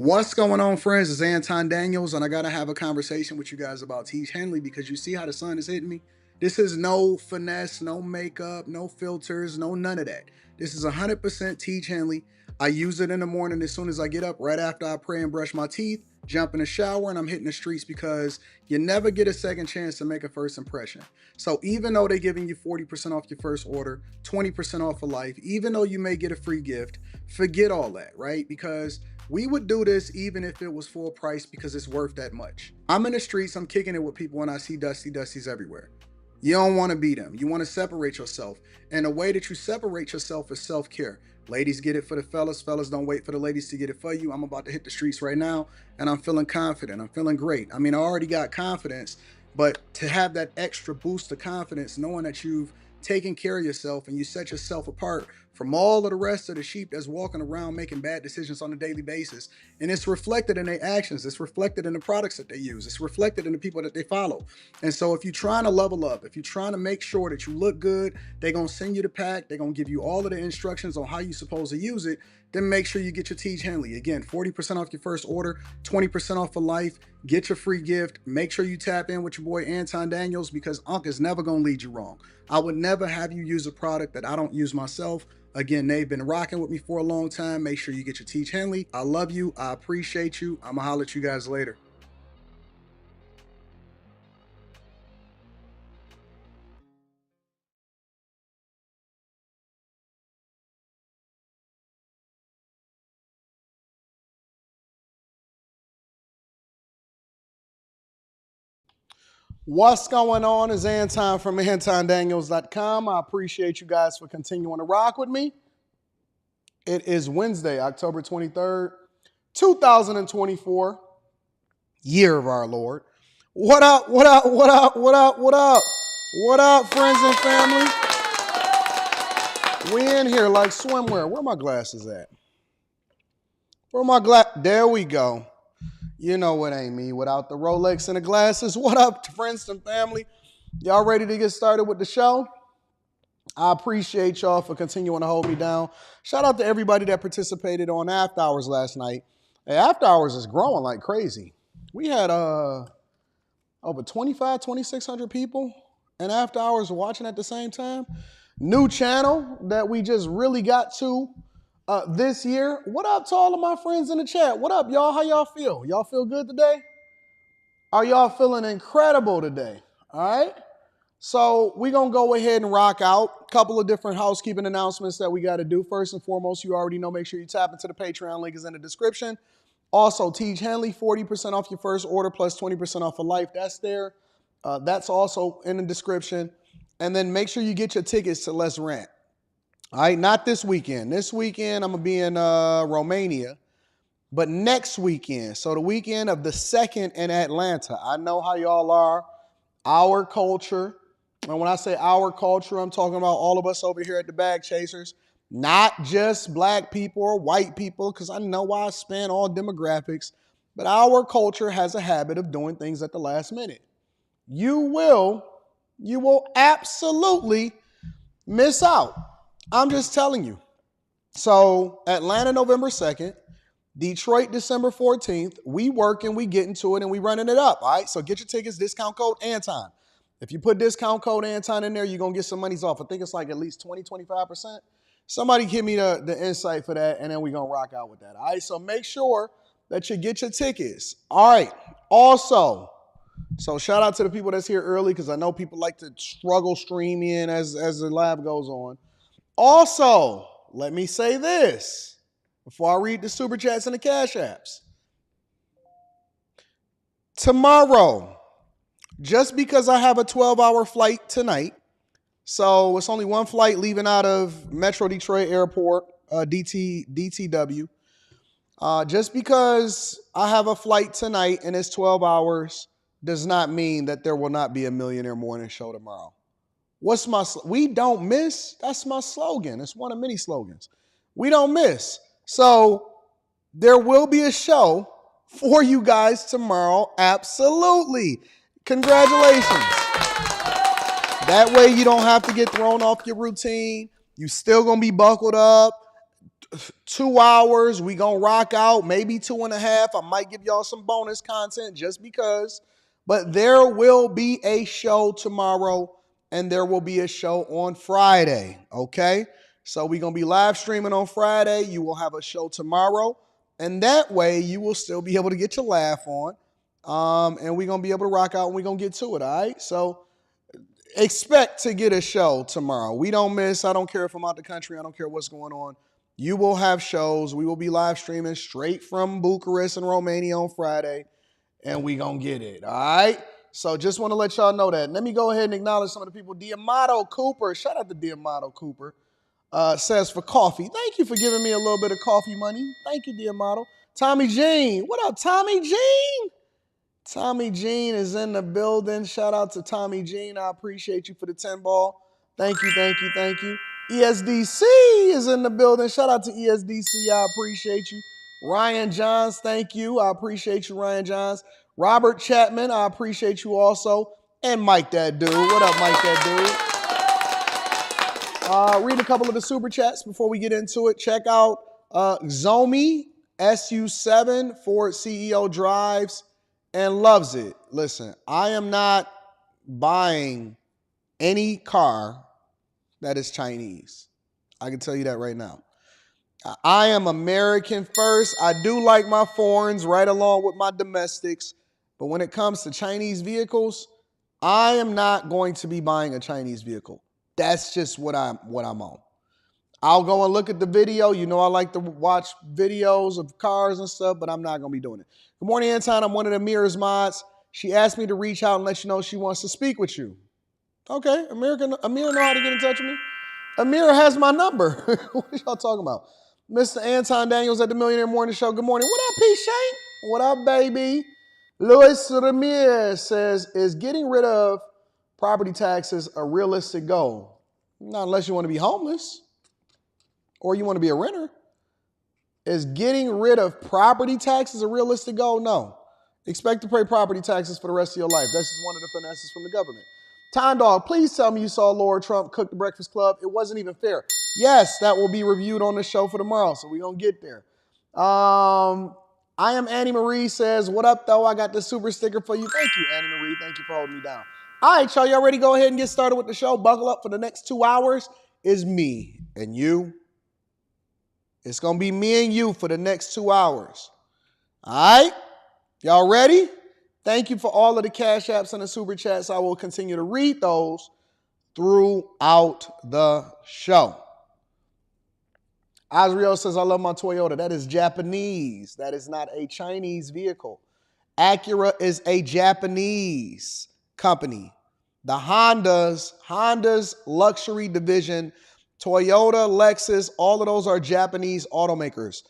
What's going on, friends? It's Anton Daniels, and I gotta have a conversation with you guys about Tiege Hanley because you see how the sun is hitting me. This is no finesse, no makeup, no filters, no none of that. This is 100% Tiege Hanley. I use it in the morning as soon as I get up, right after I pray and brush my teeth, jump in the shower, and I'm hitting the streets because you never get a second chance to make a first impression. So even though they're giving you 40% off your first order, 20% off for life, even though you may get a free gift, forget all that, right? Because we would do this even if it was full price because it's worth that much. I'm in the streets, I'm kicking it with people when I see Dusties everywhere. You don't want to be them. You want to separate yourself. And the way that you separate yourself is self-care. Ladies get it for the fellas. Fellas don't wait for the ladies to get it for you. I'm about to hit the streets right now and I'm feeling confident. I'm feeling great. I mean, I already got confidence, but to have that extra boost of confidence, knowing that you've taken care of yourself and you set yourself apart from all of the rest of the sheep that's walking around making bad decisions on a daily basis. And it's reflected in their actions. It's reflected in the products that they use. It's reflected in the people that they follow. And so if you're trying to level up, if you're trying to make sure that you look good, they're going to send you the pack. They're going to give you all of the instructions on how you're supposed to use it. Then make sure you get your Tiege Hanley. Again, 40% off your first order, 20% off for life. Get your free gift. Make sure you tap in with your boy Anton Daniels because Unc is never going to lead you wrong. I would never have you use a product that I don't use myself. Again, they've been rocking with me for a long time. Make sure you get your Tiege Hanley. I love you. I appreciate you. I'm going to holler at you guys later. What's going on is Anton from AntonDaniels.com. I appreciate you guys for continuing to rock with me. It is Wednesday, October 23rd, 2024, year of our Lord. What up, what up, what up, what up, what up? What up, friends and family? We in here like swimwear. Where my glasses at? Where my There we go. You know what ain't me without the Rolex and the glasses. What up, friends and family? Y'all ready to get started with the show? I appreciate y'all for continuing to hold me down. Shout out to everybody that participated on After Hours last night. Hey, After Hours is growing like crazy. We had over 2,600 people in After Hours watching at the same time. New channel that we just really got to this year. What up to all of my friends in the chat? What up, y'all? How y'all feel? Y'all feel good today? Are y'all feeling incredible today? All right? So we're going to go ahead and rock out. A couple of different housekeeping announcements that we got to do. First and foremost, you already know, make sure you tap into the Patreon. Link is in the description. Also, Tiege Hanley, 40% off your first order plus 20% off for life. That's there. That's also in the description. And then make sure you get your tickets to Let's Rant. All right, not this weekend. This weekend, I'm going to be in Romania. But next weekend, so the weekend of the 2nd in Atlanta, I know how y'all are. Our culture. And when I say our culture, I'm talking about all of us over here at the Bag Chasers, not just black people or white people, because I know I span all demographics, but our culture has a habit of doing things at the last minute. You will absolutely miss out. I'm just telling you. So Atlanta, November 2nd, Detroit, December 14th, we working, we getting to it, and we running it up, all right? So get your tickets, discount code Anton. If you put discount code Anton in there, you're going to get some monies off. I think it's like at least 20, 25%. Somebody give me the insight for that, and then we're going to rock out with that. All right, so make sure that you get your tickets. All right, also, so shout out to the people that's here early because I know people like to struggle stream in as the live goes on. Also, let me say this before I read the Super Chats and the Cash Apps. Tomorrow, just because I have a 12-hour flight tonight, so it's only one flight leaving out of Metro Detroit Airport, DTW. Just because I have a flight tonight and it's 12 hours does not mean that there will not be a Millionaire Morning Show tomorrow. We don't miss. That's my slogan. It's one of many slogans. We don't miss. So there will be a show for you guys tomorrow. Absolutely. Congratulations. That way you don't have to get thrown off your routine. You still going to be buckled up. 2 hours. We gonna rock out, maybe 2.5. I might give y'all some bonus content just because. But there will be a show tomorrow and there will be a show on Friday. Okay. So we're gonna be live streaming on Friday. You will have a show tomorrow. And that way you will still be able to get your laugh on. And we're gonna be able to rock out and we're gonna get to it. All right. So expect to get a show tomorrow. We don't miss. I don't care if I'm out the country. I don't care what's going on. You will have shows. We will be live streaming straight from Bucharest and Romania on Friday, and we gonna get it. All right. So just want to let y'all know that. Let me go ahead and acknowledge some of the people. Diamato Cooper, shout out to Diamato Cooper, says for coffee. Thank you for giving me a little bit of coffee money. Thank you, Diamato. Tommy Jean, what up, Tommy Jean? Tommy Jean is in the building. Shout out to Tommy Jean. I appreciate you for the 10 ball. Thank you, thank you, thank you. ESDC is in the building. Shout out to ESDC. I appreciate you. Ryan Johns, thank you. I appreciate you, Ryan Johns. Robert Chapman, I appreciate you also. And Mike That Dude. What up, Mike That Dude? Read a couple of the super chats before we get into it. Check out Zomi, SU7 for CEO drives and loves it. Listen, I am not buying any car that is Chinese. I can tell you that right now. I am American first. I do like my foreigns right along with my domestics. But when it comes to Chinese vehicles, I am not going to be buying a Chinese vehicle. That's just what I'm on. I'll go and look at the video. You know I like to watch videos of cars and stuff, but I'm not going to be doing it. Good morning, Anton. I'm one of Amira's mods. She asked me to reach out and let you know she wants to speak with you. Okay, Amira know how to get in touch with me. Amira has my number. What are y'all talking about? Mr. Anton Daniels at the Millionaire Morning Show. Good morning. What up, P. Shank? What up, baby? Luis Ramirez says, is getting rid of property taxes a realistic goal? Not unless you want to be homeless or you want to be a renter. Is getting rid of property taxes a realistic goal? No. Expect to pay property taxes for the rest of your life. That's just one of the finesses from the government. Time Dog, please tell me you saw Lord Trump cook the Breakfast Club. It wasn't even fair. Yes, that will be reviewed on the show for tomorrow, so we're going to get there. I am Annie Marie says, what up, though? I got the super sticker for you. Thank you, Annie Marie. Thank you for holding me down. All right, y'all ready to go ahead and get started with the show? Buckle up for the next 2 hours. Is me and you. It's going to be me and you for the next 2 hours. All right? Y'all ready? Thank you for all of the cash apps and the super chats. I will continue to read those throughout the show. Azriel says, I love my Toyota. That is Japanese. That is not a Chinese vehicle. Acura is a Japanese company. The Honda's luxury division, Toyota, Lexus, all of those are Japanese automakers.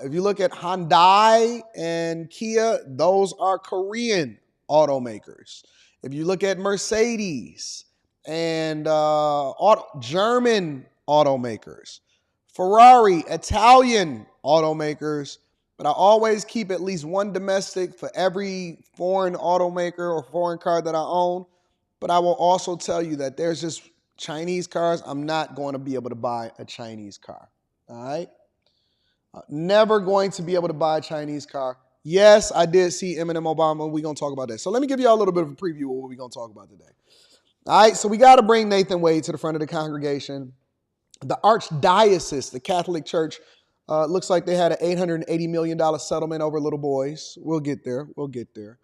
If you look at Hyundai and Kia, those are Korean automakers. If you look at Mercedes and German automakers, Ferrari, Italian automakers, but I always keep at least one domestic for every foreign automaker or foreign car that I own. But I will also tell you that there's just Chinese cars. I'm not going to be able to buy a Chinese car. All right? Never going to be able to buy a Chinese car. Yes, I did see Eminem Obama. We're going to talk about that. So let me give you all a little bit of a preview of what we're going to talk about today. All right, so we got to bring Nathan Wade to the front of the congregation. The Archdiocese, the Catholic Church, looks like they had an $880 million settlement over little boys. We'll get there. We'll get there.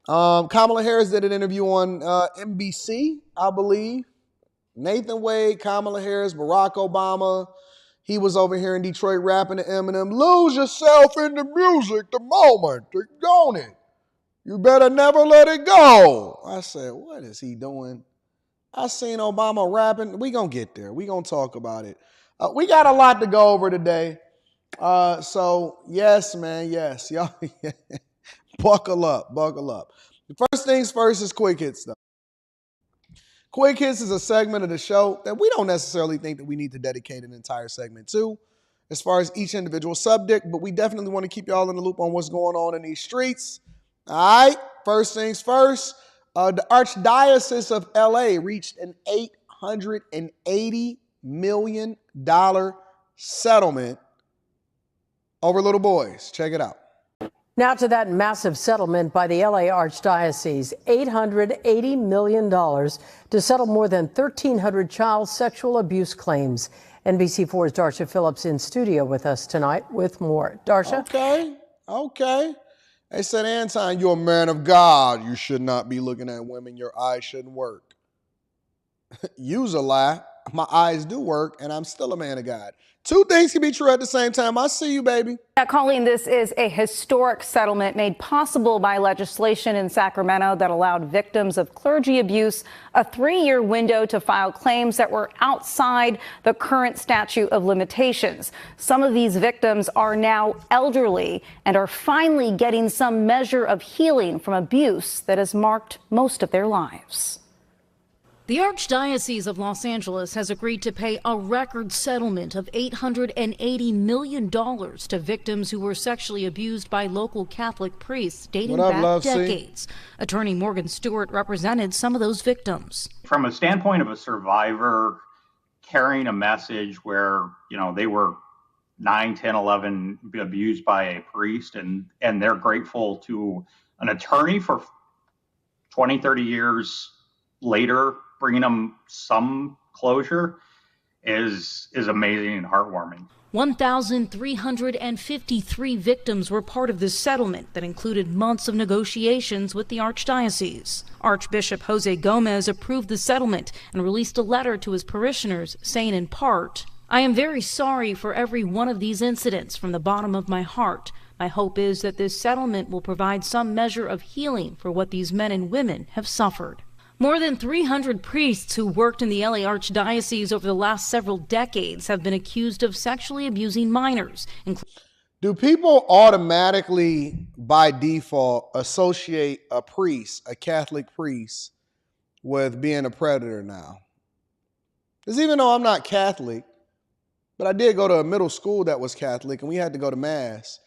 Kamala Harris did an interview on NBC, I believe. Nathan Wade, Kamala Harris, Barack Obama. He was over here in Detroit rapping to Eminem. Lose yourself in the music the moment. Don't it? You better never let it go. I said, what is he doing? I seen Obama rapping. We going to get there. We going to talk about it. We got a lot to go over today. So, yes, man, yes. Y'all, buckle up, buckle up. The first things first is Quick Hits, though. Quick Hits is a segment of the show that we don't necessarily think that we need to dedicate an entire segment to as far as each individual subject, but we definitely want to keep y'all in the loop on what's going on in these streets. All right, first things first, the Archdiocese of LA reached an $880 million settlement over little boys. Check it out. Now to that massive settlement by the LA Archdiocese, $880 million to settle more than 1,300 child sexual abuse claims. NBC4's Darsha Phillips in studio with us tonight with more. Darsha? Okay. They said, Anton, you're a man of God. You should not be looking at women. Your eyes shouldn't work. You's a lie. My eyes do work, and I'm still a man of God. Two things can be true at the same time. I see you, baby. Now, Colleen, this is a historic settlement made possible by legislation in Sacramento that allowed victims of clergy abuse a 3-year window to file claims that were outside the current statute of limitations. Some of these victims are now elderly and are finally getting some measure of healing from abuse that has marked most of their lives. The Archdiocese of Los Angeles has agreed to pay a record settlement of $880 million to victims who were sexually abused by local Catholic priests dating back decades. Attorney Morgan Stewart represented some of those victims. From a standpoint of a survivor carrying a message where, they were 9, 10, 11 abused by a priest and they're grateful to an attorney for 20, 30 years later, bringing them some closure is amazing and heartwarming. 1,353 victims were part of this settlement that included months of negotiations with the Archdiocese. Archbishop Jose Gomez approved the settlement and released a letter to his parishioners saying in part, "I am very sorry for every one of these incidents from the bottom of my heart. My hope is that this settlement will provide some measure of healing for what these men and women have suffered." More than 300 priests who worked in the LA Archdiocese over the last several decades have been accused of sexually abusing minors. Do people automatically, by default, associate a priest, a Catholic priest, with being a predator now? Because even though I'm not Catholic, but I did go to a middle school that was Catholic, and we had to go to Mass,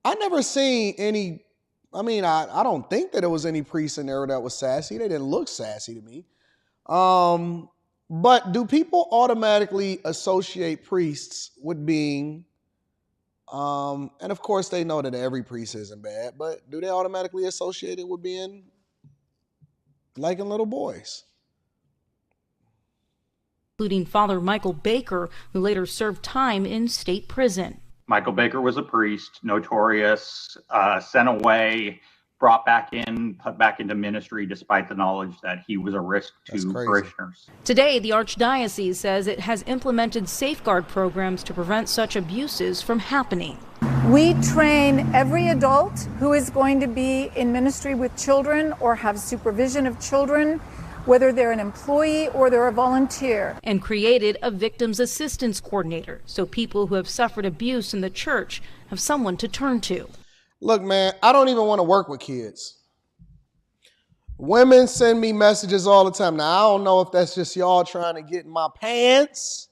I never seen any... I don't think that there was any priest in there that was sassy. They didn't look sassy to me. But do people automatically associate priests with being, and of course they know that every priest isn't bad, but do they automatically associate it with being liking little boys? Including Father Michael Baker, who later served time in state prison. Michael Baker was a priest, notorious, sent away, brought back in, put back into ministry despite the knowledge that he was a risk to parishioners. Today, the Archdiocese says it has implemented safeguard programs to prevent such abuses from happening. We train every adult who is going to be in ministry with children or have supervision of children, whether they're an employee or they're a volunteer. And created a victims assistance coordinator, so people who have suffered abuse in the church have someone to turn to. Look, man, I don't even want to work with kids. Women send me messages all the time. Now, I don't know if that's just y'all trying to get in my pants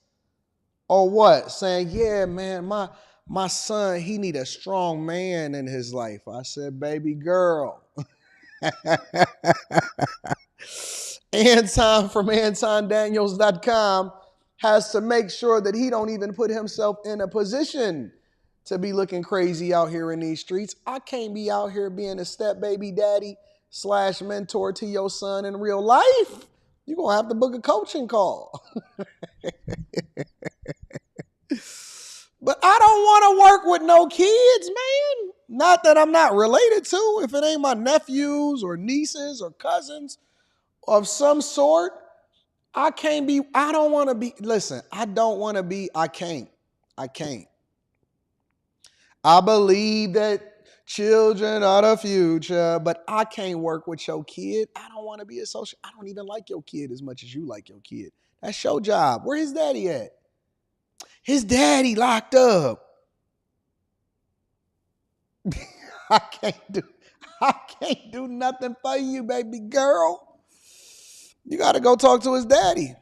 or what, saying, yeah, man, my son, he need a strong man in his life. I said, baby girl. Anton from AntonDaniels.com has to make sure that he don't even put himself in a position to be looking crazy out here in these streets. I can't be out here being a step baby daddy / mentor to your son in real life. You're going to have to book a coaching call. But I don't want to work with no kids, man. Not that I'm not related to. If it ain't my nephews or nieces or cousins of some sort, I don't want to be, listen, I don't want to be, I can't. I believe that children are the future, but I can't work with your kid. I don't want to be associated. I don't even like your kid as much as you like your kid. That's your job. Where his daddy at? His daddy locked up. I can't do nothing for you, baby girl. You got to go talk to his daddy.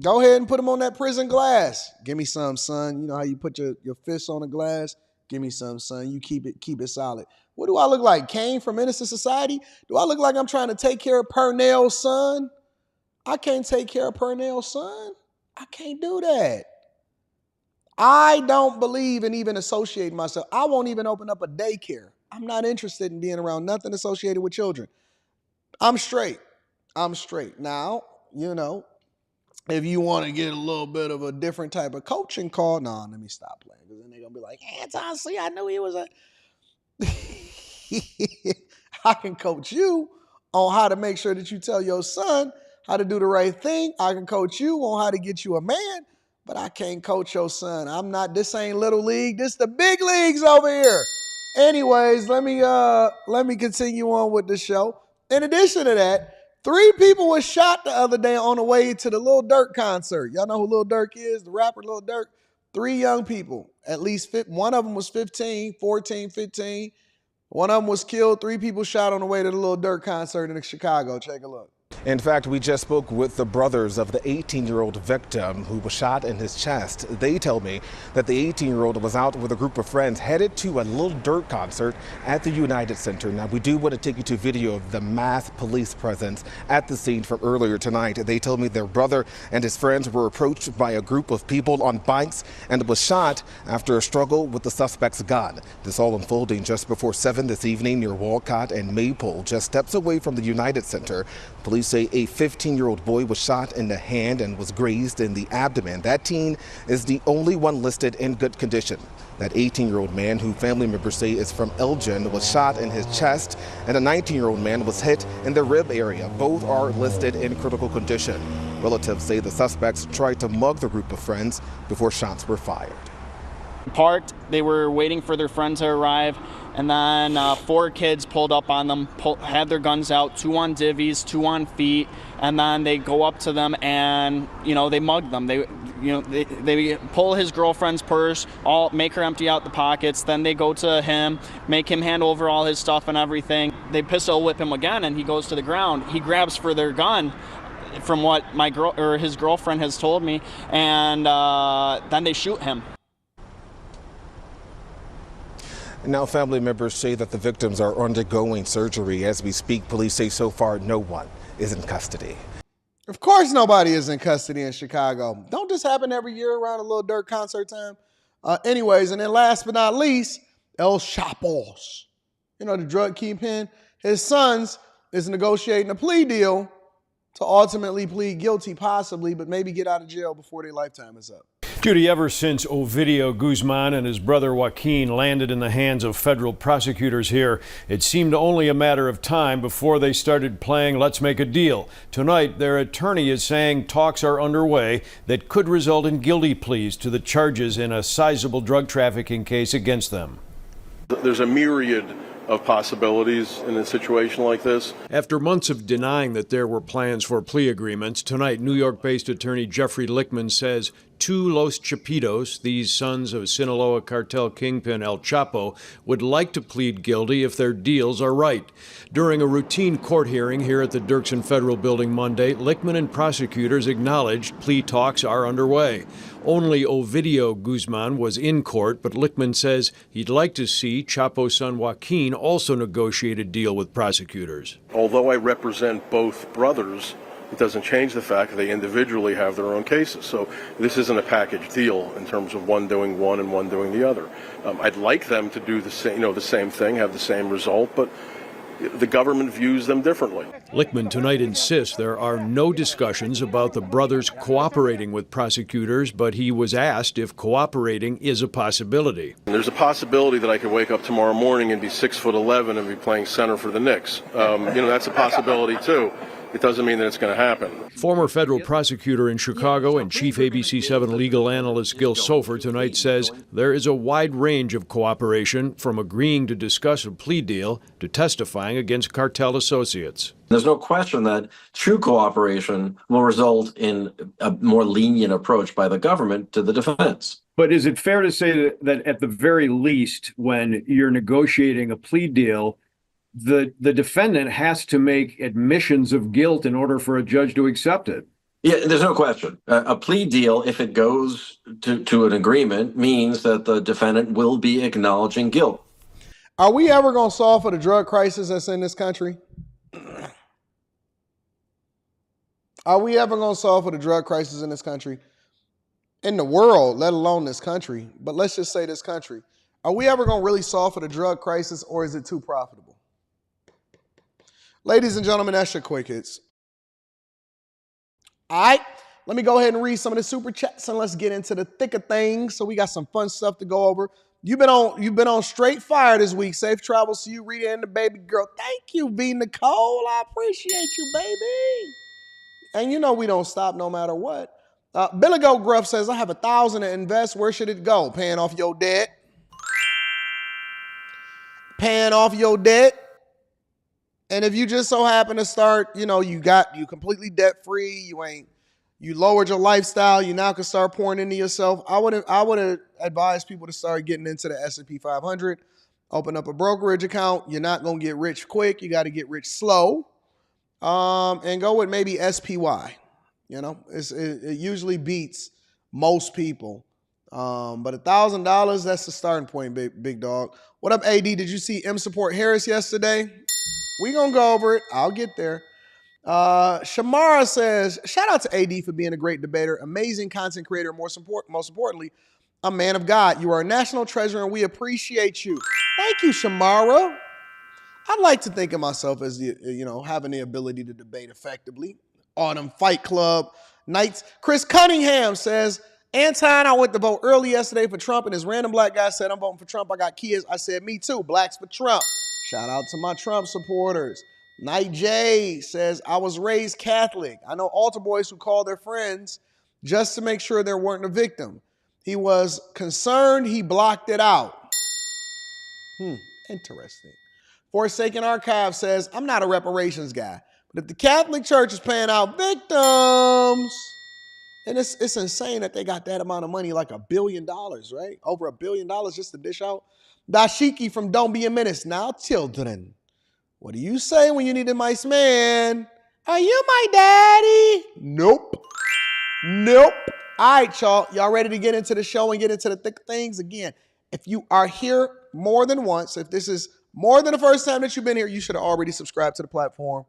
Go ahead and put him on that prison glass. Give me some, son. You know how you put your fist on a glass? Give me some, son. You keep it solid. What do I look like? Kane from Innocent Society? Do I look like I'm trying to take care of Purnell's son? I can't take care of Purnell's son. I can't do that. I don't believe in even associating myself. I won't even open up a daycare. I'm not interested in being around nothing associated with children. I'm straight. Now, if you want to get a little bit of a different type of coaching call, no, let me stop playing. Because then they're going to be like, Anton, see, I knew he was a... I can coach you on how to make sure that you tell your son how to do the right thing. I can coach you on how to get you a man, but I can't coach your son. This ain't little league. This the big leagues over here. Anyways, let me continue on with the show. In addition to that, 3 people were shot the other day on the way to the Lil Durk concert. Y'all know who Lil Durk is, the rapper Lil Durk? 3 young people, at least one of them was 15, 14, 15. One of them was killed. 3 people shot on the way to the Lil Durk concert in Chicago. Take a look. In fact, we just spoke with the brothers of the 18-year-old victim who was shot in his chest. They tell me that the 18-year-old was out with a group of friends headed to a Lil Durk concert at the United Center. Now, we do want to take you to video of the mass police presence at the scene from earlier tonight. They told me their brother and his friends were approached by a group of people on bikes and was shot after a struggle with the suspect's gun. This all unfolding just before 7 this evening near Walcott and Maypole, just steps away from the United Center. Police say a 15-year-old boy was shot in the hand and was grazed in the abdomen. That teen is the only one listed in good condition. That 18-year-old man, who family members say is from Elgin, was shot in his chest, and a 19-year-old man was hit in the rib area. Both are listed in critical condition. Relatives say the suspects tried to mug the group of friends before shots were fired. Parked, they were waiting for their friend to arrive, and then 4 kids pulled up on them, had their guns out, 2 on divvies, 2 on feet, and then they go up to them and, they mug them. They pull his girlfriend's purse, make her empty out the pockets, then they go to him, make him hand over all his stuff and everything. They pistol whip him again, and he goes to the ground. He grabs for their gun, from what his girlfriend has told me, and then they shoot him. Now, family members say that the victims are undergoing surgery as we speak. Police say so far no one is in custody. Of course nobody is in custody in Chicago. Don't this happen every year around a Lil Durk concert time? Anyways, and then last but not least, El Chapo's. The drug kingpin. His sons is negotiating a plea deal to ultimately plead guilty, possibly, but maybe get out of jail before their lifetime is up. Judy, ever since Ovidio Guzman and his brother Joaquin landed in the hands of federal prosecutors here, it seemed only a matter of time before they started playing Let's Make a Deal. Tonight, their attorney is saying talks are underway that could result in guilty pleas to the charges in a sizable drug trafficking case against them. There's a myriad of possibilities in a situation like this. After months of denying that there were plans for plea agreements, tonight New York-based attorney Jeffrey Lichtman says 2 Los Chapitos, these sons of Sinaloa cartel kingpin El Chapo, would like to plead guilty if their deals are right. During a routine court hearing here at the Dirksen Federal Building Monday, Lichtman and prosecutors acknowledged plea talks are underway. Only Ovidio Guzman was in court, but Lichtman says he'd like to see Chapo's son Joaquin also negotiate a deal with prosecutors. Although I represent both brothers, it doesn't change the fact that they individually have their own cases. So this isn't a package deal in terms of one doing one and one doing the other. I'd like them to do the same thing, have the same result, but the government views them differently. Lichtman tonight insists there are no discussions about the brothers cooperating with prosecutors, but he was asked if cooperating is a possibility. And there's a possibility that I could wake up tomorrow morning and be 6'11" and be playing center for the Knicks. That's a possibility too. It doesn't mean that it's going to happen. Former federal prosecutor in Chicago and chief ABC 7 legal analyst Gil Sofer tonight says there is a wide range of cooperation, from agreeing to discuss a plea deal to testifying against cartel associates. There's no question that true cooperation will result in a more lenient approach by the government to the defense. But is it fair to say that at the very least, when you're negotiating a plea deal, the defendant has to make admissions of guilt in order for a judge to accept it? Yeah, there's no question. A plea deal, if it goes to an agreement, means that the defendant will be acknowledging guilt. Are we ever going to solve for the drug crisis that's in this country? Are we ever going to solve for the drug crisis in this country? in the world, let alone this country, but let's just say this country, are we ever going to really solve for the drug crisis, or is it too profitable? Ladies and gentlemen, that's your quick hits. All right, let me go ahead and read some of the super chats and let's get into the thick of things. So we got some fun stuff to go over. You've been on straight fire this week. Safe travels to you, Rita and the baby girl. Thank you, B. Nicole. I appreciate you, baby. And you know we don't stop no matter what. Billy Goat Gruff says, I have $1,000 to invest. Where should it go? Paying off your debt. Paying off your debt. And if you just so happen to start, you completely debt free, you lowered your lifestyle, you now can start pouring into yourself. I would advise people to start getting into the S&P 500, open up a brokerage account. You're not going to get rich quick. You got to get rich slow. And go with maybe SPY. It usually beats most people. But $1,000, that's the starting point, big dog. What up, AD? Did you see M support Harris yesterday? We gonna go over it. I'll get there. Shamara says, shout out to AD for being a great debater, amazing content creator, most importantly, a man of God. You are a national treasure and we appreciate you. Thank you, Shamara. I'd like to think of myself as having the ability to debate effectively. Autumn Fight Club nights. Chris Cunningham says, Anton, I went to vote early yesterday for Trump, and this random black guy said, I'm voting for Trump. I got kids. I said, me too. Blacks for Trump. Shout out to my Trump supporters. Night J says, I was raised Catholic. I know altar boys who call their friends just to make sure there weren't a victim. He was concerned. He blocked it out. Interesting. Forsaken Archive says, I'm not a reparations guy, but if the Catholic Church is paying out victims, and it's insane that they got that amount of money, like $1 billion, right? Over $1 billion just to dish out. Dashiki from Don't Be a Menace. Now, children, what do you say when you need a nice man? Are you my daddy? Nope. All right, y'all. Y'all ready to get into the show and get into the thick things? Again, if you are here more than once, if this is more than the first time that you've been here, you should have already subscribed to the platform.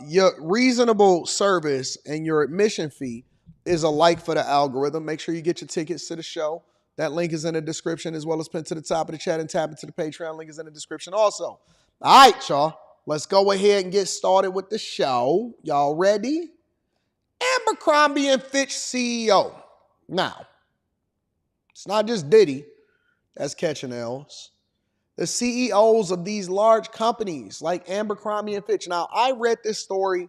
Your reasonable service and your admission fee is a like for the algorithm. Make sure you get your tickets to the show. That link is in the description as well as pinned to the top of the chat, and tap into the Patreon link is in the description also. All right, y'all. Let's go ahead and get started with the show. Y'all ready? Abercrombie & Fitch CEO. Now, it's not just Diddy that's catching L's. The CEOs of these large companies like Abercrombie & Fitch. Now, I read this story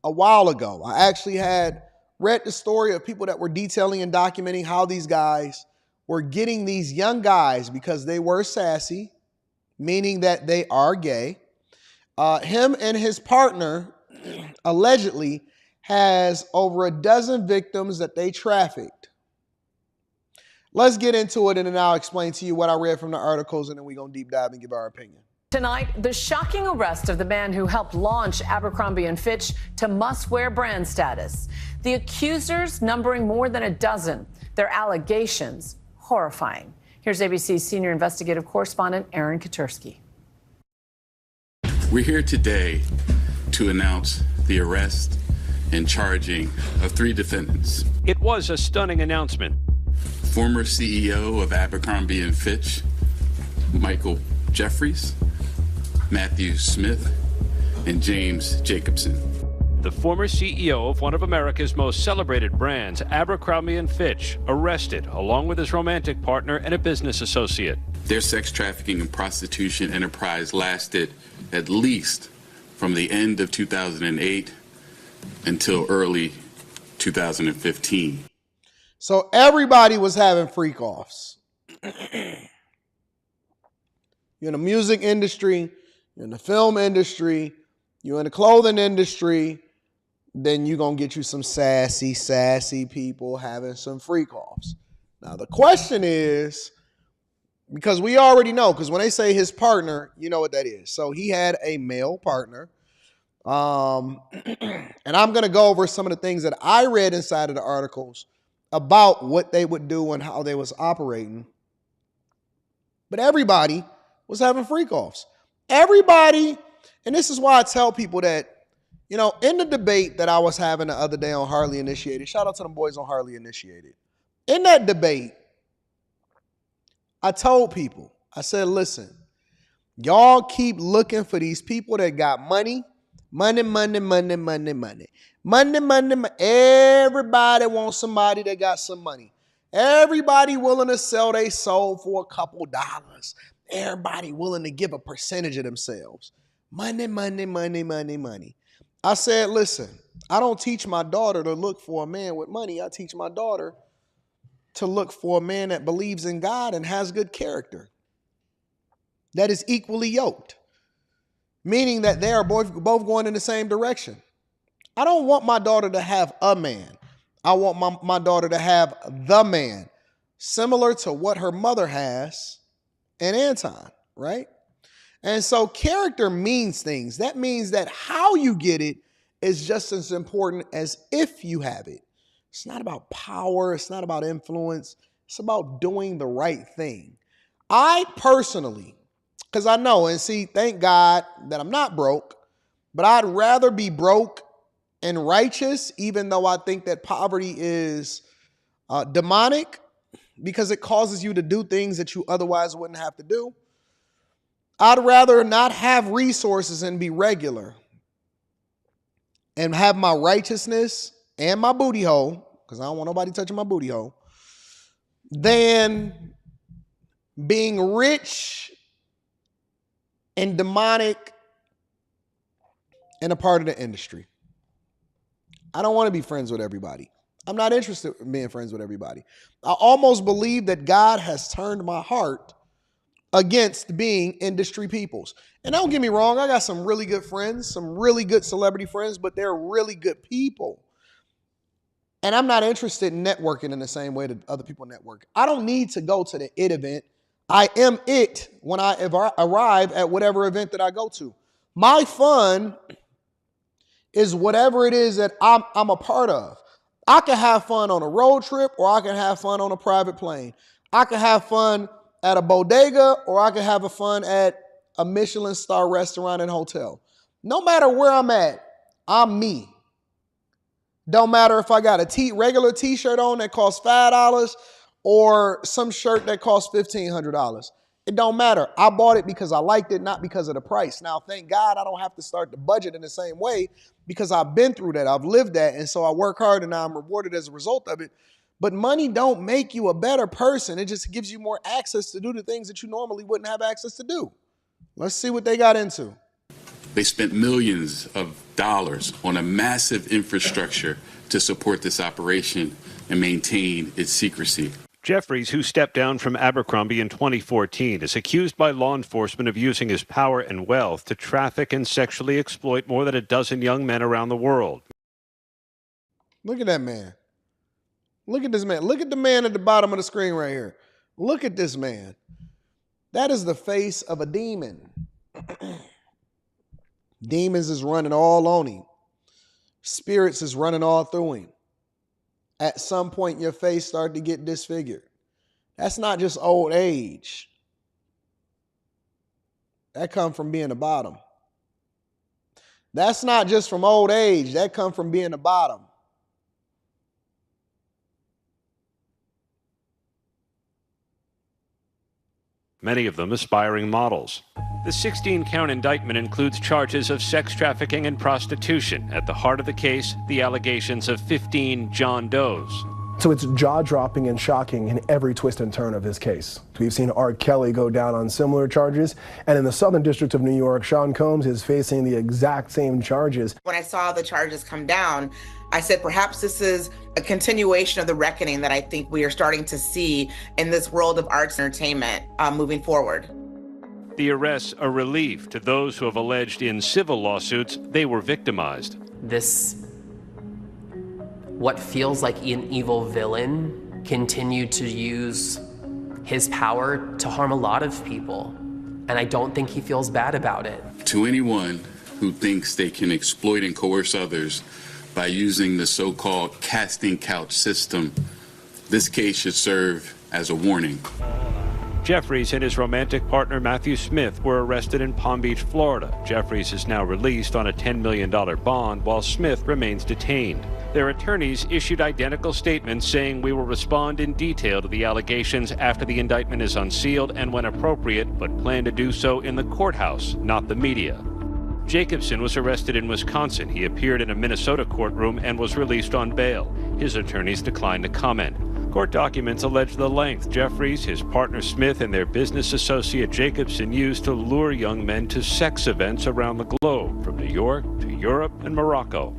a while ago. I actually had read the story of people that were detailing and documenting how these guys were getting these young guys, because they were sassy, meaning that they are gay. Him and his partner allegedly has over a dozen victims that they trafficked. Let's get into it, and then I'll explain to you what I read from the articles, and then we're going to deep dive and give our opinion. Tonight, the shocking arrest of the man who helped launch Abercrombie & Fitch to must-wear brand status. The accusers numbering more than a dozen. Their allegations horrifying. Here's ABC's senior investigative correspondent, Aaron Katursky. We're here today to announce the arrest and charging of 3 defendants. It was a stunning announcement. Former CEO of Abercrombie & Fitch, Michael Jeffries, Matthew Smith, and James Jacobson. The former CEO of one of America's most celebrated brands, Abercrombie & Fitch, arrested along with his romantic partner and a business associate. Their sex trafficking and prostitution enterprise lasted at least from the end of 2008 until early 2015. So everybody was having freak-offs. You're in the music industry, you're in the film industry, you're in the clothing industry, then you're going to get you some sassy people having some freak-offs. Now, the question is, because we already know, because when they say his partner, you know what that is. So he had a male partner. And I'm going to go over some of the things that I read inside of the articles about what they would do and how they was operating. But everybody was having freak-offs. Everybody, and this is why I tell people that, you know, in the debate that I was having the other day on Hardly Initiated, shout out to them boys on Hardly Initiated. In that debate, I told people, I said, listen, y'all keep looking for these people that got money. Money. Everybody wants somebody that got some money. Everybody willing to sell their soul for a couple dollars. Everybody willing to give a percentage of themselves. Money. I said, listen, I don't teach my daughter to look for a man with money. I teach my daughter to look for a man that believes in God and has good character, that is equally yoked, meaning that they are both going in the same direction. I don't want my daughter to have a man. I want my daughter to have the man, similar to what her mother has and Anton, right? And so character means things. That means that how you get it is just as important as if you have it. It's not about power. It's not about influence. It's about doing the right thing. I personally, because I know, and see, thank God that I'm not broke, but I'd rather be broke and righteous, even though I think that poverty is demonic, because it causes you to do things that you otherwise wouldn't have to do. I'd rather not have resources and be regular and have my righteousness and my booty hole, because I don't want nobody touching my booty hole, than being rich and demonic and a part of the industry. I don't want to be friends with everybody. I'm not interested in being friends with everybody. I almost believe that God has turned my heart against being industry peoples. And don't get me wrong, I got some really good friends, some really good celebrity friends, but they're really good people. And I'm not interested in networking in the same way that other people network. I don't need to go to the IT event. I am it when I arrive at whatever event that I go to. My fun is whatever it is that I'm a part of. I can have fun on a road trip, or I can have fun on a private plane. I can have fun at a bodega, or I can have a fun at a Michelin star restaurant and hotel. No matter where I'm at, I'm me. Don't matter if I got a regular t-shirt on that costs $5 or some shirt that costs $1,500. It don't matter. I bought it because I liked it, not because of the price. Now, thank God I don't have to start the budget in the same way, because I've been through that. I've lived that. And so I work hard and now I'm rewarded as a result of it. But money don't make you a better person. It just gives you more access to do the things that you normally wouldn't have access to do. Let's see what they got into. They spent millions of dollars on a massive infrastructure to support this operation and maintain its secrecy. Jeffries, who stepped down from Abercrombie in 2014, is accused by law enforcement of using his power and wealth to traffic and sexually exploit more than a dozen young men around the world. Look at that man. Look at this man. Look at the man at the bottom of the screen right here. Look at this man. That is the face of a demon. Demons is running all on him. Spirits is running all through him. At some point, your face started to get disfigured. That's not just old age. That comes from being the bottom. That's not just from old age. That comes from being the bottom. Many of them aspiring models. The 16-count indictment includes charges of sex trafficking and prostitution. At the heart of the case, the allegations of 15 John Does. So it's jaw-dropping and shocking in every twist and turn of his case. We've seen R. Kelly go down on similar charges, and in the Southern District of New York, Sean Combs is facing the exact same charges. When I saw the charges come down, I said perhaps this is a continuation of the reckoning that I think we are starting to see in this world of arts and entertainment moving forward. The arrests are relief to those who have alleged in civil lawsuits they were victimized. This, what feels like an evil villain, continued to use his power to harm a lot of people. And I don't think he feels bad about it. To anyone who thinks they can exploit and coerce others by using the so-called casting couch system, this case should serve as a warning. Jeffries and his romantic partner Matthew Smith were arrested in Palm Beach, Florida. Jeffries is now released on a $10 million bond while Smith remains detained. Their attorneys issued identical statements saying we will respond in detail to the allegations after the indictment is unsealed and when appropriate, but plan to do so in the courthouse, not the media. Jacobson was arrested in Wisconsin. He appeared in a Minnesota courtroom and was released on bail. His attorneys declined to comment. Court documents allege the length Jeffries, his partner Smith, and their business associate Jacobson used to lure young men to sex events around the globe, from New York to Europe and Morocco.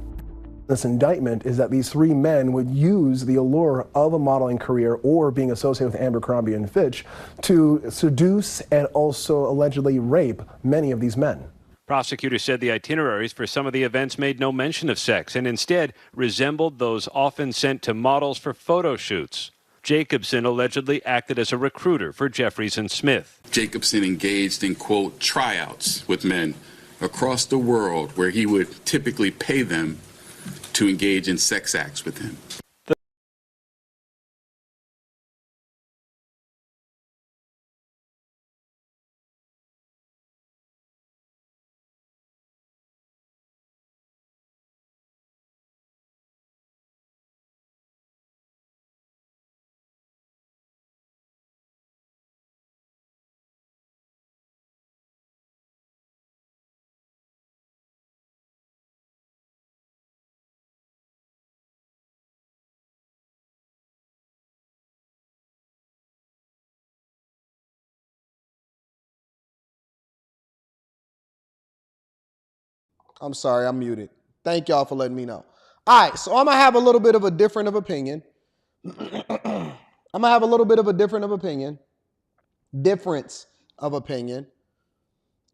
This indictment is that these three men would use the allure of a modeling career or being associated with Abercrombie and Fitch to seduce and also allegedly rape many of these men. Prosecutors said the itineraries for some of the events made no mention of sex and instead resembled those often sent to models for photo shoots. Jacobson allegedly acted as a recruiter for Jeffries and Smith. Jacobson engaged in, quote, tryouts with men across the world where he would typically pay them to engage in sex acts with him. I'm sorry, I'm muted. Thank y'all for letting me know. All right, so I'm going to have a little bit of a different of opinion. Difference of opinion.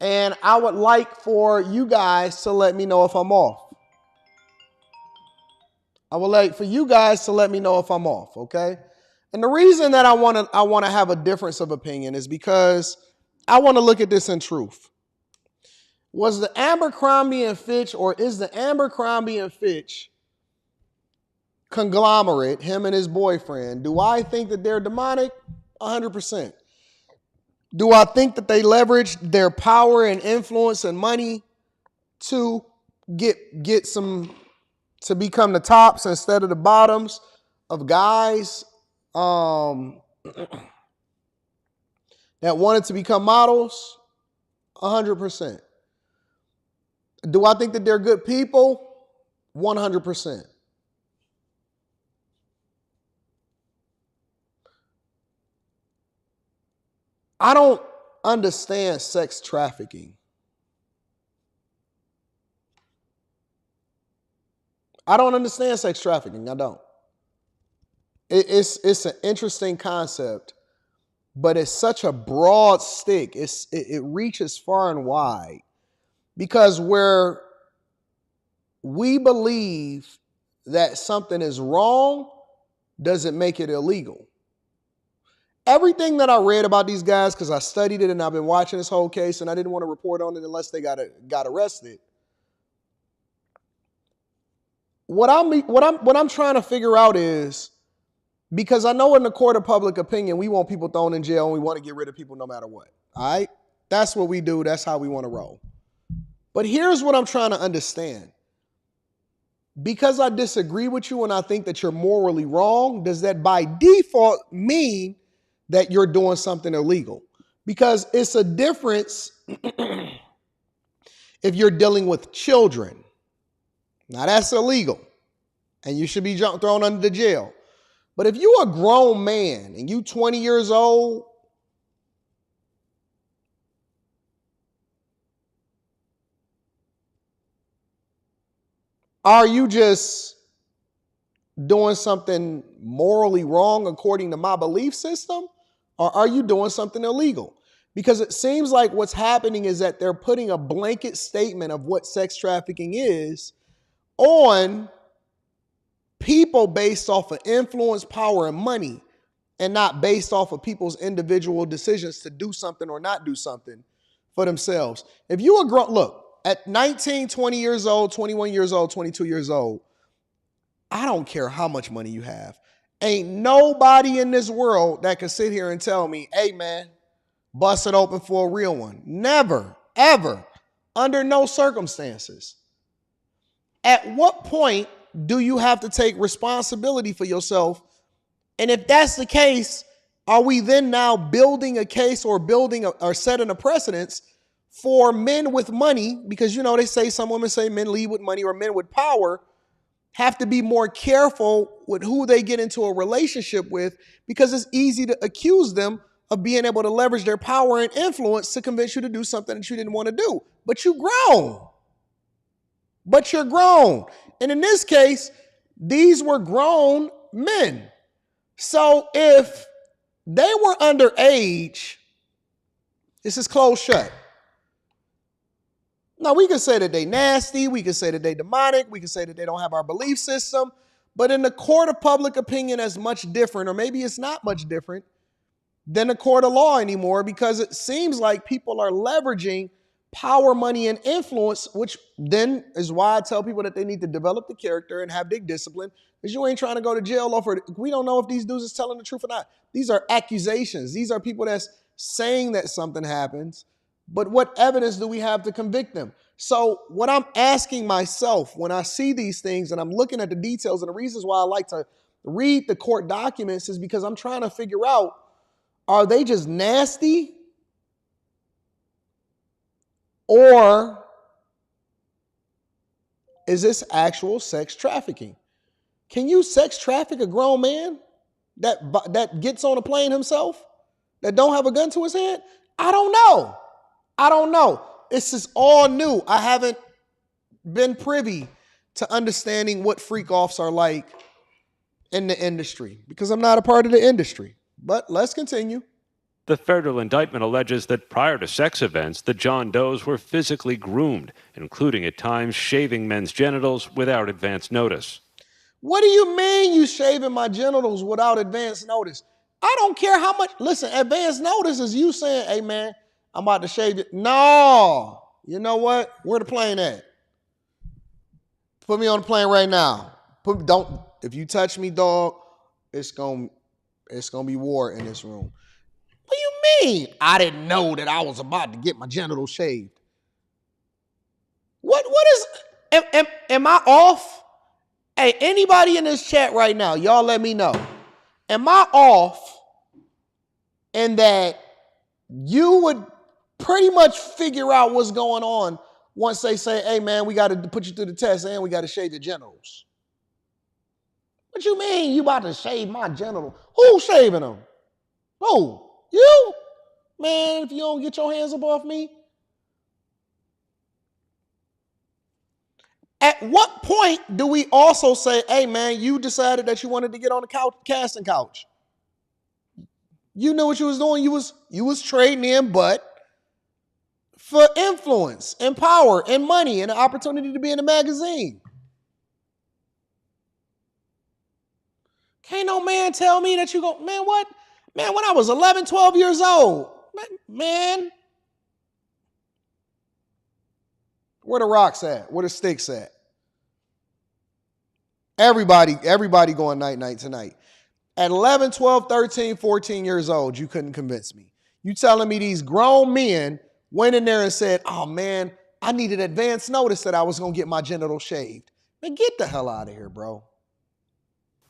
And I would like for you guys to let me know if I'm off. Okay? And the reason that I want to have a difference of opinion is because I want to look at this in truth. Was the Abercrombie and Fitch, or is the Abercrombie and Fitch conglomerate, him and his boyfriend, do I think that they're demonic? 100%. Do I think that they leveraged their power and influence and money to get some, to become the tops instead of the bottoms of guys that wanted to become models? 100%. Do I think that they're good people? 100%. I don't understand sex trafficking. I don't. It's an interesting concept, but it's such a broad stick. It reaches far and wide. Because where we believe that something is wrong doesn't make it illegal. Everything that I read about these guys, because I studied it and I've been watching this whole case and I didn't want to report on it unless they got arrested. What I'm trying to figure out is, because I know in the court of public opinion, we want people thrown in jail and we want to get rid of people no matter what. All right? That's what we do. That's how we want to roll. But here's what I'm trying to understand. Because I disagree with you and I think that you're morally wrong, does that by default mean that you're doing something illegal? Because it's a difference if you're dealing with children. Now that's illegal and you should be thrown under the jail. But if you're a grown man and you 20 years old, are you just doing something morally wrong according to my belief system? Or are you doing something illegal? Because it seems like what's happening is that they're putting a blanket statement of what sex trafficking is on people based off of influence, power, and money, and not based off of people's individual decisions to do something or not do something for themselves. If you are look, at 19, 20 years old, 21 years old, 22 years old, I don't care how much money you have. Ain't nobody in this world that can sit here and tell me, hey man, bust it open for a real one. Never, ever, under no circumstances. At what point do you have to take responsibility for yourself? And if that's the case, are we then now building a case or setting a precedence for men with money? Because, they say, some women say men lead with money, or men with power have to be more careful with who they get into a relationship with, because it's easy to accuse them of being able to leverage their power and influence to convince you to do something that you didn't want to do. But you're grown. And in this case, these were grown men. So if they were underage, this is closed shut. Now, we can say that they nasty, we can say that they demonic, we can say that they don't have our belief system, but in the court of public opinion, that's much different, or maybe it's not much different than the court of law anymore, because it seems like people are leveraging power, money, and influence, which then is why I tell people that they need to develop the character and have big discipline, because you ain't trying to go to jail over, we don't know if these dudes is telling the truth or not. These are accusations. These are people that's saying that something happens, but what evidence do we have to convict them? So what I'm asking myself when I see these things and I'm looking at the details, and the reasons why I like to read the court documents is because I'm trying to figure out, are they just nasty? Or is this actual sex trafficking? Can you sex traffic a grown man that gets on a plane himself, that don't have a gun to his head? I don't know. This is all new. I haven't been privy to understanding what freak offs are like in the industry, because I'm not a part of the industry. But let's continue. The federal indictment alleges that prior to sex events, the John Does were physically groomed, including at times shaving men's genitals without advance notice. What do you mean you shaving my genitals without advance notice? I don't care how much. Listen, advance notice is you saying, hey man, I'm about to shave it. No. You know what? Where the plane at? Put me on the plane right now. If you touch me, dog, it's gonna be war in this room. What do you mean? I didn't know that I was about to get my genitals shaved. What is, am I off? Hey, anybody in this chat right now, y'all let me know. Am I off in that you would pretty much figure out what's going on once they say, hey man, we got to put you through the test and we got to shave your genitals? What you mean you about to shave my genitals? Who's shaving them? Who? You? Man, if you don't get your hands up off me. At what point do we also say, hey man, you decided that you wanted to get on the casting couch? You knew what you was doing. You was trading in butt for influence and power and money and an opportunity to be in a magazine. Can't no man tell me that you go, man, what? Man, when I was 11, 12 years old, man, where the rocks at? Where the sticks at? Everybody going night tonight. At 11, 12, 13, 14 years old, you couldn't convince me. You telling me these grown men went in there and said, oh man, I needed advance notice that I was going to get my genitals shaved. Man, get the hell out of here, bro.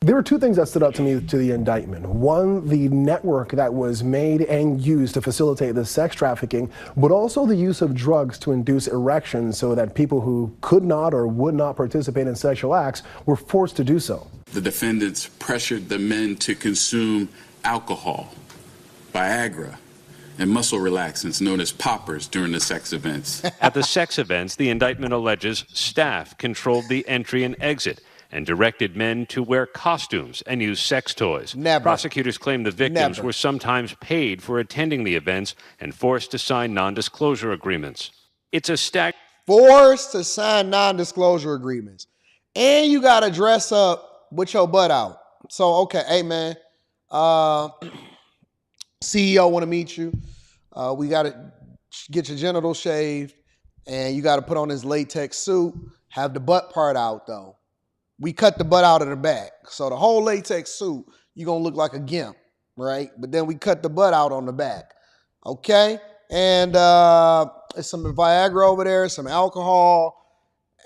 There were two things that stood out to me to the indictment. One, the network that was made and used to facilitate the sex trafficking, but also the use of drugs to induce erections so that people who could not or would not participate in sexual acts were forced to do so. The defendants pressured the men to consume alcohol, Viagra, and muscle relaxants known as poppers during the sex events. At the sex events, the indictment alleges staff controlled the entry and exit and directed men to wear costumes and use sex toys. Never. Prosecutors claim the victims were sometimes paid for attending the events and forced to sign non-disclosure agreements. It's a forced to sign non-disclosure agreements. And you got to dress up with your butt out. So, okay, hey man, CEO want to meet you. We got to get your genitals shaved, and you got to put on this latex suit, have the butt part out though. We cut the butt out of the back. So the whole latex suit, you're going to look like a gimp, right? But then we cut the butt out on the back, okay? And there's some Viagra over there, some alcohol,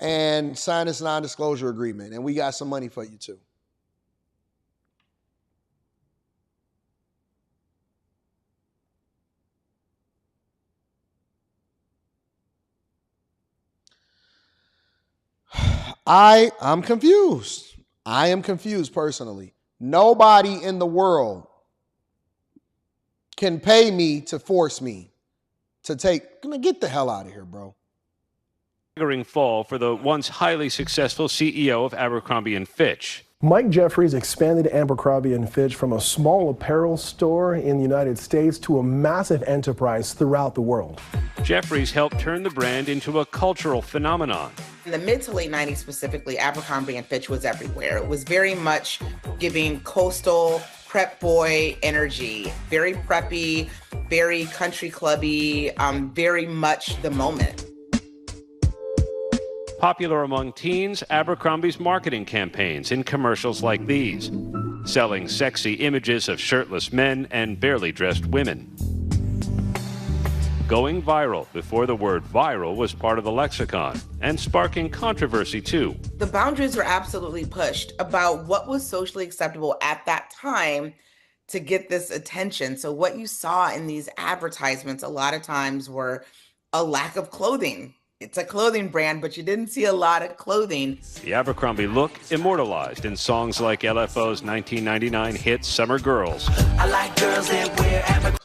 and sign this non-disclosure agreement, and we got some money for you too. I'm confused. I am confused personally. Nobody in the world can pay me to force me to get the hell out of here, bro. Staggering fall for the once highly successful CEO of Abercrombie Fitch. Mike Jeffries expanded Abercrombie & Fitch from a small apparel store in the United States to a massive enterprise throughout the world. Jeffries helped turn the brand into a cultural phenomenon. In the mid to late 90s specifically, Abercrombie & Fitch was everywhere. It was very much giving coastal prep boy energy, very preppy, very country clubby, very much the moment. Popular among teens, Abercrombie's marketing campaigns in commercials like these, selling sexy images of shirtless men and barely dressed women. Going viral before the word viral was part of the lexicon, and sparking controversy too. The boundaries were absolutely pushed about what was socially acceptable at that time to get this attention. So what you saw in these advertisements a lot of times were a lack of clothing. It's a clothing brand, but you didn't see a lot of clothing. The Abercrombie look immortalized in songs like LFO's 1999 hit Summer Girls. I like girls that wear Abercrombie.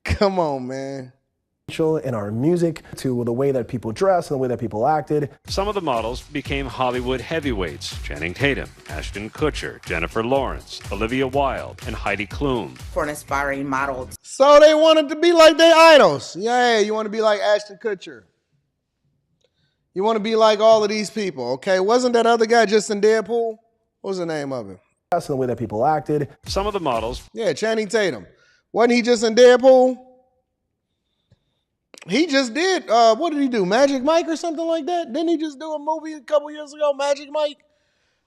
Come on, man. In our music, to the way that people dress and the way that people acted. Some of the models became Hollywood heavyweights: Channing Tatum, Ashton Kutcher, Jennifer Lawrence, Olivia Wilde, and Heidi Klum. For an aspiring model. So they wanted to be like their idols. Yeah, you want to be like Ashton Kutcher. You want to be like all of these people, okay? Wasn't that other guy just in Deadpool? What was the name of him? That's the way that people acted. Some of the models. Yeah, Channing Tatum. Wasn't he just in Deadpool? He just did, what did he do? Magic Mike or something like that? Didn't he just do a movie a couple years ago, Magic Mike?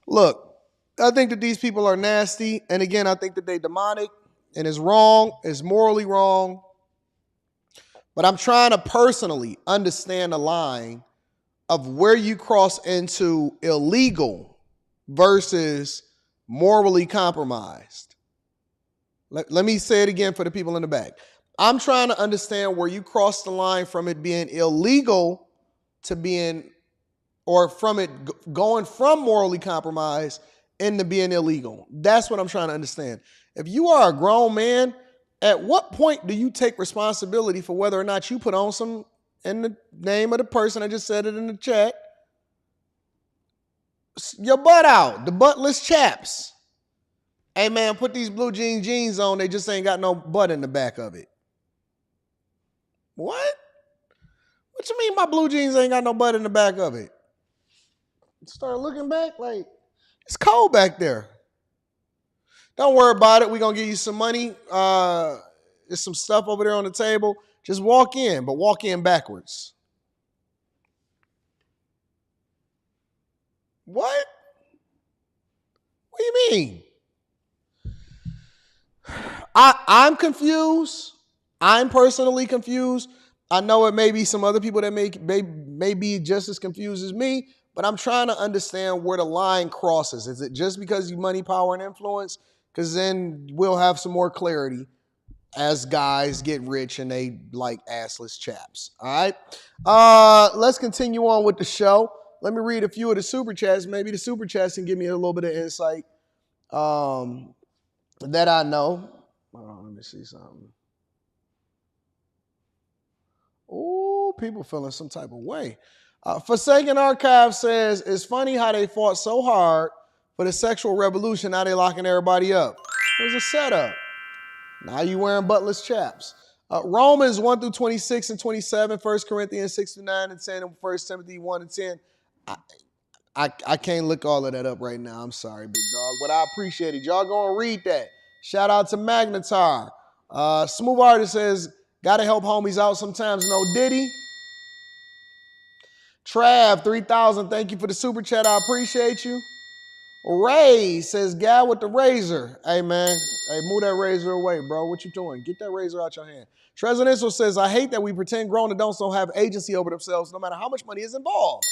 Look, I think that these people are nasty. And again, I think that they're demonic and it's wrong. It's morally wrong. But I'm trying to personally understand the line of where you cross into illegal versus morally compromised. Let me say it again for the people in the back. I'm trying to understand where you cross the line from it being illegal to being, or from it going from morally compromised into being illegal. That's what I'm trying to understand. If you are a grown man, at what point do you take responsibility for whether or not you put on some, in the name of the person, I just said it in the chat, your butt out, the buttless chaps. Hey man, put these blue jeans on, they just ain't got no butt in the back of it. What? What you mean my blue jeans ain't got no butt in the back of it? Start looking back like, it's cold back there. Don't worry about it. We're going to give you some money. There's some stuff over there on the table. Just walk in, but walk in backwards. What? What do you mean? I'm confused. I'm personally confused. I know it may be some other people that may be just as confused as me, but I'm trying to understand where the line crosses. Is it just because you money, power, and influence? Because then we'll have some more clarity as guys get rich and they like assless chaps. All right. Let's continue on with the show. Let me read a few of the super chats. Maybe the super chats can give me a little bit of insight that I know. Hold on, let me see something. Oh, people feeling some type of way. Forsaken Archive says, it's funny how they fought so hard for the sexual revolution. Now they locking everybody up. It was a setup. Now you wearing buttless chaps. Romans 1 through 26 and 27, 1 Corinthians 6 through 9 and 10, and 1 Timothy 1 and 10. I can't look all of that up right now. I'm sorry, big dog, but I appreciate it. Y'all go and read that. Shout out to Magnetar. Smooth Artist says, gotta help homies out sometimes, no Diddy. Trav, 3,000, thank you for the super chat. I appreciate you. Ray says, gal with the razor. Hey, man, Hey, move that razor away, bro. What you doing? Get that razor out your hand. Presidential says, I hate that we pretend grown adults don't have agency over themselves no matter how much money is involved.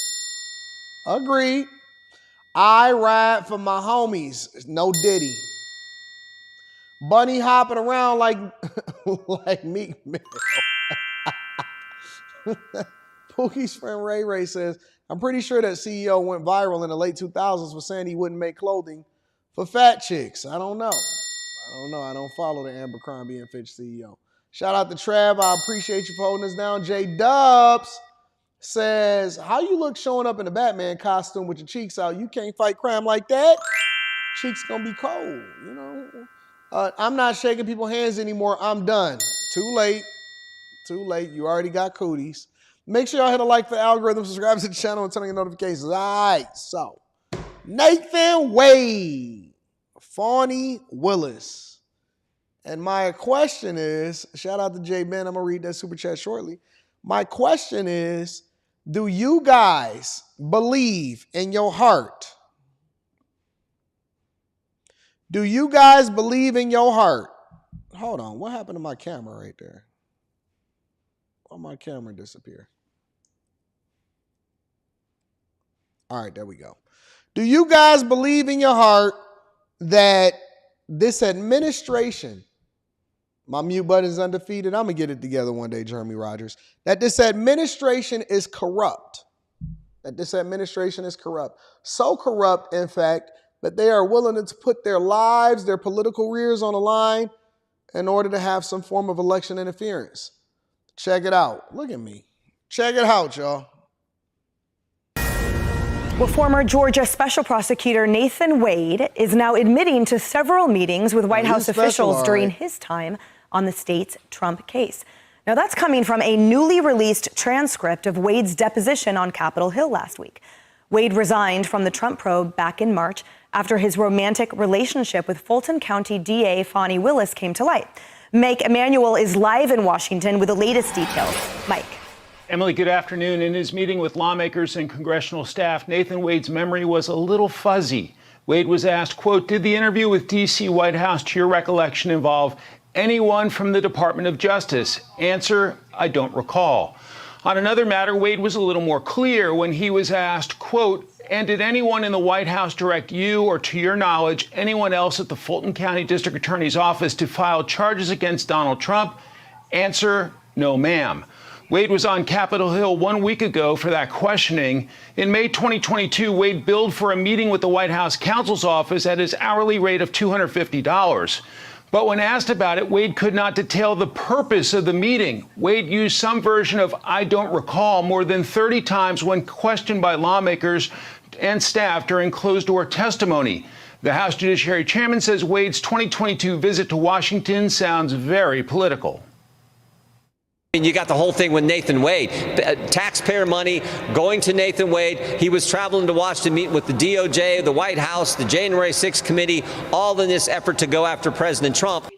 Agreed. I ride for my homies. No Diddy. Bunny hopping around like, like Meek Mill. Pookie's friend Ray Ray says, I'm pretty sure that CEO went viral in the late 2000s for saying he wouldn't make clothing for fat chicks. I don't know. I don't follow the Abercrombie and Fitch CEO. Shout out to Trav. I appreciate you for holding us down. J Dubs says, how you look showing up in a Batman costume with your cheeks out? You can't fight crime like that. Cheeks gonna be cold, you know. I'm not shaking people's hands anymore. I'm done. Too late. Too late. You already got cooties. Make sure y'all hit a like for the algorithm, subscribe to the channel, and turn on your notifications. All right, so Nathan Wade, Fawny Willis. And my question is, shout out to J Ben, I'm going to read that super chat shortly. My question is, do you guys believe in your heart? Do you guys believe in your heart? Hold on, what happened to my camera right there? Why my camera disappear? All right, there we go. Do you guys believe in your heart that this administration, my mute button is undefeated, I'm going to get it together one day, Jeremy Rogers, that this administration is corrupt? That this administration is corrupt. So corrupt, in fact, that they are willing to put their lives, their political careers on the line in order to have some form of election interference. Check it out. Look at me. Check it out, y'all. Well, former Georgia Special Prosecutor Nathan Wade is now admitting to several meetings with White House officials during his time on the state's Trump case. Now, that's coming from a newly released transcript of Wade's deposition on Capitol Hill last week. Wade resigned from the Trump probe back in March after his romantic relationship with Fulton County DA Fawny Willis came to light. Mike Emanuel is live in Washington with the latest details. Mike. Emily, good afternoon. In his meeting with lawmakers and congressional staff, Nathan Wade's memory was a little fuzzy. Wade was asked, quote, did the interview with D.C. White House, to your recollection, involve anyone from the Department of Justice? Answer, I don't recall. On another matter, Wade was a little more clear when he was asked, quote, and did anyone in the White House direct you or, to your knowledge, anyone else at the Fulton County District Attorney's Office to file charges against Donald Trump? Answer, no, ma'am. Wade was on Capitol Hill 1 week ago for that questioning. In May 2022, Wade billed for a meeting with the White House counsel's office at his hourly rate of $250. But when asked about it, Wade could not detail the purpose of the meeting. Wade used some version of I don't recall more than 30 times when questioned by lawmakers and staff during closed-door testimony. The House Judiciary Chairman says Wade's 2022 visit to Washington sounds very political. You got the whole thing with Nathan Wade, taxpayer money going to Nathan Wade. He was traveling to Washington, meeting with the DOJ, the White House, the January 6th committee, all in this effort to go after President Trump.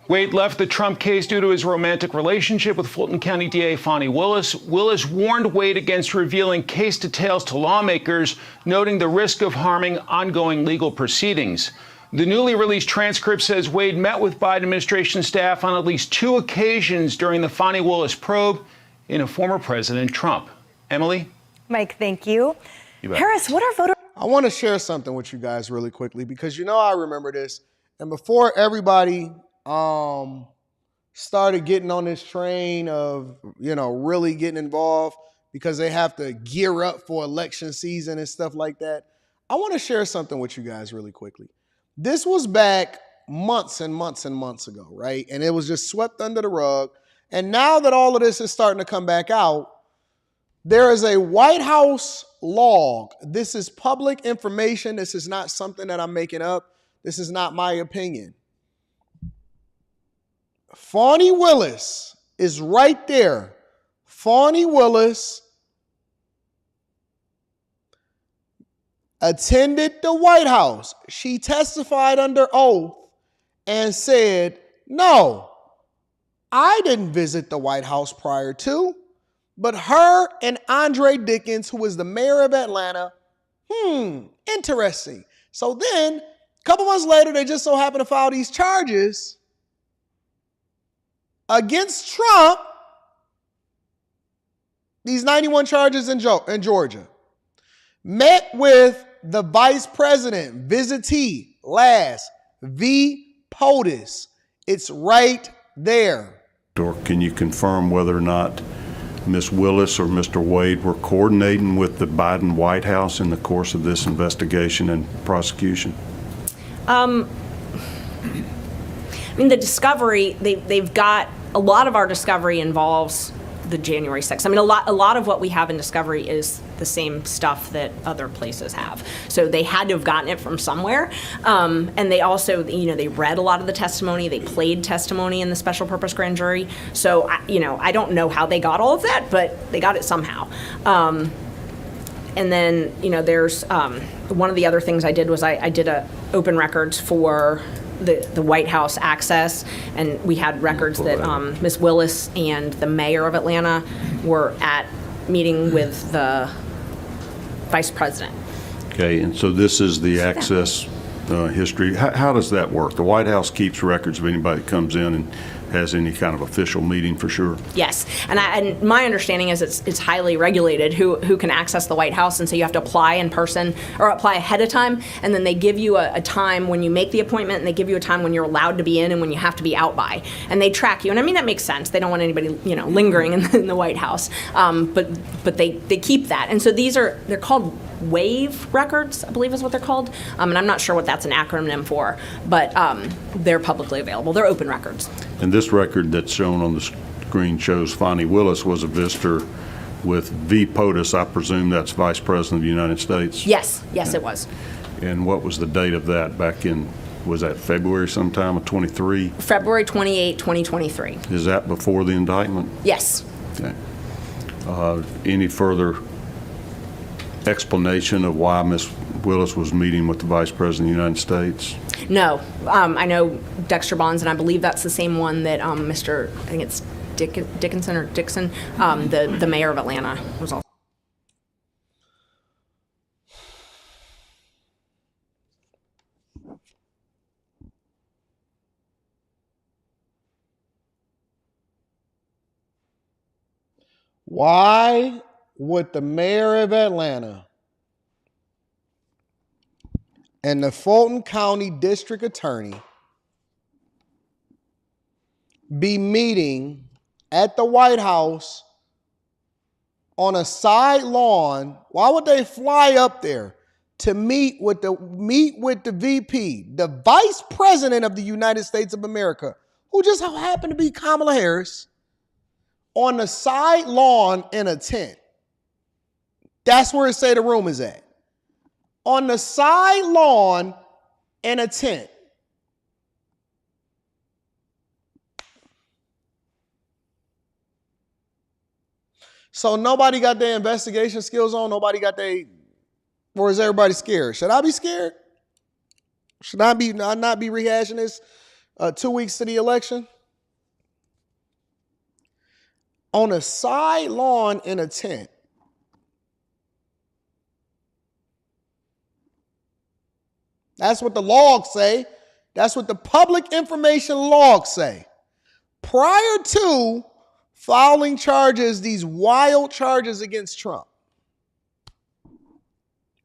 Wade left the Trump case due to his romantic relationship with Fulton County DA Fawny Willis. Willis warned Wade against revealing case details to lawmakers, noting the risk of harming ongoing legal proceedings. The newly released transcript says Wade met with Biden administration staff on at least 2 occasions during the Fawny Willis probe into former President Trump. Emily? Mike, thank you. Harris, what are voters? I want to share something with you guys really quickly because you know I remember this. And before everybody started getting on this train of, you know, really getting involved because they have to gear up for election season and stuff like that, I want to share something with you guys really quickly. This was back months and months and months ago, right? And it was just swept under the rug. And now that all of this is starting to come back out, there is a White House log. This is public information. This is not something that I'm making up. This is not my opinion. Fawny Willis is right there. Fawny Willis attended the White House. She testified under oath and said, no, I didn't visit the White House prior to, but her and Andre Dickens, who was the mayor of Atlanta, interesting. So then couple months later, they just so happen to file these charges against Trump, these 91 charges in Georgia. Met with the vice president, visitee, last, V. POTUS. It's right there. Or can you confirm whether or not Ms. Willis or Mr. Wade were coordinating with the Biden White House in the course of this investigation and prosecution? I mean, the discovery, they've got, a lot of our discovery involves the January 6th. I mean, a lot of what we have in discovery is the same stuff that other places have. So they had to have gotten it from somewhere. And they also, they read a lot of the testimony. They played testimony in the special purpose grand jury. So, I don't know how they got all of that, but they got it somehow. And then, there's one of the other things I did was I did a open records for the White House access, and we had records that Ms. Willis and the mayor of Atlanta were at meeting with the vice president. Okay, and so this is the access history. How does that work? The White House keeps records of anybody that comes in and has any kind of official meeting, for sure? Yes, and my understanding is it's highly regulated who can access the White House, and so you have to apply in person or apply ahead of time, and then they give you a time when you make the appointment, and they give you a time when you're allowed to be in and when you have to be out by, and they track you. And I mean, that makes sense. They don't want anybody lingering in the White House, but they keep that. And so they're called WAVE records, I believe is what they're called, and I'm not sure what that's an acronym for, but they're publicly available. They're open records. And this record that's shown on the screen shows Fonnie Willis was a visitor with V. POTUS. I presume that's Vice President of the United States? Yes, it was. And what was the date of that back in, was that February sometime of 23? February 28, 2023. Is that before the indictment? Yes. Okay. Any further explanation of why Ms. Willis was meeting with the Vice President of the United States? No. I know Dexter Bonds, and I believe that's the same one that Mr. I think it's Dixon, the mayor of Atlanta, was also. Why would the mayor of Atlanta and the Fulton County District Attorney be meeting at the White House on a side lawn? Why would they fly up there to meet with the VP, the Vice President of the United States of America, who just happened to be Kamala Harris, on the side lawn in a tent? That's where it say the room is at. On the side lawn in a tent. So nobody got their investigation skills on? Nobody got their, or is everybody scared? Should I be scared? Should I not be rehashing this 2 weeks to the election? On a side lawn in a tent. That's what the logs say. That's what the public information logs say. Prior to filing charges, these wild charges against Trump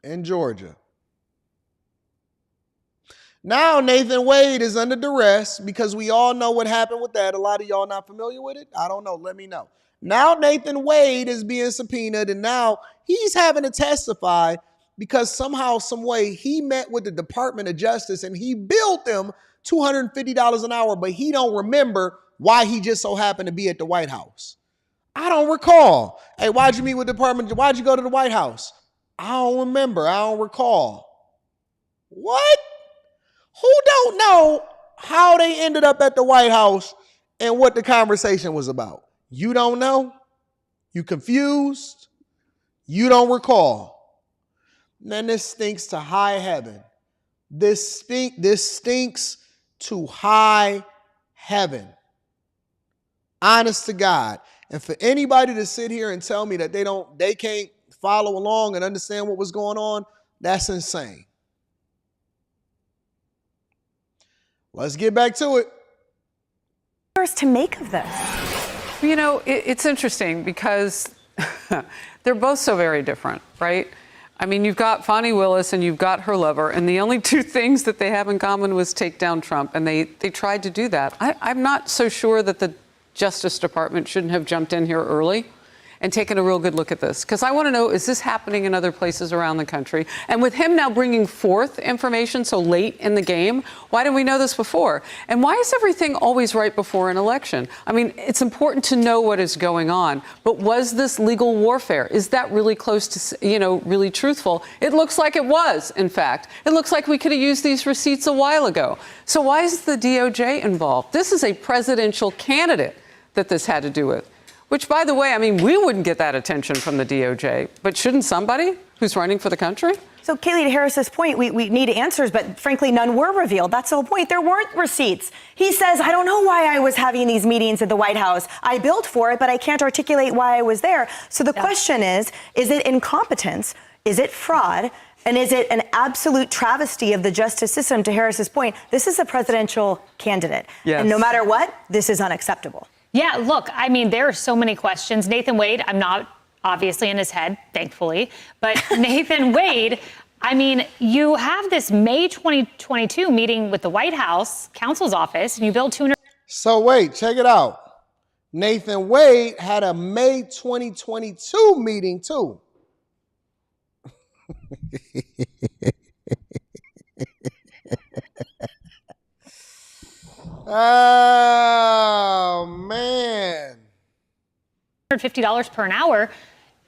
in Georgia. Now Nathan Wade is under duress because we all know what happened with that. A lot of y'all not familiar with it? I don't know. Let me know. Now Nathan Wade is being subpoenaed, and now he's having to testify because somehow, some way, he met with the Department of Justice and he billed them $250 an hour, but he don't remember why he just so happened to be at the White House. I don't recall. Hey, why'd you meet with the Department? Why'd you go to the White House? I don't remember. I don't recall. What? Who don't know how they ended up at the White House and what the conversation was about? You don't know? You confused? You don't recall? Man, this stinks to high heaven. This stinks to high heaven. Honest to God. And for anybody to sit here and tell me that they can't follow along and understand what was going on, that's insane. Let's get back to it. To make of this? You know, it's interesting because they're both so very different, right? I mean, you've got Fani Willis and you've got her lover, and the only two things that they have in common was take down Trump, and they tried to do that. I'm not so sure that the Justice Department shouldn't have jumped in here early and taken a real good look at this, because I want to know, is this happening in other places around the country? And with him now bringing forth information so late in the game, why didn't we know this before? And why is everything always right before an election? I mean, it's important to know what is going on, but was this legal warfare? Is that really close to, you know, really truthful? It looks like it was, in fact. It looks like we could have used these receipts a while ago. So why is the DOJ involved? This is a presidential candidate that this had to do with. Which, by the way, I mean, we wouldn't get that attention from the DOJ, but shouldn't somebody who's running for the country? So, Kayleigh, to Harris's point, we need answers, but frankly, none were revealed. That's the whole point. There weren't receipts. He says, I don't know why I was having these meetings at the White House. I billed for it, but I can't articulate why I was there. So the question is it incompetence? Is it fraud? And is it an absolute travesty of the justice system? To Harris's point, this is a presidential candidate. Yes. And no matter what, this is unacceptable. Yeah, look, I mean, there are so many questions. Nathan Wade, I'm not obviously in his head, thankfully, but Nathan Wade, I mean, you have this May 2022 meeting with the White House counsel's office, and you billed $200. So wait, check it out. Nathan Wade had a May 2022 meeting too. Oh, man. $150 per an hour,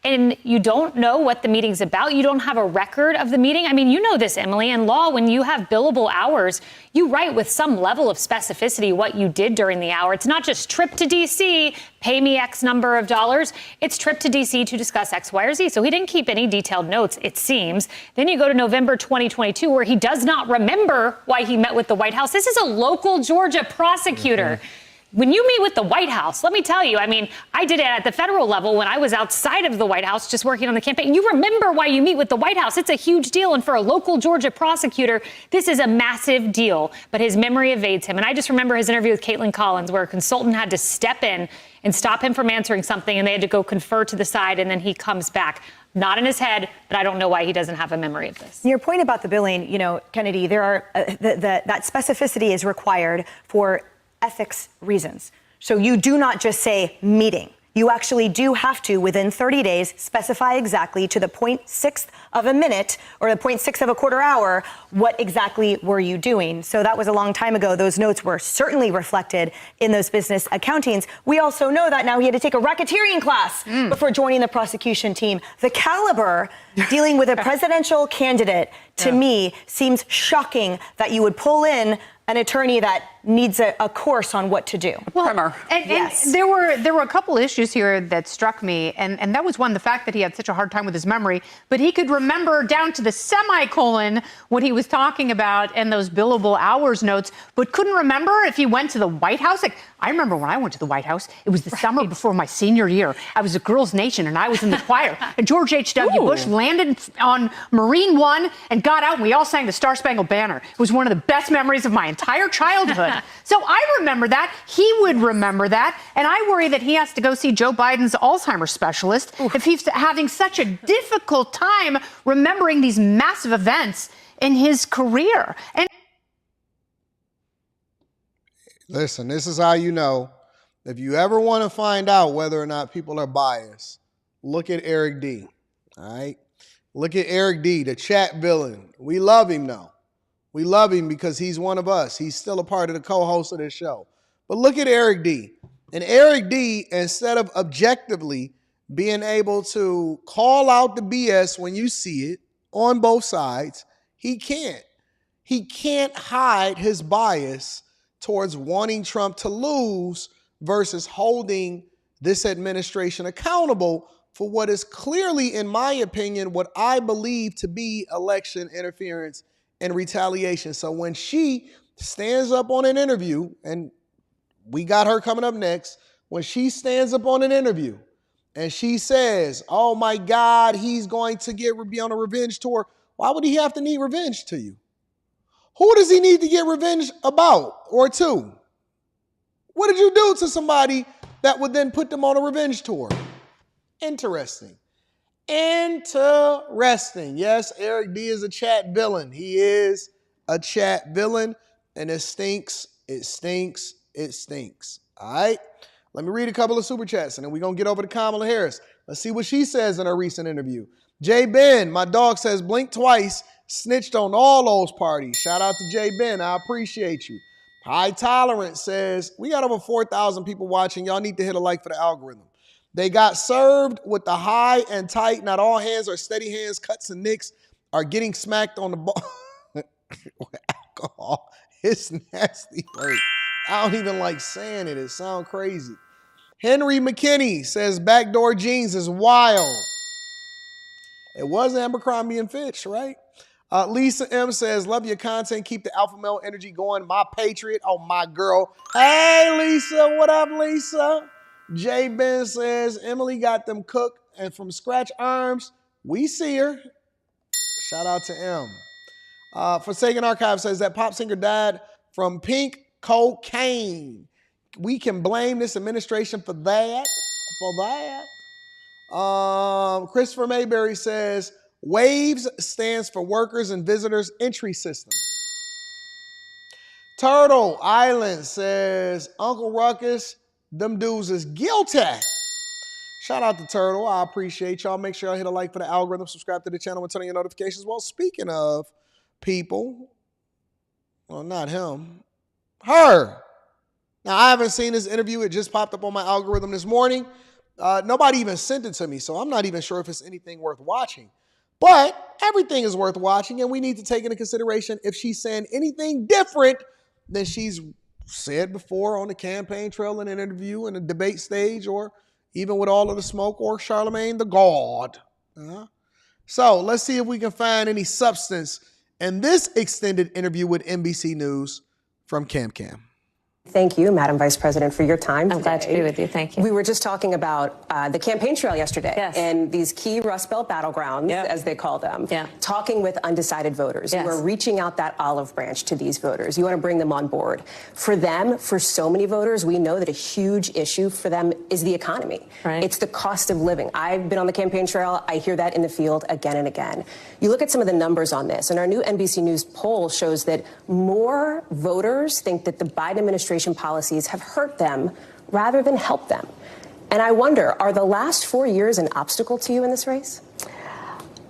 and you don't know what the meeting's about. You don't have a record of the meeting. I mean, you know this, Emily. In law, when you have billable hours, you write with some level of specificity what you did during the hour. It's not just trip to D.C., pay me X number of dollars. It's trip to D.C. to discuss X, Y, or Z. So he didn't keep any detailed notes, it seems. Then you go to November 2022, where he does not remember why he met with the White House. This is a local Georgia prosecutor. Mm-hmm. When you meet with the White House, let me tell you, I mean, I did it at the federal level when I was outside of the White House just working on the campaign. You remember why you meet with the White House. It's a huge deal. And for a local Georgia prosecutor, this is a massive deal. But his memory evades him. And I just remember his interview with Caitlin Collins, where a consultant had to step in and stop him from answering something. And they had to go confer to the side. And then he comes back. Not in his head, but I don't know why he doesn't have a memory of this. Your point about the billing, you know, Kennedy, there are that specificity is required for ethics reasons. So you do not just say meeting. You actually do have to, within 30 days, specify exactly to the 0.6 of a minute or the 0.6 of a quarter hour, what exactly were you doing? So that was a long time ago. Those notes were certainly reflected in those business accountings. We also know that now he had to take a racketeering class before joining the prosecution team. The caliber dealing with a presidential candidate, to me, seems shocking that you would pull in an attorney that needs a course on what to do. Well, and there were a couple issues here that struck me, and that was one, the fact that he had such a hard time with his memory, but he could remember down to the semicolon what he was talking about and those billable hours notes, but couldn't remember if he went to the White House. Like, I remember when I went to the White House, it was the summer before my senior year. I was a Girls Nation, and I was in the choir. And George H.W. Bush landed on Marine One and got out, and we all sang the Star Spangled Banner. It was one of the best memories of my entire childhood. So I remember that. He would remember that. And I worry that he has to go see Joe Biden's Alzheimer's specialist if he's having such a difficult time remembering these massive events in his career. And listen, this is how you know. If you ever want to find out whether or not people are biased, look at Eric D. All right? Look at Eric D., the chat villain. We love him now. We love him because he's one of us. He's still a part of the co-host of this show. But look at Eric D. And Eric D., instead of objectively being able to call out the BS when you see it on both sides, he can't. He can't hide his bias towards wanting Trump to lose versus holding this administration accountable for what is clearly, in my opinion, what I believe to be election interference and retaliation. So when she stands up on an interview, and we got her coming up next, when she stands up on an interview and she says, oh my God, he's going to be on a revenge tour. Why would he have to need revenge to you? Who does he need to get revenge about or to? What did you do to somebody that would then put them on a revenge tour? Interesting. Interesting. Yes, Eric D is a chat villain. He is a chat villain, and it stinks. It stinks. It stinks. All right. Let me read a couple of super chats, and then we're going to get over to Kamala Harris. Let's see what she says in her recent interview. J. Ben, my dog says, blink twice, snitched on all those parties. Shout out to J. Ben. I appreciate you. High Tolerance says, we got over 4,000 people watching. Y'all need to hit a like for the algorithm. They got served with the high and tight. Not all hands are steady hands. Cuts and nicks are getting smacked on the ball with alcohol. It's nasty work. I don't even like saying it. It sounds crazy. Henry McKinney says backdoor jeans is wild. It was Abercrombie and Fitch, right? Lisa M says, love your content. Keep the alpha male energy going. My patriot. Oh, my girl. Hey, Lisa. What up, Lisa? J. Ben says, Emily got them cooked and from scratch arms. We see her. Shout out to M. Forsaken Archive says that pop singer died from pink cocaine. We can blame this administration for that. Christopher Mayberry says, WAVES stands for Workers and Visitors Entry System. Turtle Island says, Uncle Ruckus, them dudes is guilty. Shout out to Turtle. I appreciate y'all. Make sure y'all hit a like for the algorithm, subscribe to the channel, and turn on your notifications. Well, speaking of people, well, not him, her. Now, I haven't seen this interview. It just popped up on my algorithm this morning. Nobody even sent it to me, so I'm not even sure if it's anything worth watching. But everything is worth watching, and we need to take into consideration if she's saying anything different than she's said before on the campaign trail in an interview, in a debate stage, or even with all of the smoke, or Charlemagne the God. So let's see if we can find any substance in this extended interview with NBC News from Cam. Thank you, Madam Vice President, for your time today. I'm glad to be with you. Thank you. We were just talking about the campaign trail yesterday and these key Rust Belt battlegrounds, as they call them, talking with undecided voters. You are reaching out that olive branch to these voters. You want to bring them on board. For them, for so many voters, we know that a huge issue for them is the economy. Right. It's the cost of living. I've been on the campaign trail. I hear that in the field again and again. You look at some of the numbers on this, and our new NBC News poll shows that more voters think that the Biden administration policies have hurt them rather than helped them. And I wonder, are the last 4 years an obstacle to you in this race?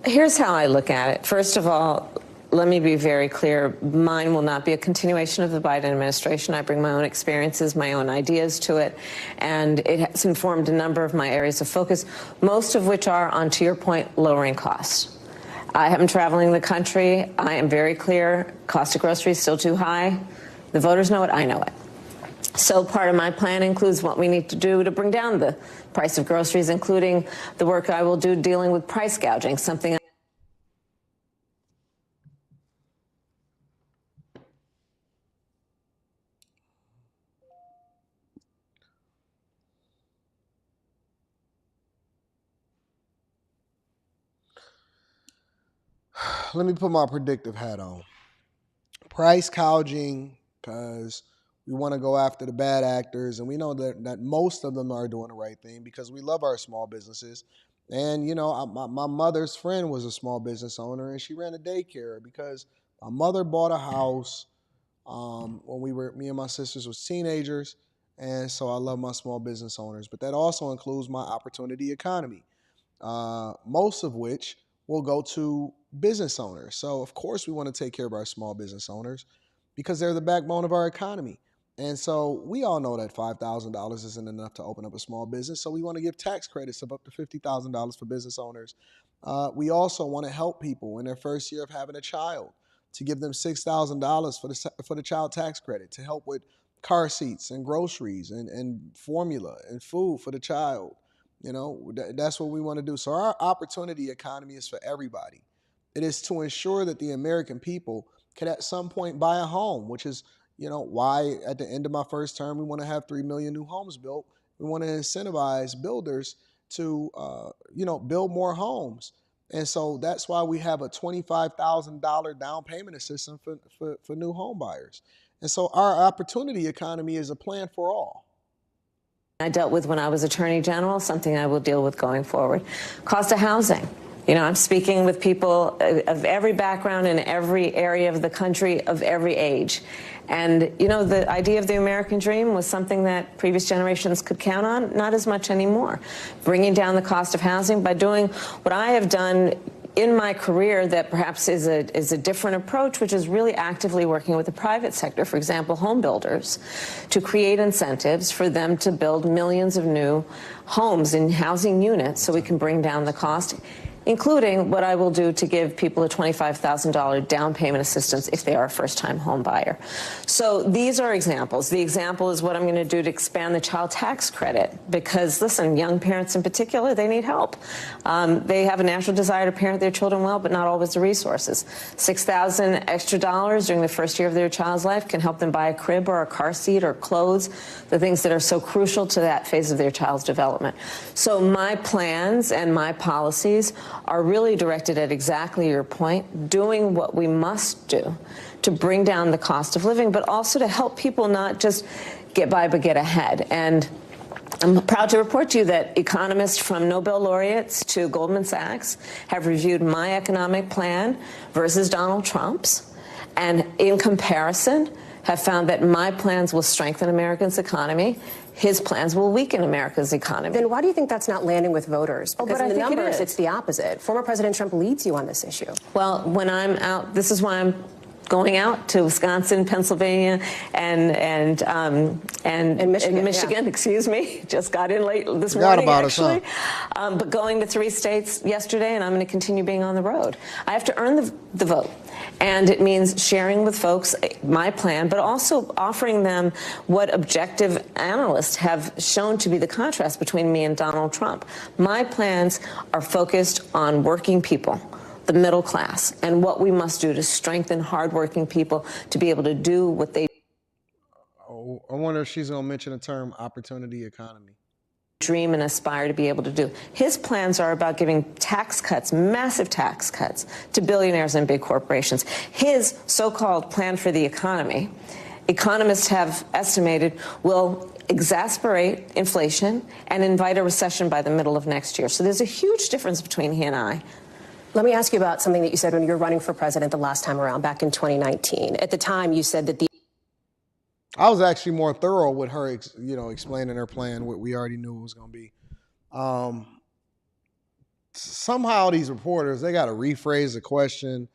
Here's how I look at it. First of all, let me be very clear. Mine will not be a continuation of the Biden administration. I bring my own experiences, my own ideas to it, and it has informed a number of my areas of focus, most of which are, on, to your point, lowering costs. I am traveling the country. I am very clear. Cost of groceries still too high. The voters know it. I know it. So part of my plan includes what we need to do to bring down the price of groceries, including the work I will do dealing with price gouging, something Let me put my predictive hat on. Price gouging, because we want to go after the bad actors, and we know that most of them are doing the right thing because we love our small businesses. And, you know, my mother's friend was a small business owner, and she ran a daycare because my mother bought a house when me and my sisters was teenagers, and so I love my small business owners. But that also includes my opportunity economy, most of which will go to business owners. So, of course, we want to take care of our small business owners because they're the backbone of our economy. And so we all know that $5,000 isn't enough to open up a small business. So we want to give tax credits of up to $50,000 for business owners. We also want to help people in their first year of having a child, to give them $6,000 for the child tax credit, to help with car seats and groceries and formula and food for the child. You know, that's what we want to do. So our opportunity economy is for everybody. It is to ensure that the American people could at some point buy a home, which is, you know, why at the end of my first term, we want to have 3 million new homes built. We want to incentivize builders to, build more homes. And so that's why we have a $25,000 down payment assistance for new home buyers. And so our opportunity economy is a plan for all. I dealt with when I was Attorney General, something I will deal with going forward. Cost of housing. You know, I'm speaking with people of every background in every area of the country, of every age. And, you know, the idea of the American dream was something that previous generations could count on, not as much anymore. Bringing down the cost of housing by doing what I have done in my career that perhaps is a different approach, which is really actively working with the private sector, for example, home builders, to create incentives for them to build millions of new homes in housing units so we can bring down the cost, including what I will do to give people a $25,000 down payment assistance if they are a first-time home buyer. So these are examples. The example is what I'm going to do to expand the child tax credit because, listen, young parents in particular, they need help. They have a natural desire to parent their children well, but not always the resources. $6,000 extra dollars during the first year of their child's life can help them buy a crib or a car seat or clothes, the things that are so crucial to that phase of their child's development. So my plans and my policies are really directed at exactly your point, doing what we must do to bring down the cost of living, but also to help people not just get by, but get ahead. And I'm proud to report to you that economists from Nobel laureates to Goldman Sachs have reviewed my economic plan versus Donald Trump's, and in comparison have found that my plans will strengthen America's economy. His plans will weaken America's economy. Then why do you think that's not landing with voters? Because in the numbers, it's the opposite. Former President Trump leads you on this issue. Well, when I'm out, this is why I'm going out to Wisconsin, Pennsylvania, and Michigan. Excuse me, just got in late this morning, actually. But going to 3 states yesterday, and I'm going to continue being on the road. I have to earn the vote. And it means sharing with folks my plan, but also offering them what objective analysts have shown to be the contrast between me and Donald Trump. My plans are focused on working people, the middle class, and what we must do to strengthen hardworking people to be able to do what they I wonder if she's going to mention the term opportunity economy. Dream and aspire to be able to do. His plans are about giving tax cuts, massive tax cuts, to billionaires and big corporations. His so-called plan for the economy, economists have estimated, will exacerbate inflation and invite a recession by the middle of next year. So there's a huge difference between he and I. Let me ask you about something that you said when you were running for president the last time around, back in 2019. At the time, you said that I was actually more thorough with her, explaining her plan, what we already knew it was going to be. Somehow these reporters, they got to rephrase the question.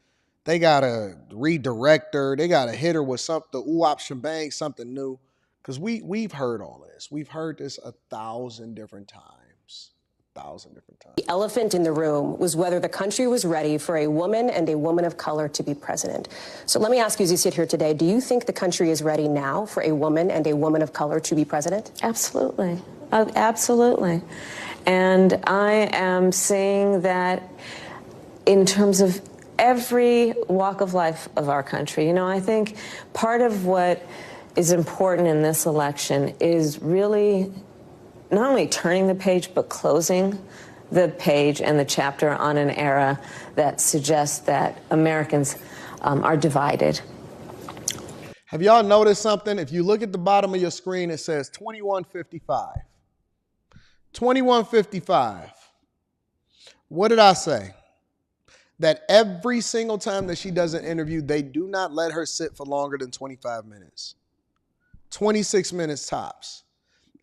They got to redirect her. They got to hit her with something, ooh-op shebang, something new. Because we've heard all this. We've heard this 1,000 different times. 1,000 different times. The elephant in the room was whether the country was ready for a woman and a woman of color to be president. So let me ask you, as you sit here today, do you think the country is ready now for a woman and a woman of color to be president? Absolutely. Absolutely. And I am seeing that in terms of every walk of life of our country. You know, I think part of what is important in this election is really not only turning the page, but closing the page and the chapter on an era that suggests that Americans are divided. Have y'all noticed something? If you look at the bottom of your screen, it says 2155. 2155. What did I say? That every single time that she does an interview, they do not let her sit for longer than 25 minutes. 26 minutes tops.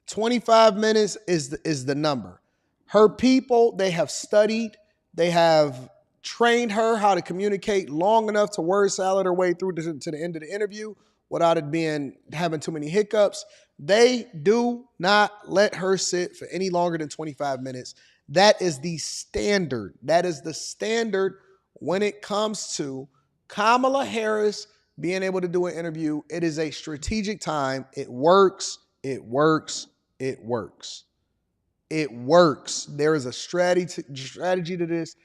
25 minutes is the number. Her people, they have studied, they have trained her how to communicate long enough to word salad her way through to the end of the interview without it having too many hiccups. They do not let her sit for any longer than 25 minutes. That is the standard. That is the standard when it comes to Kamala Harris being able to do an interview. It is a strategic time. It works. It works. It works. It works. There is a strategy to this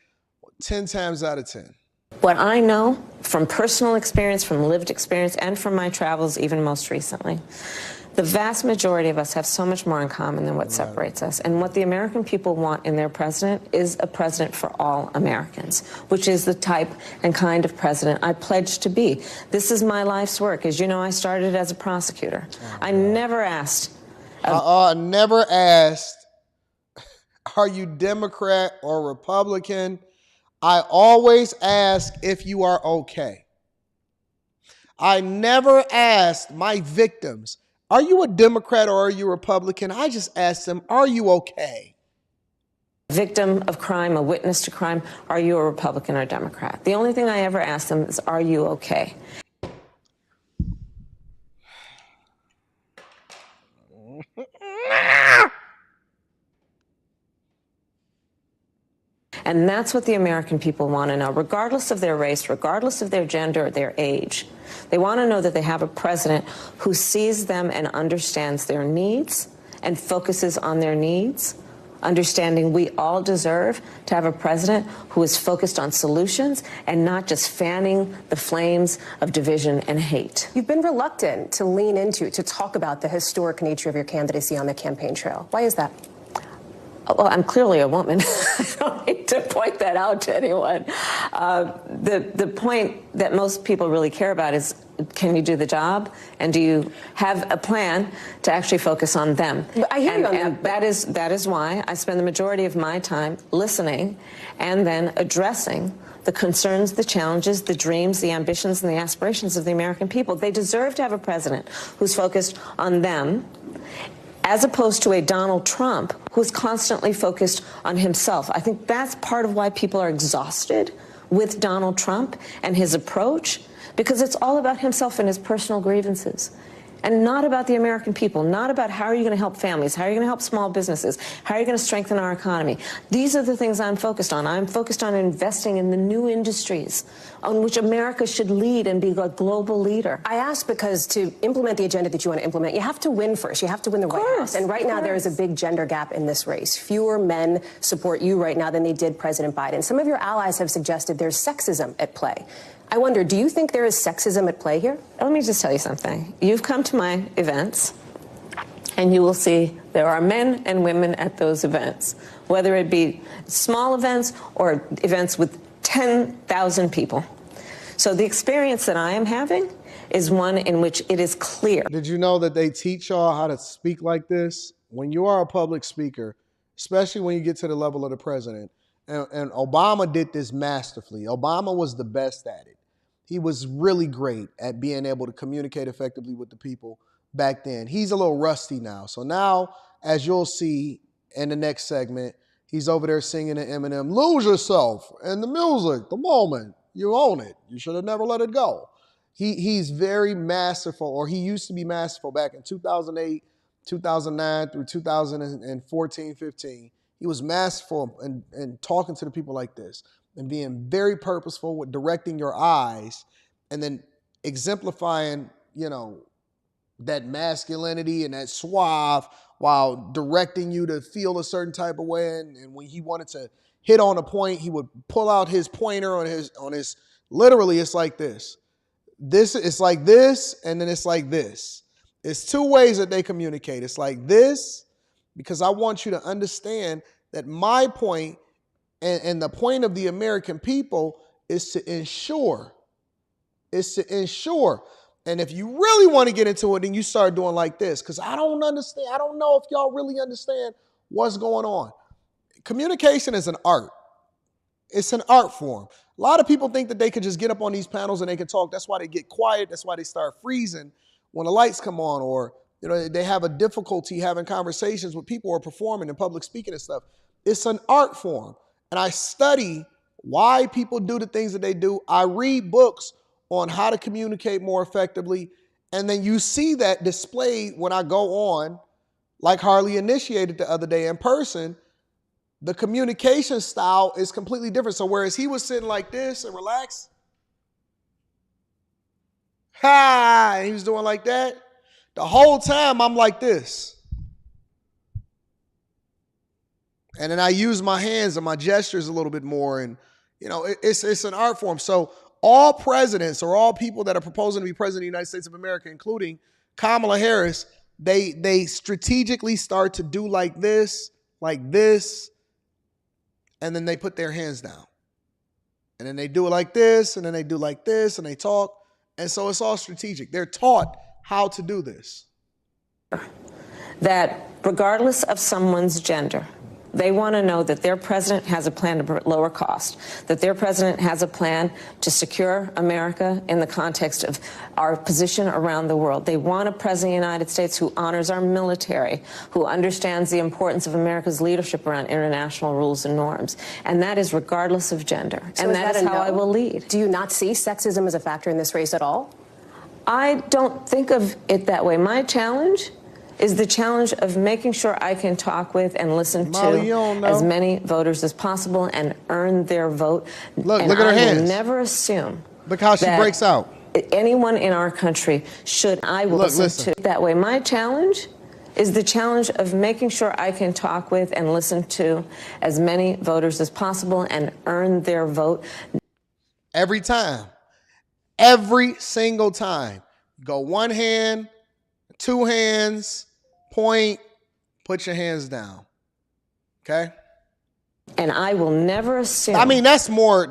10 times out of 10. What I know from personal experience, from lived experience, and from my travels, even most recently, the vast majority of us have so much more in common than what separates us. And what the American people want in their president is a president for all Americans, which is the type and kind of president I pledge to be. This is my life's work. As you know, I started as a prosecutor. I never asked. Never asked, are you Democrat or Republican? I always ask if you are okay. I never asked my victims, are you a Democrat or are you a Republican? I just asked them, are you okay? Victim of crime, a witness to crime, are you a Republican or Democrat? The only thing I ever ask them is, are you okay? And that's what the American people want to know, regardless of their race, regardless of their gender or their age. They want to know that they have a president who sees them and understands their needs and focuses on their needs, understanding we all deserve to have a president who is focused on solutions and not just fanning the flames of division and hate. You've been reluctant to lean into, to talk about the historic nature of your candidacy on the campaign trail. Why is that? Well, I'm clearly a woman. I don't need to point that out to anyone. The point that most people really care about is, can you do the job? And do you have a plan to actually focus on them? I hear you on that. That is why I spend the majority of my time listening and then addressing the concerns, the challenges, the dreams, the ambitions, and the aspirations of the American people. They deserve to have a president who's focused on them, as opposed to a Donald Trump who's constantly focused on himself. I think that's part of why people are exhausted with Donald Trump and his approach, because it's all about himself and his personal grievances, and not about the American people, not about how are you going to help families, how are you going to help small businesses, how are you going to strengthen our economy. These are the things I'm focused on. I'm focused on investing in the new industries on which America should lead and be a global leader. I ask because to implement the agenda that you want to implement, you have to win first. You have to win the White House. And right now there is a big gender gap in this race. Fewer men support you right now than they did President Biden. Some of your allies have suggested there's sexism at play. I wonder, do you think there is sexism at play here? Let me just tell you something. You've come to my events, and you will see there are men and women at those events, whether it be small events or events with 10,000 people. So the experience that I am having is one in which it is clear. Did you know that they teach y'all how to speak like this? When you are a public speaker, especially when you get to the level of the president, and Obama did this masterfully. Obama was the best at it. He was really great at being able to communicate effectively with the people back then. He's a little rusty now. So now, as you'll see in the next segment, he's over there singing to Eminem, lose yourself in the music, the moment. You own it. You should have never let it go. He's very masterful, or he used to be masterful back in 2008, 2009 through 2014, 15. He was masterful in talking to the people like this and being very purposeful with directing your eyes and then exemplifying, that masculinity and that suave while directing you to feel a certain type of way. And when he wanted to hit on a point, he would pull out his pointer on his literally, it's like this. It's like this, and then it's like this. It's two ways that they communicate. It's like this, because I want you to understand that my point and the point of the American people is to ensure. And if you really want to get into it, then you start doing like this, because I don't understand. I don't know if y'all really understand what's going on. Communication is an art. It's an art form. A lot of people think that they could just get up on these panels and they can talk. That's why they get quiet. That's why they start freezing when the lights come on, or they have a difficulty having conversations with people or performing and public speaking and stuff. It's an art form. And I study why people do the things that they do. I read books on how to communicate more effectively. And then you see that displayed when I go on, like Harley initiated the other day in person. The communication style is completely different. So whereas he was sitting like this and relaxed, he was doing like that, the whole time I'm like this. And then I use my hands and my gestures a little bit more. And, it's an art form. So all presidents or all people that are proposing to be president of the United States of America, including Kamala Harris, they strategically start to do like this, and then they put their hands down. And then they do it like this, and then they do like this, and they talk. And so it's all strategic. They're taught how to do this. That regardless of someone's gender, they want to know that their president has a plan to lower cost, that their president has a plan to secure America in the context of our position around the world. They want a president of the United States who honors our military, who understands the importance of America's leadership around international rules and norms. And that is regardless of gender. So and that is how I will lead. Do you not see sexism as a factor in this race at all? I don't think of it that way. My challenge is the challenge of making sure I can talk with and listen to as many voters as possible and earn their vote. Look at her hands. I will never assume. Look how she breaks out. Anyone in our country should. I will listen to that way. My challenge is the challenge of making sure I can talk with and listen to as many voters as possible and earn their vote. Every time. Every single time. Go one hand, two hands, point, put your hands down. Okay? And I will never assume. I mean, that's more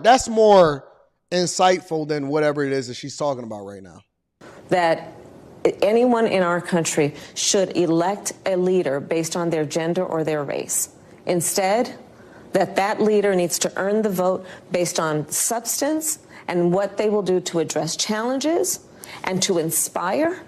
insightful than whatever it is that she's talking about right now. That anyone in our country should elect a leader based on their gender or their race. Instead, that leader needs to earn the vote based on substance and what they will do to address challenges and to inspire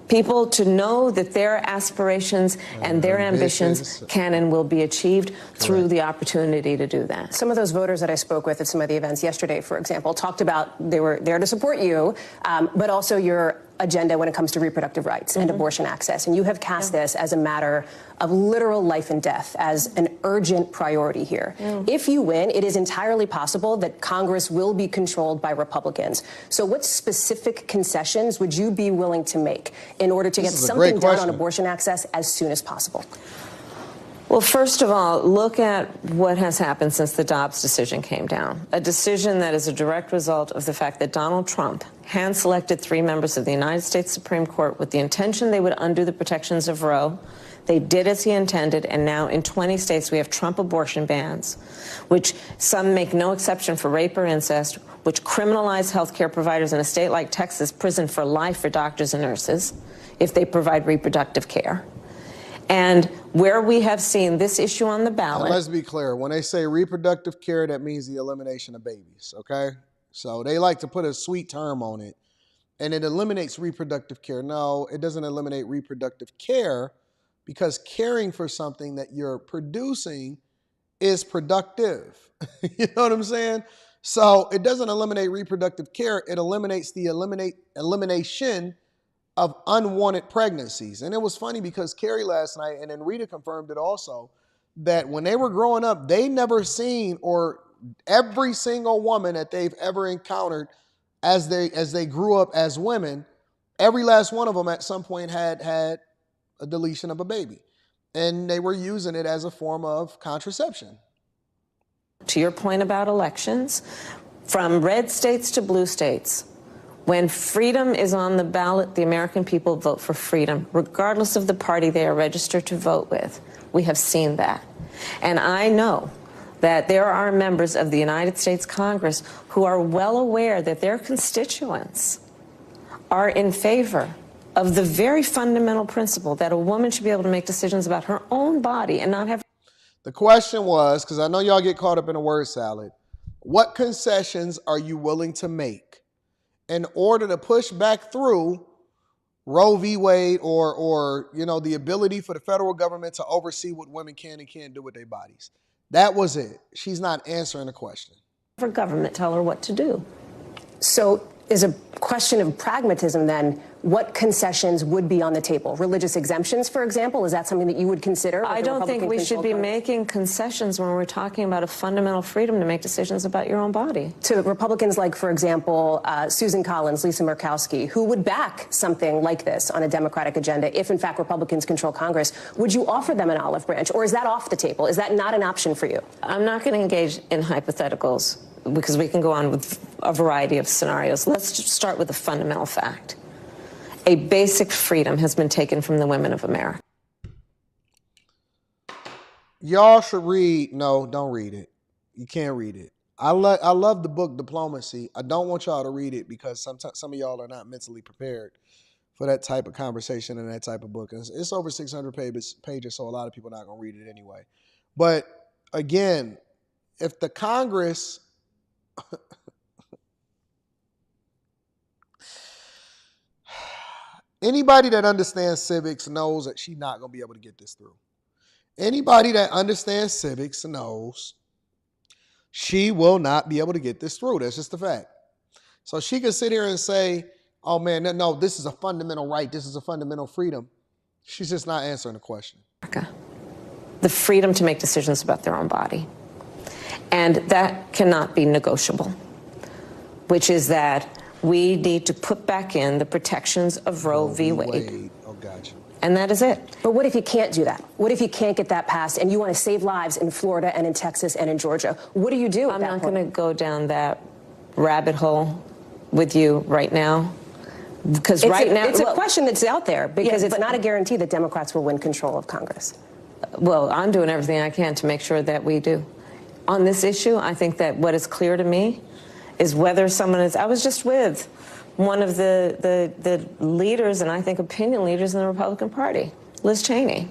people to know that their aspirations and their ambitions can and will be achieved through the opportunity to do that. Some of those voters that I spoke with at some of the events yesterday, for example, talked about they were there to support you, but also your agenda when it comes to reproductive rights and abortion access. And you have cast this as a matter of literal life and death, as an urgent priority here. If you win, it is entirely possible that Congress will be controlled by Republicans. So what specific concessions would you be willing to make in order to get something done on abortion access as soon as possible? Well, first of all, look at what has happened since the Dobbs decision came down. A decision that is a direct result of the fact that Donald Trump hand-selected 3 members of the United States Supreme Court with the intention they would undo the protections of Roe. They did as he intended, and now in 20 states we have Trump abortion bans, which some make no exception for rape or incest, which criminalize health care providers in a state like Texas, prison for life for doctors and nurses if they provide reproductive care. And where we have seen this issue on the ballot. And let's be clear. When they say reproductive care, that means the elimination of babies, okay? So they like to put a sweet term on it, and it eliminates reproductive care. No, it doesn't eliminate reproductive care, because caring for something that you're producing is productive. You know what I'm saying? So it doesn't eliminate reproductive care. It eliminates the elimination of unwanted pregnancies. And it was funny because Carrie last night, and then Rita confirmed it also, that when they were growing up, they never seen, or every single woman that they've ever encountered as they grew up as women, every last one of them at some point had a deletion of a baby. And they were using it as a form of contraception. To your point about elections, from red states to blue states, when freedom is on the ballot, the American people vote for freedom, regardless of the party they are registered to vote with. We have seen that. And I know that there are members of the United States Congress who are well aware that their constituents are in favor of the very fundamental principle that a woman should be able to make decisions about her own body and not have. The question was, because I know y'all get caught up in a word salad, what concessions are you willing to make in order to push back through Roe v. Wade or the ability for the federal government to oversee what women can and can't do with their bodies? That was it. She's not answering the question. For government, tell her what to do. So is a question of pragmatism then, what concessions would be on the table? Religious exemptions, for example, is that something that you would consider? I don't think we should be making concessions when we're talking about a fundamental freedom to make decisions about your own body. To Republicans like, for example, Susan Collins, Lisa Murkowski, who would back something like this on a Democratic agenda if, in fact, Republicans control Congress, would you offer them an olive branch, or is that off the table? Is that not an option for you? I'm not going to engage in hypotheticals because we can go on with a variety of scenarios. Let's just start with a fundamental fact. A basic freedom has been taken from the women of America. Y'all should read. No, don't read it. You can't read it. I love the book Diplomacy. I don't want y'all to read it because sometimes some of y'all are not mentally prepared for that type of conversation and that type of book. It's over 600 pages, so a lot of people are not going to read it anyway. But again, if the Congress anybody that understands civics knows that she's not going to be able to get this through. Anybody that understands civics knows she will not be able to get this through. That's just a fact. So she can sit here and say, oh man, no, this is a fundamental right. This is a fundamental freedom. She's just not answering the question. The freedom to make decisions about their own body. And that cannot be negotiable, which is that we need to put back in the protections of Roe v. Wade. Oh, gotcha. And that is it. But what if you can't do that? What if you can't get that passed and you want to save lives in Florida and in Texas and in Georgia? What do you do? I'm not going to go down that rabbit hole with you right now. Because right now... It's a question that's out there because it's not a guarantee that Democrats will win control of Congress. Well, I'm doing everything I can to make sure that we do. On this issue, I think that what is clear to me is whether someone is... I was just with one of the leaders, and I think opinion leaders in the Republican Party, Liz Cheney,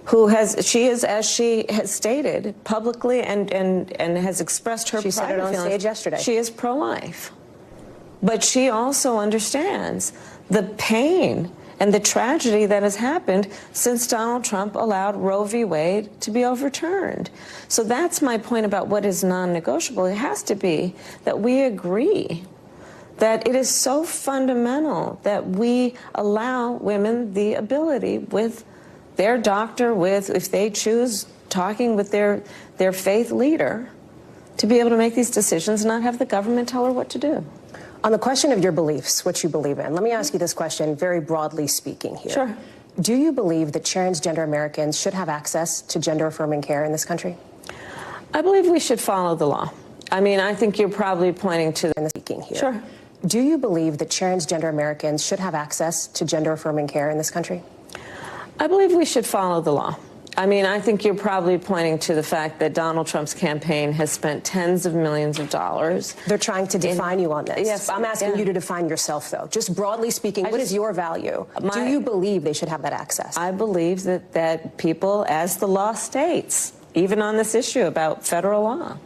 who she has stated publicly and has expressed her private feelings. She said it on stage yesterday. She is pro-life. But she also understands the pain and the tragedy that has happened since Donald Trump allowed Roe v. Wade to be overturned. So that's my point about what is non-negotiable. It has to be that we agree that it is so fundamental that we allow women the ability with their doctor, if they choose talking with their faith leader, to be able to make these decisions and not have the government tell her what to do. On the question of your beliefs, what you believe in, let me ask you this question very broadly speaking here. Sure. Do you believe that transgender Americans should have access to gender-affirming care in this country? I believe we should follow the law. I mean, I think you're probably pointing to the speaking here. Sure. Do you believe that transgender Americans should have access to gender-affirming care in this country? I believe we should follow the law. I mean, I think you're probably pointing to the fact that Donald Trump's campaign has spent tens of millions of dollars. They're trying to define you on this. Yes, I'm asking you to define yourself, though. Just broadly speaking, what is your value? Do you believe they should have that access? I believe that people, as the law states, even on this issue about federal law,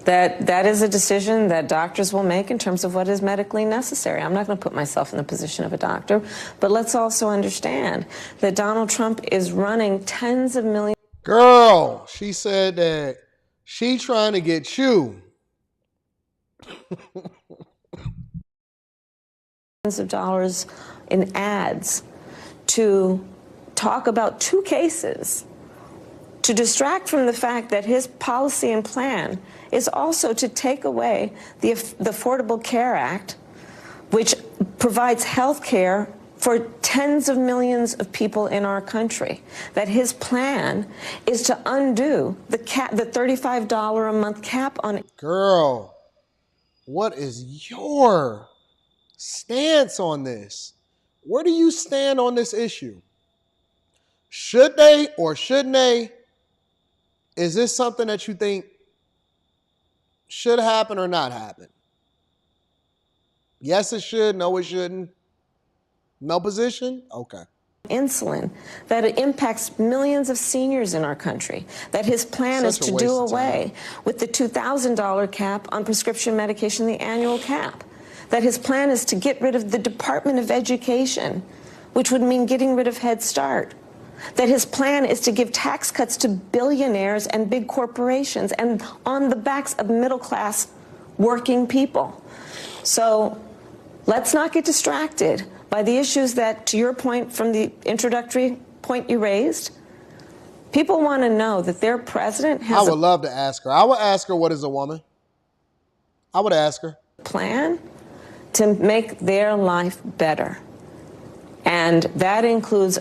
that is a decision that doctors will make in terms of what is medically necessary. I'm not going to put myself in the position of a doctor, but let's also understand that Donald Trump is running tens of millions. Girl, she said that she trying to get you of dollars in ads to talk about two cases to distract from the fact that his policy and plan is also to take away the Affordable Care Act, which provides health care for tens of millions of people in our country. That his plan is to undo the $35 a month cap on it. Girl, what is your stance on this? Where do you stand on this issue? Should they or shouldn't they? Is this something that you think should happen or not happen? Yes, it should. No, it shouldn't. No position? Okay. Insulin, that it impacts millions of seniors in our country, that his plan is to do away with the $2,000 cap on prescription medication, the annual cap, that his plan is to get rid of the Department of Education, which would mean getting rid of Head Start, that his plan is to give tax cuts to billionaires and big corporations and on the backs of middle-class working people. So let's not get distracted by the issues that, to your point from the introductory point you raised, people want to know that their president has I would love to ask her. I would ask her, what is a woman? I would ask her. Plan to make their life better. And that includes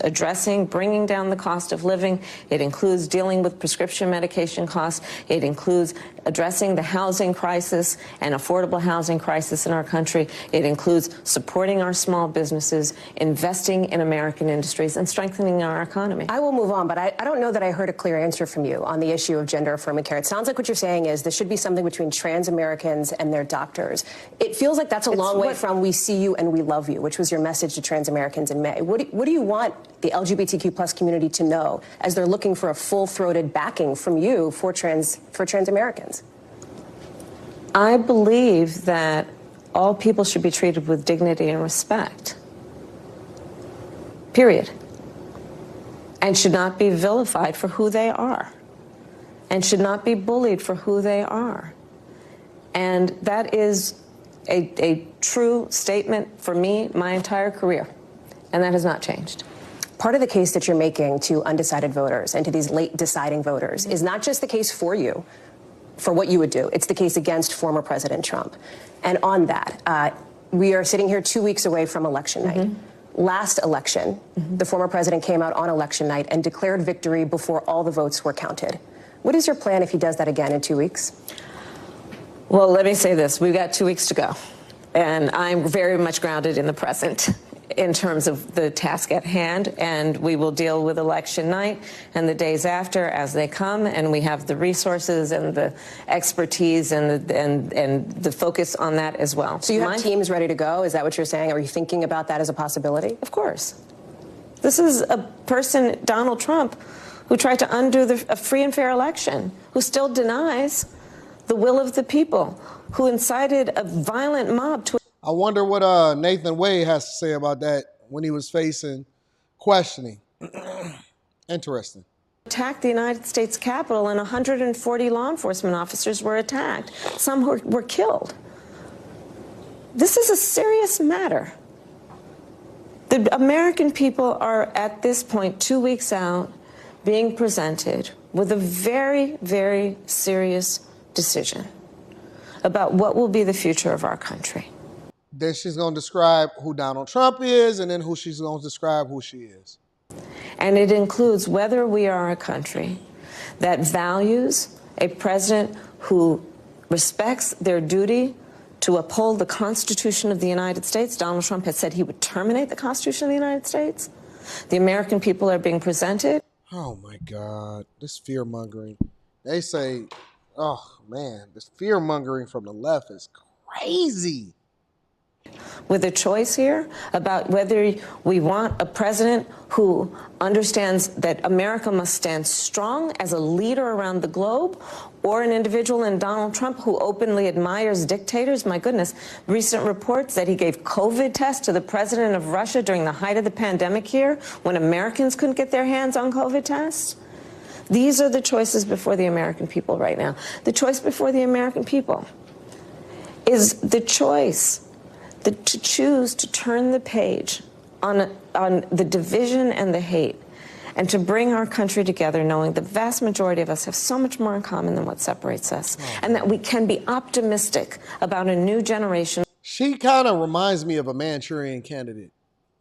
bringing down the cost of living. It includes dealing with prescription medication costs. It includes addressing the housing crisis and affordable housing crisis in our country. It includes supporting our small businesses, investing in American industries, and strengthening our economy. I will move on, but I don't know that I heard a clear answer from you on the issue of gender-affirming care. It sounds like what you're saying is there should be something between trans Americans and their doctors. It feels like that's a long way from "we see you and we love you," which was your message to trans Americans in May. What do you want the LGBTQ plus community to know as they're looking for a full-throated backing from you for trans Americans? I believe that all people should be treated with dignity and respect. Period. And should not be vilified for who they are. And should not be bullied for who they are. And that is a true statement for me my entire career. And that has not changed. Part of the case that you're making to undecided voters and to these late deciding voters is not just the case for you, for what you would do. It's the case against former President Trump. And on that, we are sitting here 2 weeks away from election night. Last election, the former president came out on election night and declared victory before all the votes were counted. What is your plan if he does that again in 2 weeks? Well, let me say this. We've got 2 weeks to go. And I'm very much grounded in the present in terms of the task at hand, and we will deal with election night and the days after as they come, and we have the resources and the expertise and the focus on that as well. So you have teams ready to go? Is that what you're saying? Are you thinking about that as a possibility? Of course. This is a person, Donald Trump, who tried to undo a free and fair election, who still denies the will of the people, who incited a violent mob to... I wonder what Nathan Wade has to say about that when he was facing questioning. Interesting. Attacked the United States Capitol, and 140 law enforcement officers were attacked. Some were killed. This is a serious matter. The American people are, at this point, 2 weeks out, being presented with a very, very serious decision about what will be the future of our country. Then she's going to describe who Donald Trump is, and then who she's going to describe who she is. And it includes whether we are a country that values a president who respects their duty to uphold the Constitution of the United States. Donald Trump has said he would terminate the Constitution of the United States. The American people are being presented. Oh, my God. This fear-mongering. They say, oh, man, this fear-mongering from the left is crazy. With a choice here about whether we want a president who understands that America must stand strong as a leader around the globe, or an individual in Donald Trump who openly admires dictators. My goodness, recent reports that he gave COVID tests to the president of Russia during the height of the pandemic here, when Americans couldn't get their hands on COVID tests. These are the choices before the American people right now. The choice before the American people is the choice to choose to turn the page on the division and the hate, and to bring our country together, knowing the vast majority of us have so much more in common than what separates us, and that we can be optimistic about a new generation. She kind of reminds me of a Manchurian Candidate.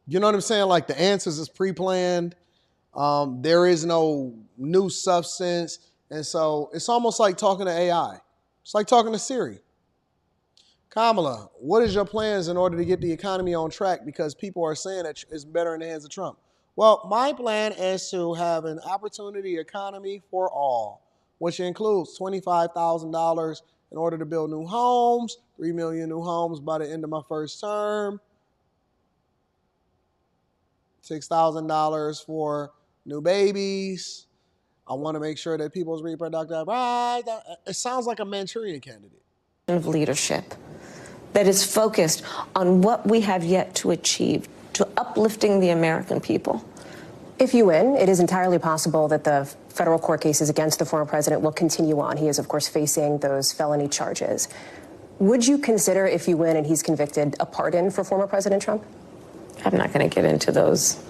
You know what I'm saying? Like the answers is pre-planned. There is no new substance. And so it's almost like talking to AI. It's like talking to Siri. Kamala, what is your plans in order to get the economy on track? Because people are saying that it's better in the hands of Trump. Well, my plan is to have an opportunity economy for all, which includes $25,000 in order to build new homes, 3 million new homes by the end of my first term, $6,000 for new babies. I want to make sure that people's reproductive rights. It sounds like a Manchurian Candidate. Of leadership that is focused on what we have yet to achieve, to uplifting the American people. If you win, it is entirely possible that the federal court cases against the former president will continue on. He is, of course, facing those felony charges. Would you consider, if you win and he's convicted, a pardon for former President Trump? I'm not going to get into those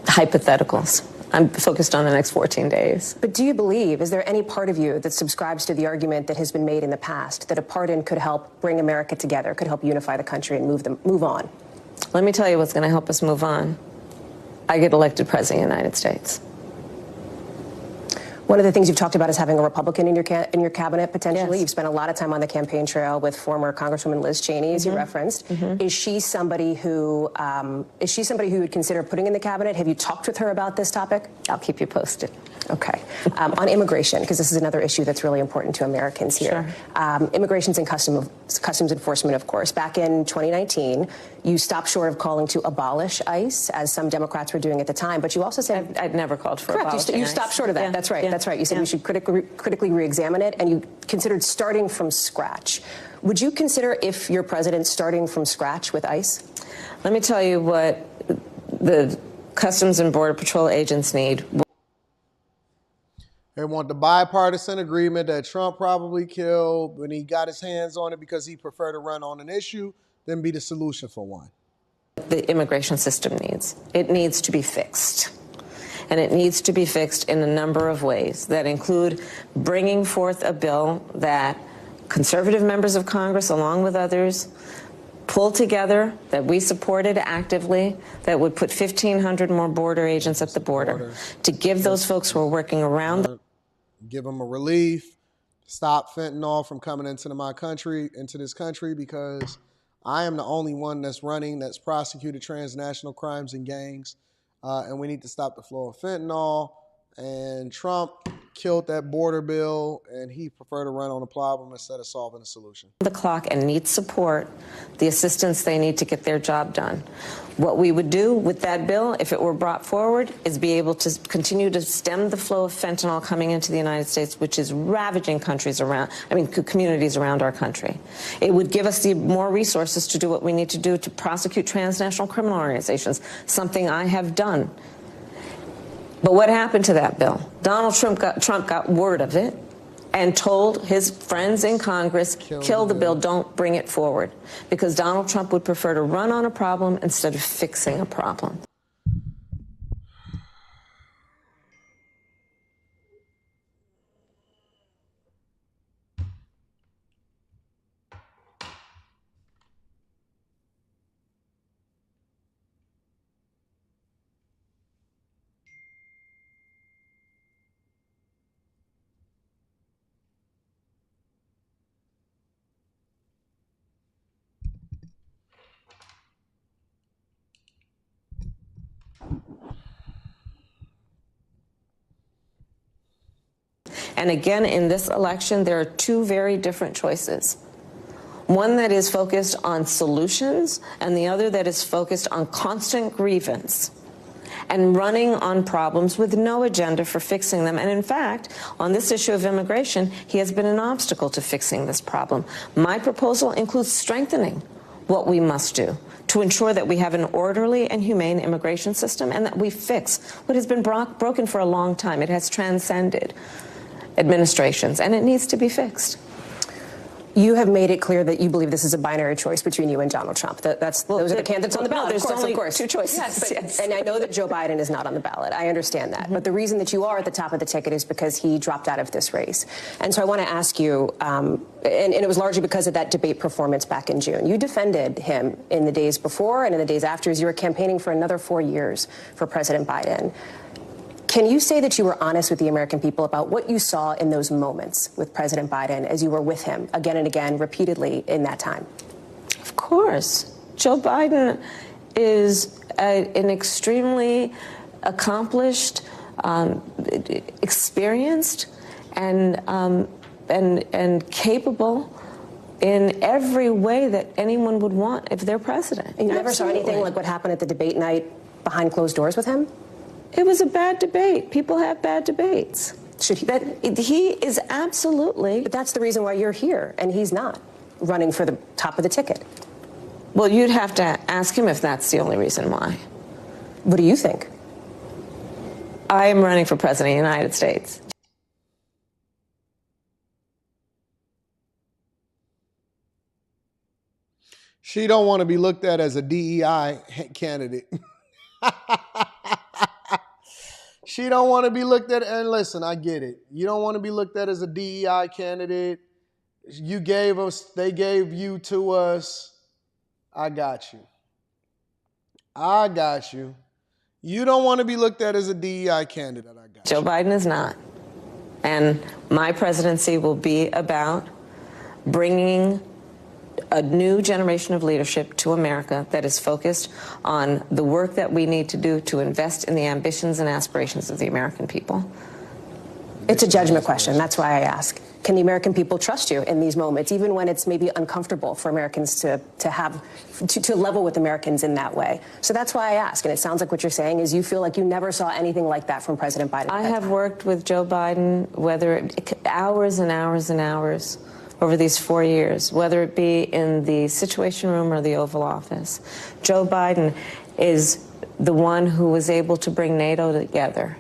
hypotheticals. I'm focused on the next 14 days. But do you believe, is there any part of you that subscribes to the argument that has been made in the past that a pardon could help bring America together, could help unify the country and move on? Let me tell you what's going to help us move on. I get elected president of the United States. One of the things you've talked about is having a Republican in your cabinet potentially. Yes. You've spent a lot of time on the campaign trail with former Congresswoman Liz Cheney, as you referenced. Is she somebody who you would consider putting in the cabinet? Have you talked with her about this topic? I'll keep you posted. Okay. On immigration, because this is another issue that's really important to Americans here. Sure. Immigration's and customs enforcement, of course. Back in 2019, you stopped short of calling to abolish ICE, as some Democrats were doing at the time. But you also said I'd never called for correct. You stopped short of that. Yeah. That's right. Yeah. That's right. You said we should critically re-examine it, and you considered starting from scratch. Would you consider, if you're president, starting from scratch with ICE? Let me tell you what the Customs and Border Patrol agents need. They want the bipartisan agreement that Trump probably killed when he got his hands on it because he preferred to run on an issue than be the solution for one. The immigration system needs. It needs to be fixed. And it needs to be fixed in a number of ways that include bringing forth a bill that conservative members of Congress, along with others, pull together, that we supported actively, that would put 1,500 more border agents at the border to give those folks who are working around. Give them a relief, stop fentanyl from coming into this country, because I am the only one that's running that's prosecuted transnational crimes and gangs. And we need to stop the flow of fentanyl. And Trump killed that border bill, and he preferred to run on a problem instead of solving a solution. The clock and need support, the assistance they need to get their job done. What we would do with that bill, if it were brought forward, is be able to continue to stem the flow of fentanyl coming into the United States, which is ravaging communities around our country. It would give us the more resources to do what we need to do to prosecute transnational criminal organizations, something I have done. But what happened to that bill? Donald Trump got word of it and told his friends in Congress, kill the bill, don't bring it forward. Because Donald Trump would prefer to run on a problem instead of fixing a problem. And again, in this election, there are two very different choices. One that is focused on solutions, and the other that is focused on constant grievance and running on problems with no agenda for fixing them. And in fact, on this issue of immigration, he has been an obstacle to fixing this problem. My proposal includes strengthening what we must do to ensure that we have an orderly and humane immigration system, and that we fix what has been broken for a long time. It has transcended administrations, and it needs to be fixed. You have made it clear that you believe this is a binary choice between you and Donald Trump. Those are the candidates on the ballot. There's only of course. two choices. Yes. And I know that Joe Biden is not on the ballot. I understand that. But the reason that you are at the top of the ticket is because he dropped out of this race. And so I want to ask you, and it was largely because of that debate performance back in June. You defended him in the days before and in the days after as you were campaigning for another 4 years for President Biden. Can you say that you were honest with the American people about what you saw in those moments with President Biden as you were with him again and again, repeatedly in that time? Of course. Joe Biden is an extremely accomplished, experienced, and capable in every way that anyone would want if they're president. And you never saw anything like what happened at the debate night behind closed doors with him? It was a bad debate. People have bad debates. He is absolutely. But that's the reason why you're here, and he's not running for the top of the ticket. Well, you'd have to ask him if that's the only reason why. What do you think? I am running for president of the United States. She don't want to be looked at as a DEI candidate. She don't want to be looked at, and listen, I get it. You don't want to be looked at as a DEI candidate. You gave us, they gave you to us. I got you. I got you. You don't want to be looked at as a DEI candidate. I got Joe Biden is not. And my presidency will be about bringing a new generation of leadership to America that is focused on the work that we need to do to invest in the ambitions and aspirations of the American people. It's a judgment question. That's why I ask. Can the American people trust you in these moments, even when it's maybe uncomfortable for Americans to level with Americans in that way? So that's why I ask. And it sounds like what you're saying is you feel like you never saw anything like that from President Biden. I have worked with Joe Biden, hours and hours and hours over these 4 years, whether it be in the Situation Room or the Oval Office. Joe Biden is the one who was able to bring NATO together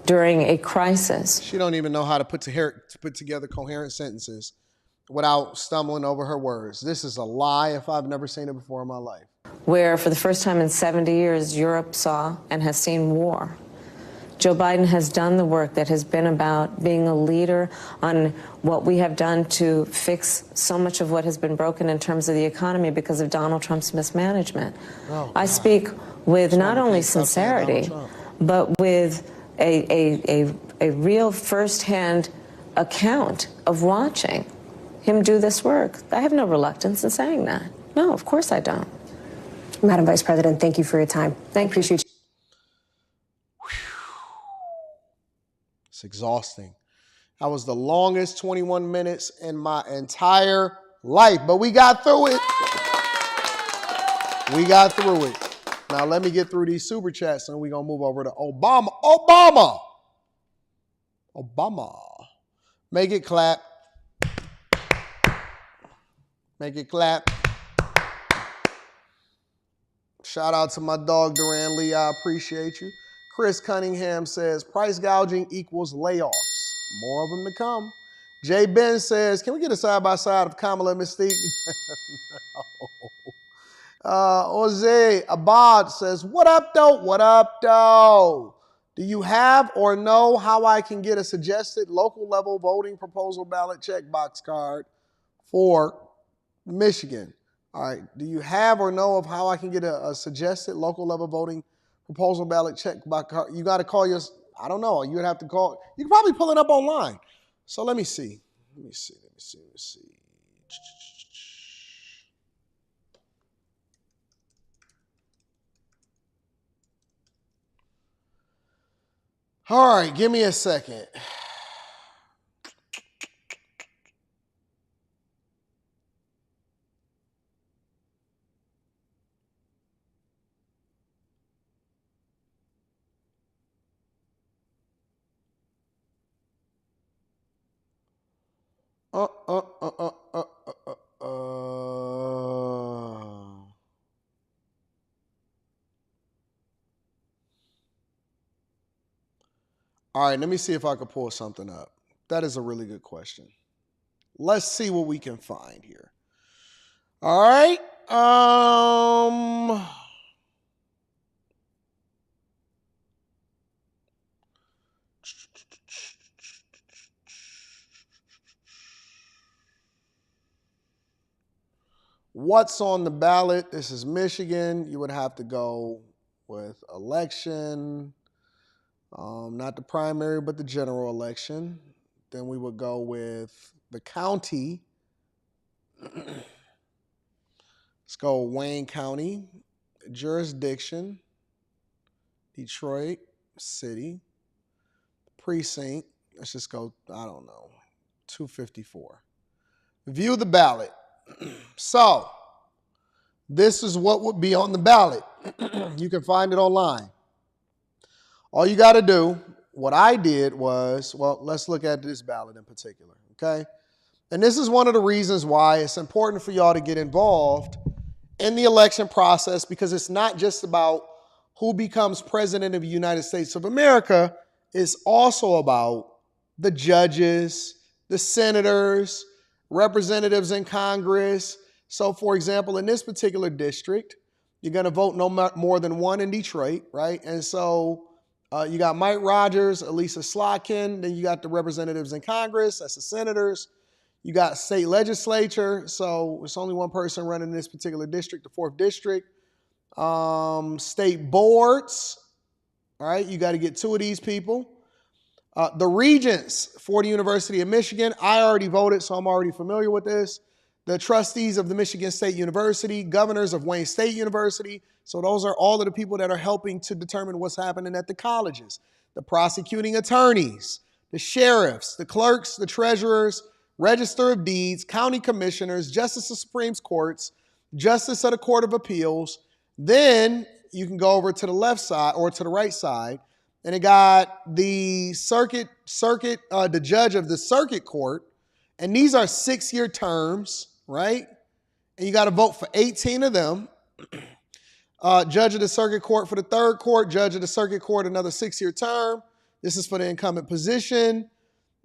during a crisis. She don't even know how to put together coherent sentences without stumbling over her words. This is a lie if I've never seen it before in my life. Where for the first time in 70 years, Europe saw and has seen war. Joe Biden has done the work that has been about being a leader on what we have done to fix so much of what has been broken in terms of the economy because of Donald Trump's mismanagement. I speak with not only sincerity, but with a real firsthand account of watching him do this work. I have no reluctance in saying that. No, of course I don't. Madam Vice President, thank you for your time. Appreciate you. It's exhausting. That was the longest 21 minutes in my entire life, but we got through it. We got through it. Now let me get through these super chats and we're going to move over to Obama. Make it clap. Make it clap. Shout out to my dog, Duran Lee. I appreciate you. Chris Cunningham says, price gouging equals layoffs. More of them to come. Jay Ben says, can we get a side-by-side of Kamala and Mystique? No. Jose Abad says, what up, though? What up, though? Do you have or know how I can get a suggested local level voting proposal ballot checkbox card for Michigan? All right. Do you have or know of how I can get a suggested local level voting proposal ballot checkbox card? You got to call your, I don't know. You would have to call. You can probably pull it up online. So let me see. Let me see. All right, give me a second. All right, let me see if I can pull something up. That is a really good question. Let's see what we can find here. All right. What's on the ballot? This is Michigan. You would have to go with election. Not the primary, but the general election. Then we would go with the county. Let's go Wayne County. Jurisdiction. Detroit City. Precinct. Let's just go, I don't know, 254. View the ballot. So, this is what would be on the ballot. You can find it online. All you got to do, what I did was, well, let's look at this ballot in particular, okay? And this is one of the reasons why it's important for y'all to get involved in the election process, because it's not just about who becomes president of the United States of America. It's also about the judges, the senators, representatives in Congress. So, for example, in this particular district, you're going to vote no more than one in Detroit, right? And so you got Mike Rogers, Elisa Slotkin, then you got the representatives in Congress, that's the senators. You got state legislature, so it's only one person running this particular district, the 4th district. State boards, all right, you got to get 2 of these people. The regents for the University of Michigan, I already voted, so I'm already familiar with this. The trustees of the Michigan State University, governors of Wayne State University. So those are all of the people that are helping to determine what's happening at the colleges. The prosecuting attorneys, the sheriffs, the clerks, the treasurers, register of deeds, county commissioners, justice of Supreme Courts, justice of the Court of Appeals. Then you can go over to the left side or to the right side, and it got the the judge of the circuit court, and these are 6-year terms, right? And you got to vote for 18 of them. Judge of the circuit court for the third court, judge of the circuit court, another 6-year term. This is for the incumbent position.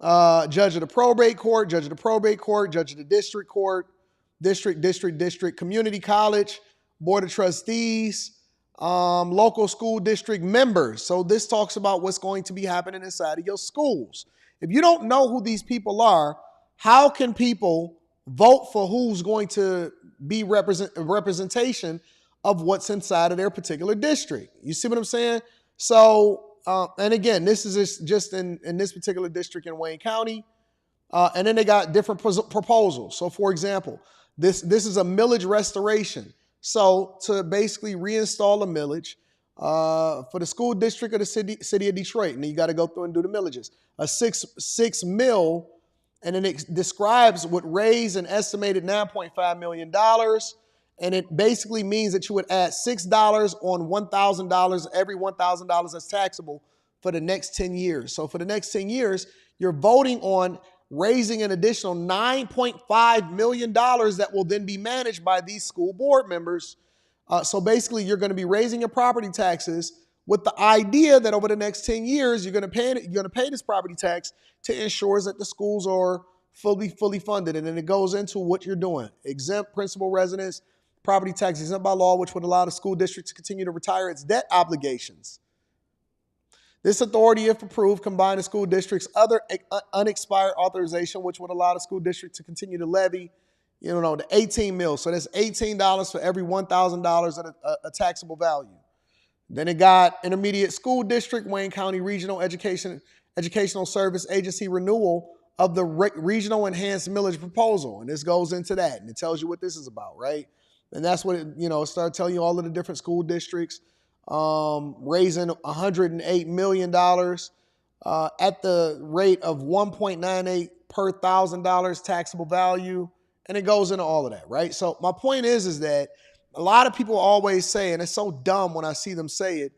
Judge of the probate court, judge of the probate court, judge of the district court, district, community college, board of trustees, local school district members. So this talks about what's going to be happening inside of your schools. If you don't know who these people are, how can people vote for who's going to be representation of what's inside of their particular district? You see what I'm saying? So, and again, this is just in this particular district in Wayne County. And then they got different proposals. So for example, this is a millage restoration. So to basically reinstall a millage for the school district of the city of Detroit, and then you got to go through and do the millages. A six mil, and then it describes would raise an estimated $9.5 million. And it basically means that you would add $6 on $1,000, every $1,000 that's taxable for the next 10 years. So for the next 10 years, you're voting on raising an additional $9.5 million that will then be managed by these school board members. So basically, you're going to be raising your property taxes with the idea that over the next 10 years, you're going to pay this property tax to ensure that the schools are fully funded. And then it goes into what you're doing. Exempt principal residents, property tax exempt by law, which would allow the school district to continue to retire its debt obligations. This authority, if approved, combined the school district's other unexpired authorization, which would allow the school district to continue to levy, the 18 mil. So that's $18 for every $1,000 of a taxable value. Then it got intermediate school district, Wayne County Regional Educational Service Agency renewal of the regional enhanced millage proposal. And this goes into that, and it tells you what this is about, right? And that's what it started telling you all of the different school districts. Raising $108 million at the rate of $1.98 per $1,000 taxable value. And it goes into all of that, right? So my point is that a lot of people always say, and it's so dumb when I see them say it,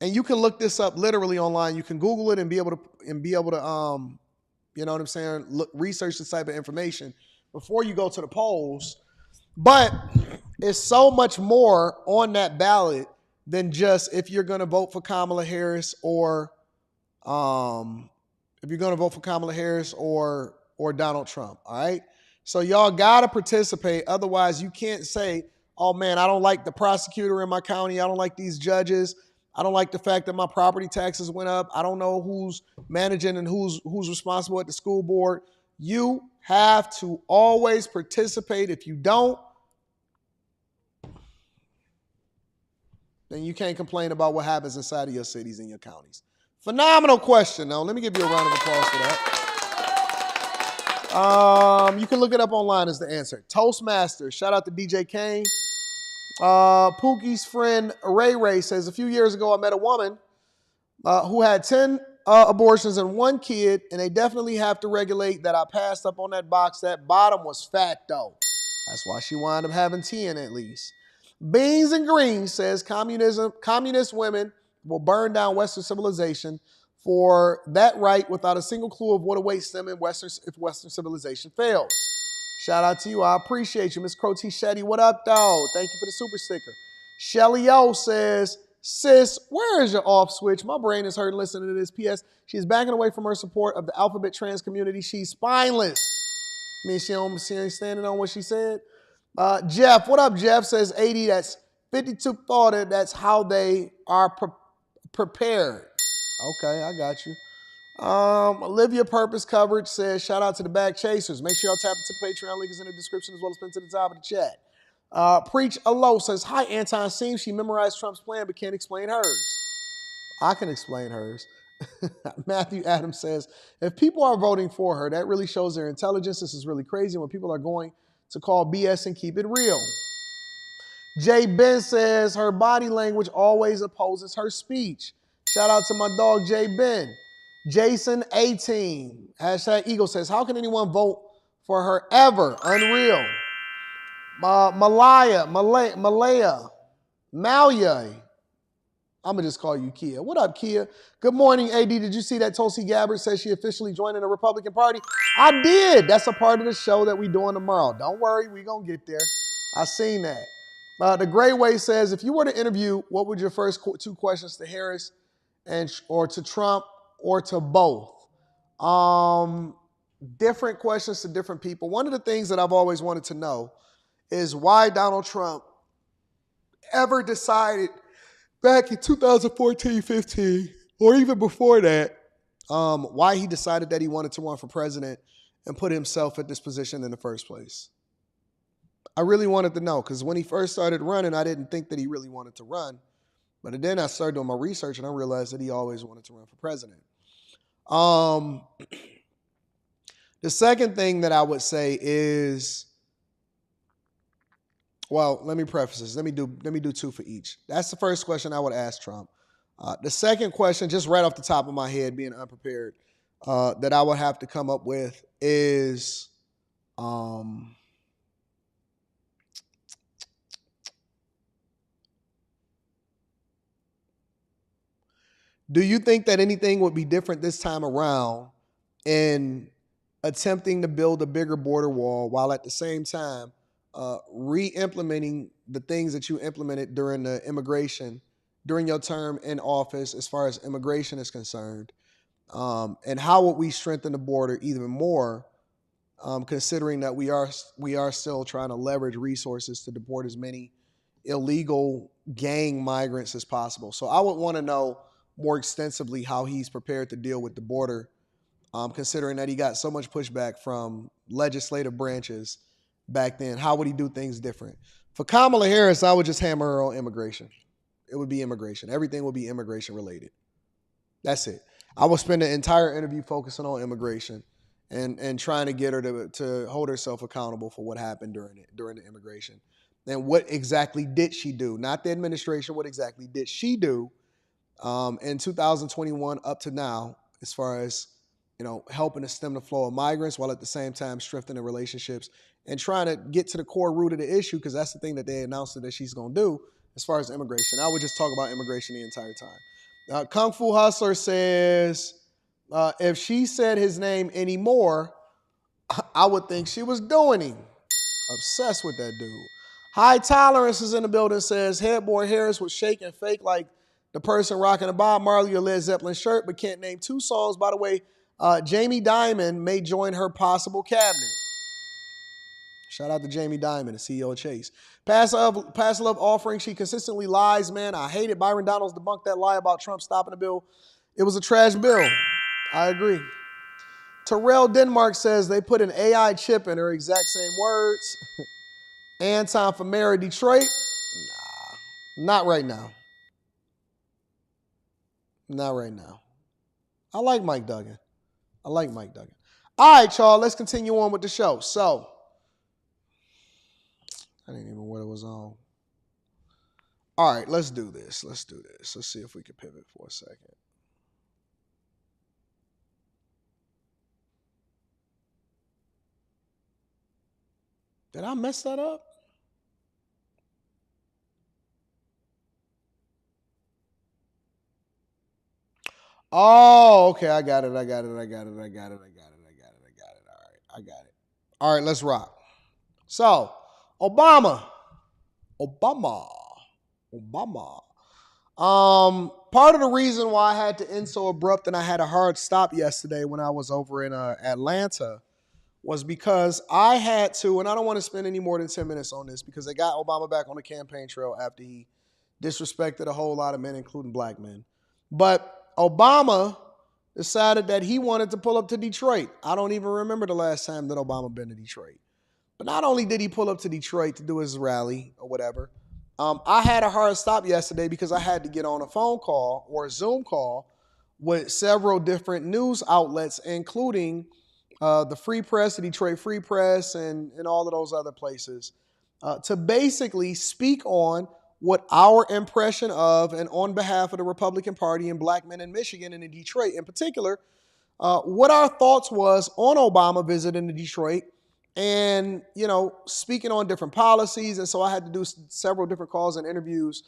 and you can look this up literally online. You can Google it and be able to you know what I'm saying, research this type of information before you go to the polls. But it's so much more on that ballot than just if you're going to vote for Kamala Harris or Donald Trump, all right? So y'all got to participate. Otherwise, you can't say, oh, man, I don't like the prosecutor in my county. I don't like these judges. I don't like the fact that my property taxes went up. I don't know who's managing and who's responsible at the school board. You have to always participate. If you don't, then you can't complain about what happens inside of your cities and your counties. Phenomenal question. Now, let me give you a round of applause for that. You can look it up online as the answer. Toastmasters. Shout out to DJ Kane. Pookie's friend Ray says, a few years ago, I met a woman who had 10 abortions and 1 kid, and they definitely have to regulate that. I passed up on that box. That bottom was fat, though. That's why she wound up having 10 at least. Beans and Greens says communist women will burn down Western civilization for that right without a single clue of what awaits them if Western civilization fails. Shout out to you. I appreciate you. Miss Crotty Shetty, what up, though? Thank you for the super sticker. Shelly O says, sis, where is your off switch? My brain is hurting listening to this. P.S. She's backing away from her support of the alphabet trans community. She's spineless. I mean, she ain't standing on what she said. Jeff, what up, Jeff? Says 80, that's 52 thought that's how they are prepared. Okay, I got you. Olivia Purpose Coverage says, shout out to the Back Chasers. Make sure y'all tap into the Patreon link is in the description as well as pinned to the top of the chat. Preach Alo says, hi, Anton. Seems she memorized Trump's plan but can't explain hers. I can explain hers. Matthew Adams says, if people are voting for her, that really shows their intelligence. This is really crazy when people are going to call BS and keep it real. Jay Ben says, her body language always opposes her speech. Shout out to my dog, Jay Ben. Jason 18, hashtag Eagle says, how can anyone vote for her ever? Unreal. Malaya, I'm going to just call you Kia. What up, Kia? Good morning, AD. Did you see that Tulsi Gabbard says she officially joined the Republican Party? I did. That's a part of the show that we're doing tomorrow. Don't worry, we're going to get there. I seen that. The Gray Way says, if you were to interview, what would your first two questions to Harris or to Trump or to both? Different questions to different people. One of the things that I've always wanted to know is why Donald Trump ever decided back in 2014-15, or even before that, why he decided that he wanted to run for president and put himself at this position in the first place. I really wanted to know, because when he first started running, I didn't think that he really wanted to run. But then I started doing my research and I realized that he always wanted to run for president. The second thing that I would say is, well, let me preface this. Let me do two for each. That's the first question I would ask Trump. The second question, just right off the top of my head, being unprepared, that I would have to come up with is, do you think that anything would be different this time around in attempting to build a bigger border wall while at the same time re-implementing the things that you implemented during your term in office as far as immigration is concerned? And how would we strengthen the border even more, considering that we are still trying to leverage resources to deport as many illegal gang migrants as possible? So I would want to know more extensively how he's prepared to deal with the border, considering that he got so much pushback from legislative branches back then. How would he do things different? For Kamala Harris, I would just hammer her on immigration. It would be immigration. Everything would be immigration related. That's it. I would spend the entire interview focusing on immigration and trying to get her to hold herself accountable for what happened during the immigration. And what exactly did she do? Not the administration. What exactly did she do in 2021 up to now, as far as helping to stem the flow of migrants while at the same time strengthening relationships and trying to get to the core root of the issue, because that's the thing that they announced that she's going to do as far as immigration. I would just talk about immigration the entire time. Kung Fu Hustler says, if she said his name anymore, I would think she was doing him. Obsessed with that dude. High Tolerance is in the building, says, Headboard Harris was shake and fake like the person rocking a Bob Marley or Led Zeppelin shirt, but can't name two songs. By the way, Jamie Dimon may join her possible cabinet. Shout out to Jamie Dimon, the CEO of Chase. Pass love offering. She consistently lies, man. I hate it. Byron Donalds debunked that lie about Trump stopping the bill. It was a trash bill. I agree. Terrell Denmark says they put an AI chip in her exact same words. Anton from Mayor Detroit. Nah, not right now. Not right now. I like Mike Duggan. All right, y'all, let's continue on with the show. So, I didn't even know what it was on. All right, let's do this. Let's see if we can pivot for a second. Did I mess that up? Oh, okay, I got it. All right, I got it. All right, let's rock. So, Obama. Part of the reason why I had to end so abrupt and I had a hard stop yesterday when I was over in Atlanta was because I had to, and I don't want to spend any more than 10 minutes on this because they got Obama back on the campaign trail after he disrespected a whole lot of men, including black men. But Obama decided that he wanted to pull up to Detroit. I don't even remember the last time that Obama been to Detroit. But not only did he pull up to Detroit to do his rally or whatever, I had a hard stop yesterday because I had to get on a phone call or a Zoom call with several different news outlets, including the Free Press, the Detroit Free Press, and all of those other places, to basically speak on what our impression of and on behalf of the Republican Party and black men in Michigan and in Detroit in particular, what our thoughts was on Obama visiting Detroit and, speaking on different policies. And so I had to do several different calls and interviews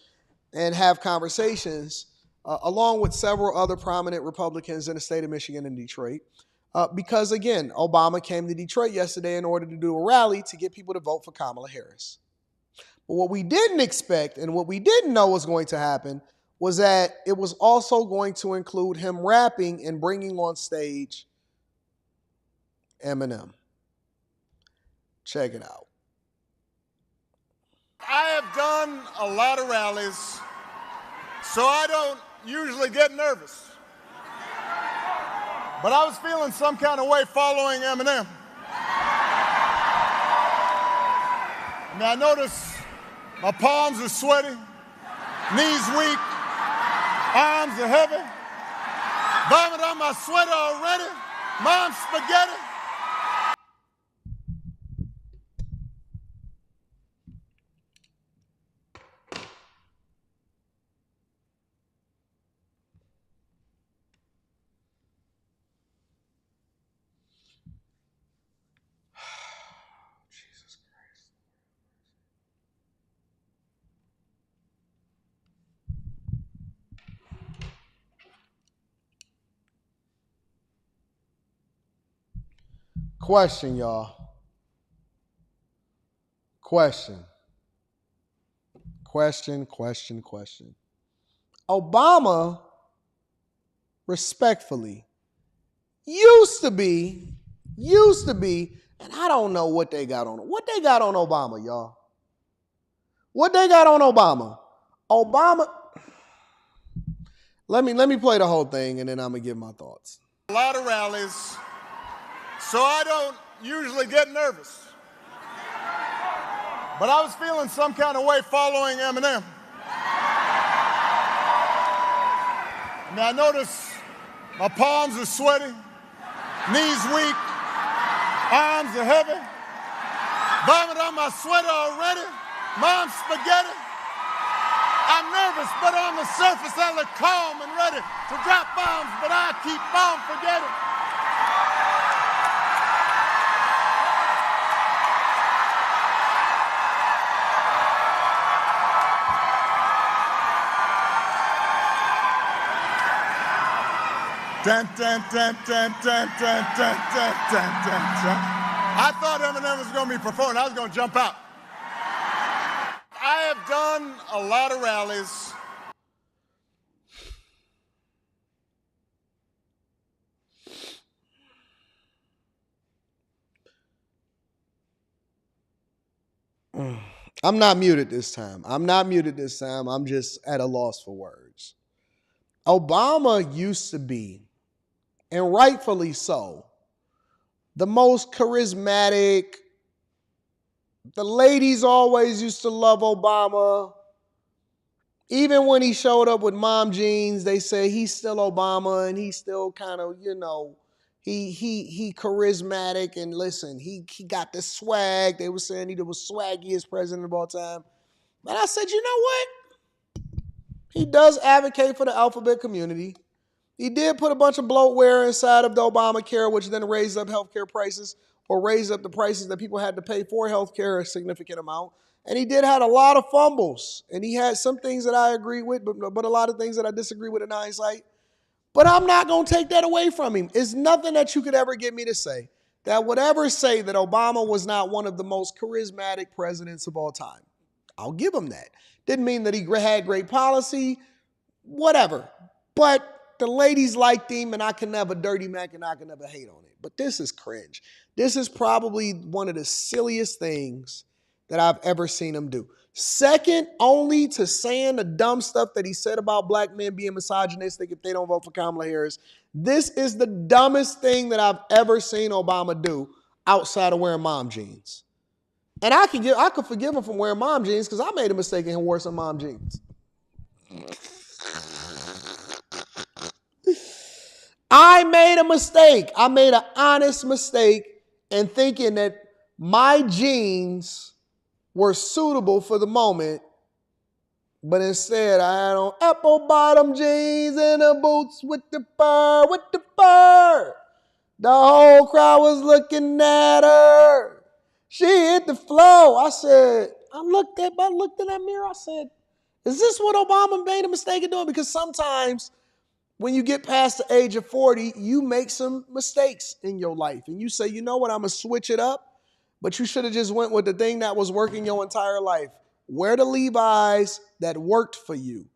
and have conversations along with several other prominent Republicans in the state of Michigan and Detroit. Because again, Obama came to Detroit yesterday in order to do a rally to get people to vote for Kamala Harris. But what we didn't expect and what we didn't know was going to happen was that it was also going to include him rapping and bringing on stage Eminem. Check it out. I have done a lot of rallies, so I don't usually get nervous. But I was feeling some kind of way following Eminem. I noticed my palms are sweaty, knees weak, arms are heavy, vomit on my sweater already, mom's spaghetti. Question, y'all. Question. Obama, respectfully, used to be, and I don't know what they got on Obama, y'all. What they got on Obama? Let me play the whole thing and then I'm gonna give my thoughts. A lot of rallies, so I don't usually get nervous. But I was feeling some kind of way following Eminem. I noticed my palms are sweaty, knees weak, arms are heavy, vomit on my sweater already, mom's spaghetti. I'm nervous, but on the surface I look calm and ready to drop bombs, but I keep on forgetting. Dun, dun, dun, dun, dun, dun, dun, dun, dun, dun, dun. I thought Eminem was going to be performing. I was going to jump out. I have done a lot of rallies. I'm not muted this time. I'm just at a loss for words. Obama used to be, and rightfully so, the most charismatic. The ladies always used to love Obama. Even when he showed up with mom jeans, they say he's still Obama and he's still kind of, he charismatic. And listen, he got the swag. They were saying he was swaggiest president of all time. But I said, you know what? He does advocate for the alphabet community. He did put a bunch of bloatware inside of the Obamacare, which then raised up healthcare prices or raised up the prices that people had to pay for healthcare a significant amount. And he did have a lot of fumbles. And he had some things that I agree with, but a lot of things that I disagree with in hindsight. But I'm not going to take that away from him. It's nothing that you could ever get me to say that would ever say that Obama was not one of the most charismatic presidents of all time. I'll give him that. Didn't mean that he had great policy, whatever. But the ladies liked him, and I can never dirty Mac, and I can never hate on it. But this is cringe. This is probably one of the silliest things that I've ever seen him do. Second only to saying the dumb stuff that he said about black men being misogynistic if they don't vote for Kamala Harris. This is the dumbest thing that I've ever seen Obama do outside of wearing mom jeans. And I could forgive him from wearing mom jeans because I made a mistake and wore some mom jeans. I made a mistake. I made an honest mistake in thinking that my jeans were suitable for the moment, but instead I had on apple bottom jeans and the boots with the fur, The whole crowd was looking at her. She hit the floor. I looked in that mirror. I said, is this what Obama made a mistake of doing? Because sometimes when you get past the age of 40, you make some mistakes in your life. And you say, you know what, I'm going to switch it up. But you should have just went with the thing that was working your entire life. Wear the Levi's that worked for you.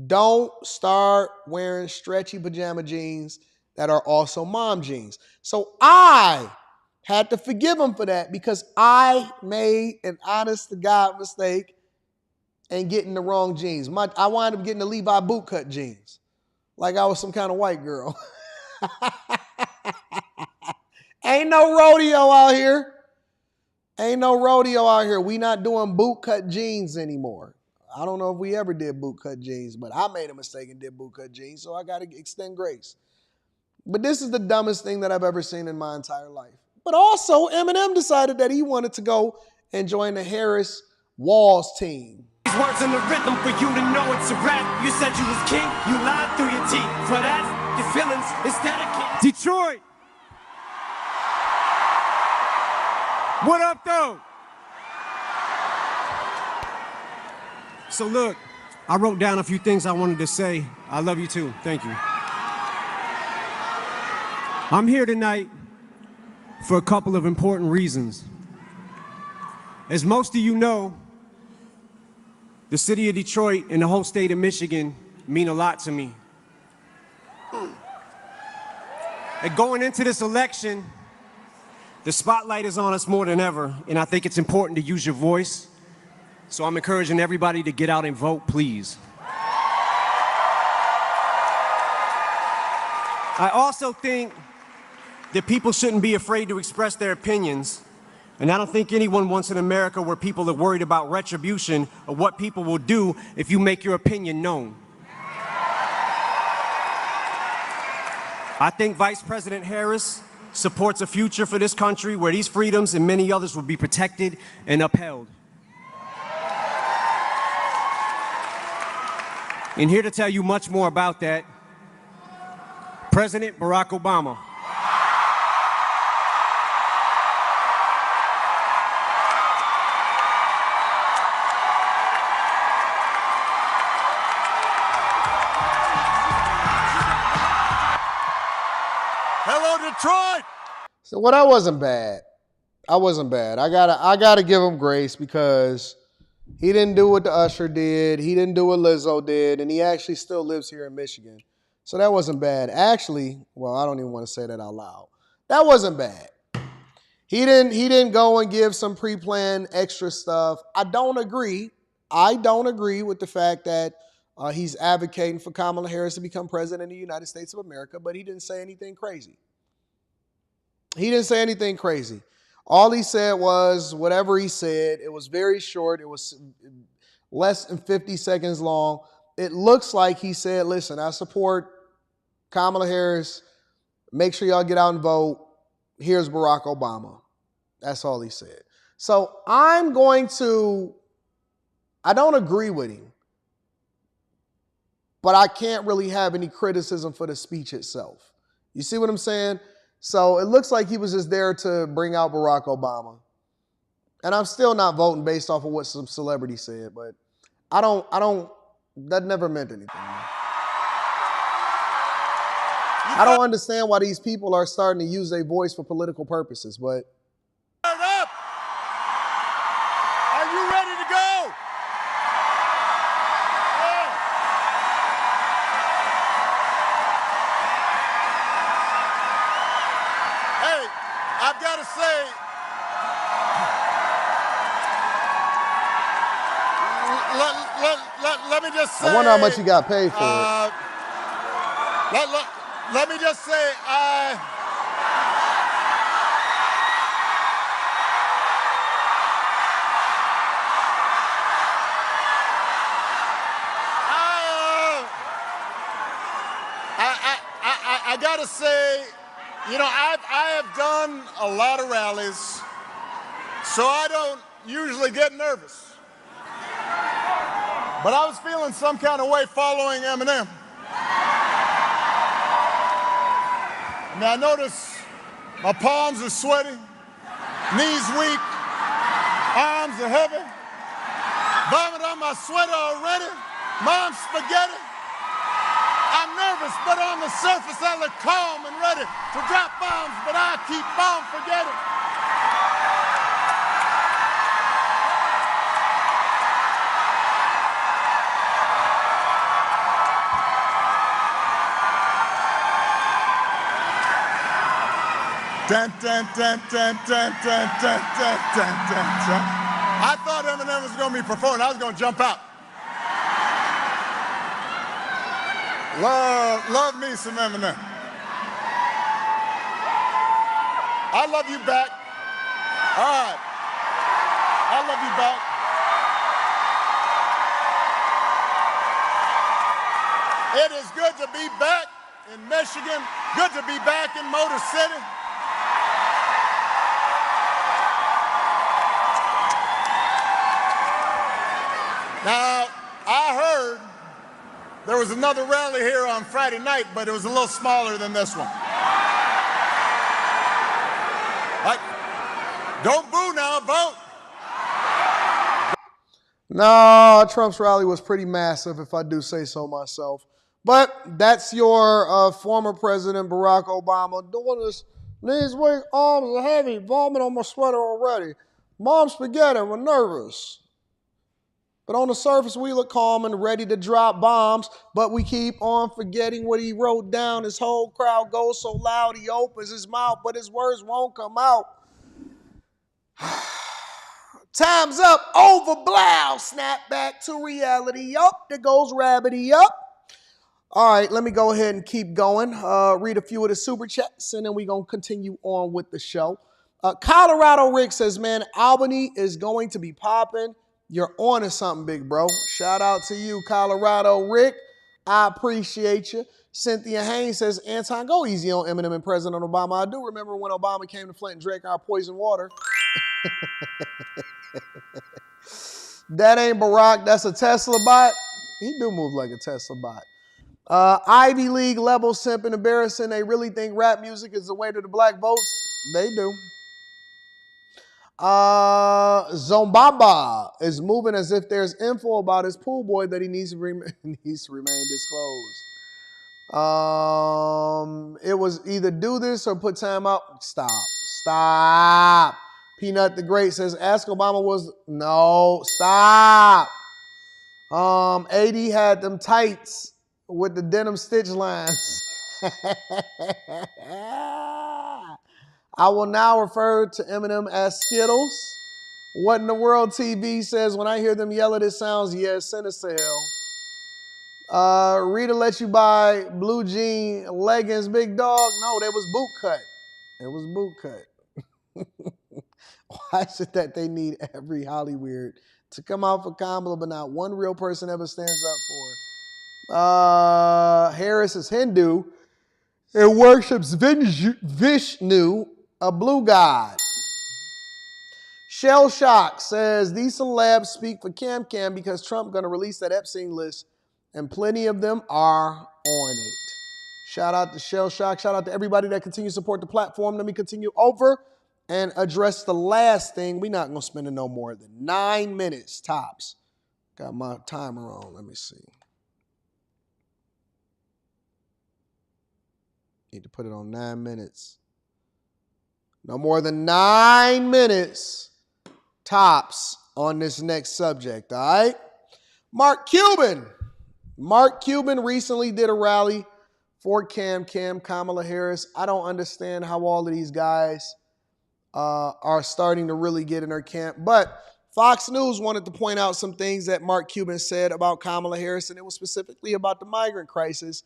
Don't start wearing stretchy pajama jeans that are also mom jeans. So I had to forgive him for that because I made an honest to God mistake and getting the wrong jeans. I wound up getting the Levi bootcut jeans. Like I was some kind of white girl. Ain't no rodeo out here. We not doing bootcut jeans anymore. I don't know if we ever did bootcut jeans, but I made a mistake and did bootcut jeans, so I got to extend grace. But this is the dumbest thing that I've ever seen in my entire life. But also, Eminem decided that he wanted to go and join the Harris Walls team. These words in the rhythm for you to know it's a rap. You said you was king, you lied through your teeth. For that, your feelings is dedicated. Detroit. What up, though? So look, I wrote down a few things I wanted to say. I love you too. Thank you. I'm here tonight for a couple of important reasons. As most of you know, the city of Detroit and the whole state of Michigan mean a lot to me. And going into this election, the spotlight is on us more than ever, and I think it's important to use your voice. So I'm encouraging everybody to get out and vote, please. I also think that people shouldn't be afraid to express their opinions. And I don't think anyone wants an America where people are worried about retribution or what people will do if you make your opinion known. I think Vice President Harris supports a future for this country where these freedoms and many others will be protected and upheld. And here to tell you much more about that, President Barack Obama. Hello, Detroit. So what I wasn't bad. I gotta give him grace because he didn't do what the Usher did. He didn't do what Lizzo did, and he actually still lives here in Michigan. So that wasn't bad. Actually, well, I don't even want to say that out loud. That wasn't bad. He didn't go and give some pre-planned extra stuff. I don't agree with the fact that he's advocating for Kamala Harris to become president of the United States of America, but he didn't say anything crazy. All he said was whatever he said. It was very short. It was less than 50 seconds long. It looks like he said, listen, I support Kamala Harris. Make sure y'all get out and vote. Here's Barack Obama. That's all he said. So I don't agree with him, but I can't really have any criticism for the speech itself. You see what I'm saying? So it looks like he was just there to bring out Barack Obama. And I'm still not voting based off of what some celebrity said, but that never meant anything. I don't understand why these people are starting to use their voice for political purposes, but. Turn up. Are you ready to go? Hey, I've got to say, let me just say. I wonder how much he got paid for it. Let me just say, I got to say, you know, I have done a lot of rallies, so I don't usually get nervous. But I was feeling some kind of way following Eminem. Now, notice my palms are sweaty, knees weak, arms are heavy, vomit on my sweater already, mom's spaghetti. I'm nervous, but on the surface I look calm and ready to drop bombs, but I keep on forgetting. Dun, dun, dun, dun, dun, dun, dun, dun, dun, dun, dun. I thought Eminem was going to be performing. I was going to jump out. Love me some Eminem. I love you back. All right. I love you back. It is good to be back in Michigan. Good to be back in Motor City. Now, I heard there was another rally here on Friday night, but it was a little smaller than this one. Don't boo now, vote. No, Trump's rally was pretty massive, if I do say so myself. But that's your former President Barack Obama doing this. Knees weak, arms are heavy, vomit on my sweater already. Mom spaghetti, we're nervous. But on the surface, we look calm and ready to drop bombs, but we keep on forgetting what he wrote down. His whole crowd goes so loud, he opens his mouth, but his words won't come out. Time's up, over, blow, snap back to reality. Up, there goes Rabbity, up. All right, let me go ahead and keep going. Read a few of the super chats, and then we're going to continue on with the show. Colorado Rick says, man, Albany is going to be popping. You're on to something, big bro. Shout out to you, Colorado Rick. I appreciate you. Cynthia Haynes says, Anton, go easy on Eminem and President Obama. I do remember when Obama came to Flint and drank our poison water. That ain't Barack. That's a Tesla bot. He do move like a Tesla bot. Ivy League level simp and embarrassing. They really think rap music is the way to the black votes. They do. Zombaba is moving as if there's info about his pool boy that he needs to remain disclosed. It was either do this or put time out. Stop. Peanut the Great says, ask Obama was, no, stop. AD had them tights with the denim stitch lines. I will now refer to Eminem as Skittles. What in the world TV says, when I hear them yell at it sounds, yes, send us to hell. Rita let you buy blue jean leggings, big dog. No, that was boot cut. It was boot cut. Why is it that they need every Hollyweird to come out for Kamala, but not one real person ever stands up for her? Harris is Hindu and worships Vishnu, a blue god. Shell Shock says, these celebs speak for Cam because Trump going to release that Epstein list, and plenty of them are on it. Shout out to Shell Shock. Shout out to everybody that continues to support the platform. Let me continue over and address the last thing. We're not going to spend no more than 9 minutes tops. Got my timer on. Let me see. Need to put it on 9 minutes. No more than 9 minutes tops on this next subject, all right? Mark Cuban recently did a rally for Kamala Harris. I don't understand how all of these guys are starting to really get in her camp. But Fox News wanted to point out some things that Mark Cuban said about Kamala Harris, and it was specifically about the migrant crisis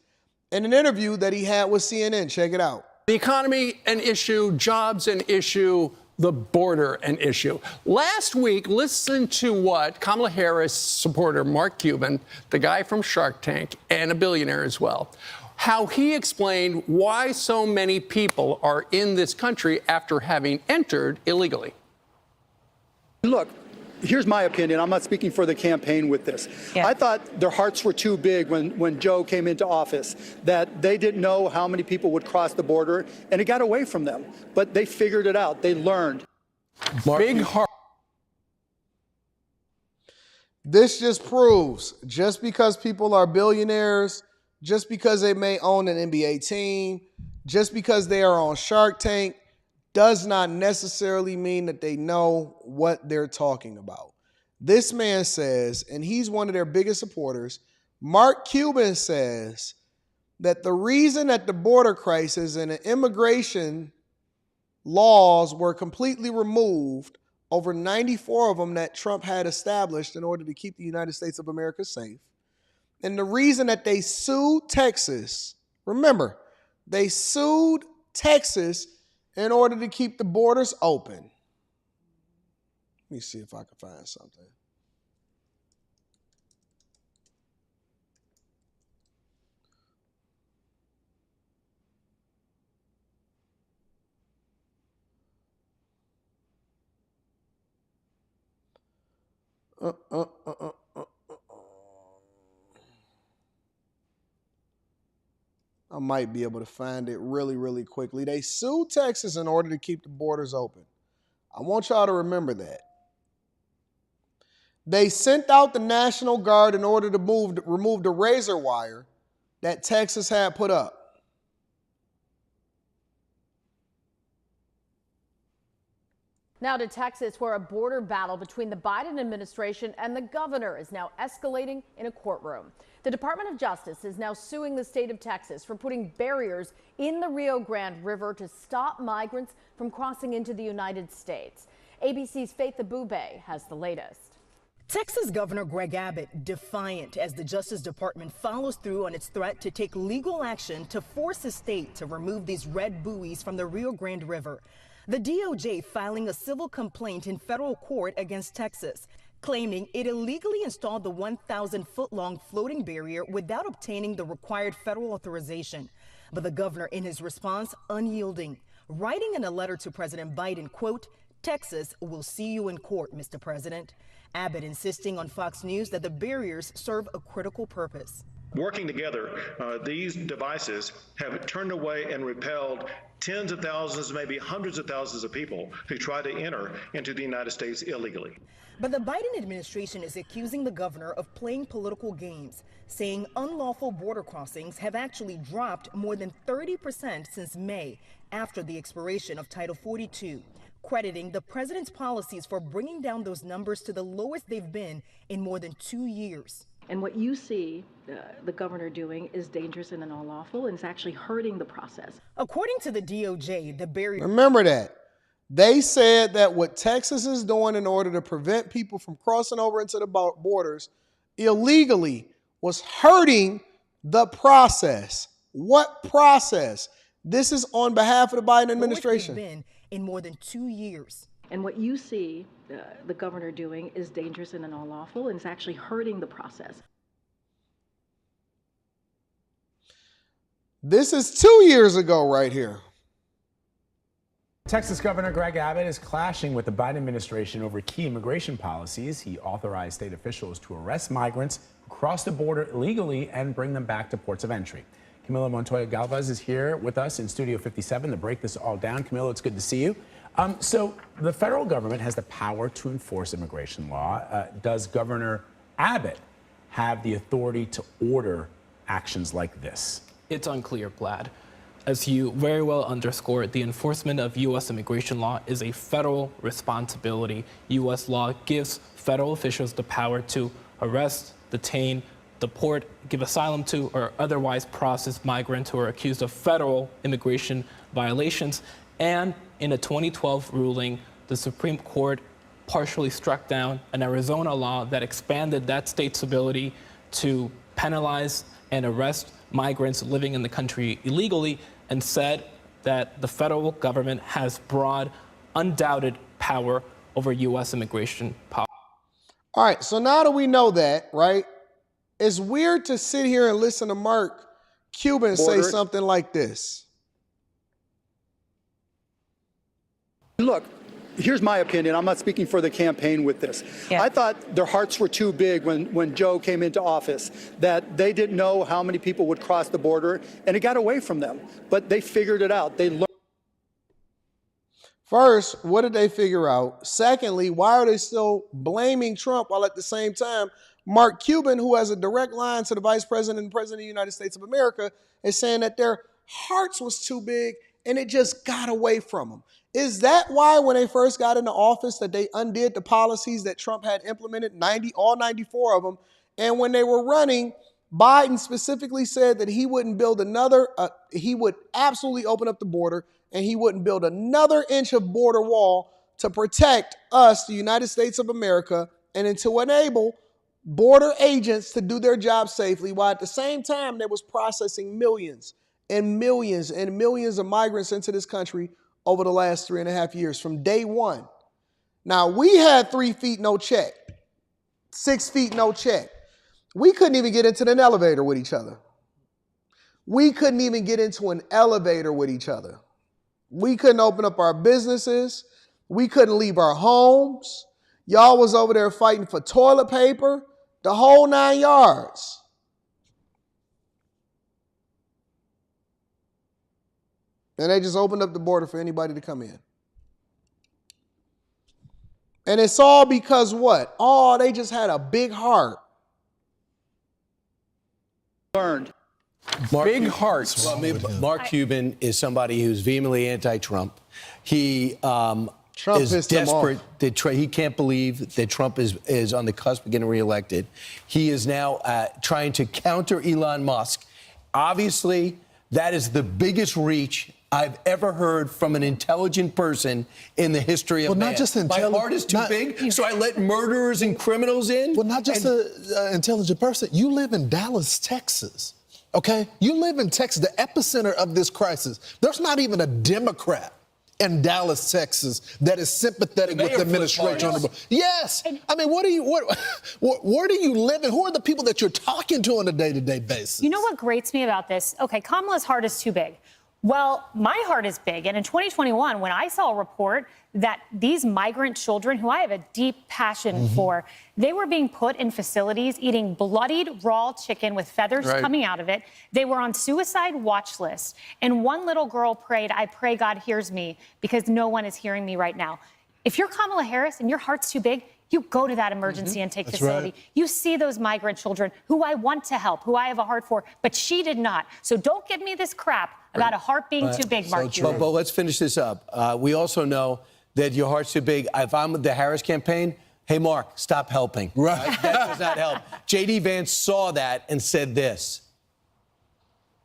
in an interview that he had with CNN. Check it out. The economy, an issue. Jobs, an issue. The border, an issue. Last week, listen to what Kamala Harris supporter Mark Cuban, the guy from Shark Tank and a billionaire as well, how he explained why so many people are in this country after having entered illegally. Look, here's my opinion. I'm not speaking for the campaign with this. I thought their hearts were too big when Joe came into office, that they didn't know how many people would cross the border, and it got away from them. But they figured it out. They learned. Big heart. This just proves, just because people are billionaires, just because they may own an NBA team, just because they are on Shark Tank, does not necessarily mean that they know what they're talking about. This man says, and he's one of their biggest supporters, Mark Cuban says that the reason that the border crisis and the immigration laws were completely removed, over 94 of them that Trump had established in order to keep the United States of America safe. And the reason that they sued Texas, remember, they sued Texas in order to keep the borders open. Let me see if I can find something. I might be able to find it really quickly. They sued Texas in order to keep the borders open. I want y'all to remember that. They sent out the National Guard in order to remove the razor wire that Texas had put up. Now to Texas, where a border battle between the Biden administration and the governor is now escalating in a courtroom. The Department of Justice is now suing the state of Texas for putting barriers in the Rio Grande River to stop migrants from crossing into the United States. ABC's Faith Abube has the latest. Texas Governor Greg Abbott defiant as the Justice Department follows through on its threat to take legal action to force the state to remove these red buoys from the Rio Grande River. The DOJ filing a civil complaint in federal court against Texas, claiming it illegally installed the 1,000-foot-long floating barrier without obtaining the required federal authorization. But the governor, in his response, unyielding, writing in a letter to President Biden, quote, "Texas will see you in court, Mr. President." Abbott insisting on Fox News that the barriers serve a critical purpose. Working together, these devices have turned away and repelled tens of thousands, maybe hundreds of thousands of people who try to enter into the United States illegally. But the Biden administration is accusing the governor of playing political games, saying unlawful border crossings have actually dropped more than 30% since May after the expiration of Title 42, crediting the president's policies for bringing down those numbers to the lowest they've been in more than 2 years. And what you see the governor doing is dangerous and unlawful, and it's actually hurting the process. According to the DOJ, the barrier... Remember that. They said that what Texas is doing in order to prevent people from crossing over into the borders illegally was hurting the process. What process? This is on behalf of the Biden administration. Been in more than 2 years. And what you see the governor doing is dangerous and unlawful, and it's actually hurting the process. This is 2 years ago right here. Texas Governor Greg Abbott is clashing with the Biden administration over key immigration policies. He authorized state officials to arrest migrants who cross the border illegally and bring them back to ports of entry. Camila Montoya Galvez is here with us in Studio 57 to break this all down. Camila, it's good to see you. So the federal government has the power to enforce immigration law. Does Governor Abbott have the authority to order actions like this? It's unclear, Glad. As you very well underscored, the enforcement of U.S. immigration law is a federal responsibility. U.S. law gives federal officials the power to arrest, detain, deport, give asylum to, or otherwise process migrants who are accused of federal immigration violations. And in a 2012 ruling, the Supreme Court partially struck down an Arizona law that expanded that state's ability to penalize and arrest migrants living in the country illegally, and said that the federal government has broad, undoubted power over U.S. immigration policy. All right, so now that we know that, right, it's weird to sit here and listen to Mark Cuban say something like this. Look, here's my opinion. I'm not speaking for the campaign with this. Yeah. I thought their hearts were too big when Joe came into office, that they didn't know how many people would cross the border, and it got away from them. But they figured it out. They learned. First, what did they figure out? Secondly, why are they still blaming Trump while at the same time Mark Cuban, who has a direct line to the Vice President and President of the United States of America, is saying that their hearts was too big and it just got away from them? Is that why when they first got into office that they undid the policies that Trump had implemented, all 94 of them? And when they were running, Biden specifically said that he wouldn't build another, he would absolutely open up the border and he wouldn't build another inch of border wall to protect us, the United States of America, and to enable border agents to do their job safely, while at the same time they was processing millions and millions and millions of migrants into this country over the last 3.5 years from day one. Now, we had 3 feet, no check, 6 feet, no check. We couldn't even get into an elevator with each other. We couldn't even get into an elevator with each other. We couldn't open up our businesses. We couldn't leave our homes. Y'all was over there fighting for toilet paper, the whole 9 yards. And they just opened up the border for anybody to come in. And it's all because what? Oh, they just had a big heart. Learned. Big hearts. Well, I mean, Mark Cuban is somebody who's vehemently anti-Trump. He Trump is desperate. He can't believe that Trump is on the cusp of getting reelected. He is now trying to counter Elon Musk. Obviously, that is the biggest reach I've ever heard from an intelligent person in the history of man. Not just My heart is too big, so I let murderers and criminals in. Well, not just an intelligent person. You live in Dallas, Texas. Okay? You live in Texas, the epicenter of this crisis. There's not even a Democrat in Dallas, Texas, that is sympathetic with the administration. Yes. I mean, where do you live and who are the people that you're talking to on a day-to-day basis? You know what grates me about this? Okay, Kamala's heart is too big. Well, my heart is big. And in 2021, when I saw a report that these migrant children, who I have a deep passion for, they were being put in facilities eating bloodied raw chicken with feathers coming out of it. They were on suicide watch lists. And one little girl prayed, "I pray God hears me because no one is hearing me right now." If you're Kamala Harris and your heart's too big, you go to that emergency intake facility. You see those migrant children who I want to help, who I have a heart for, but she did not. So don't give me this crap about a heart being too big, Mark Cuban. But let's finish this up. We also know that your heart's too big. If I'm with the Harris campaign, hey, Mark, stop helping. Right. That does not help. J.D. Vance saw that and said this.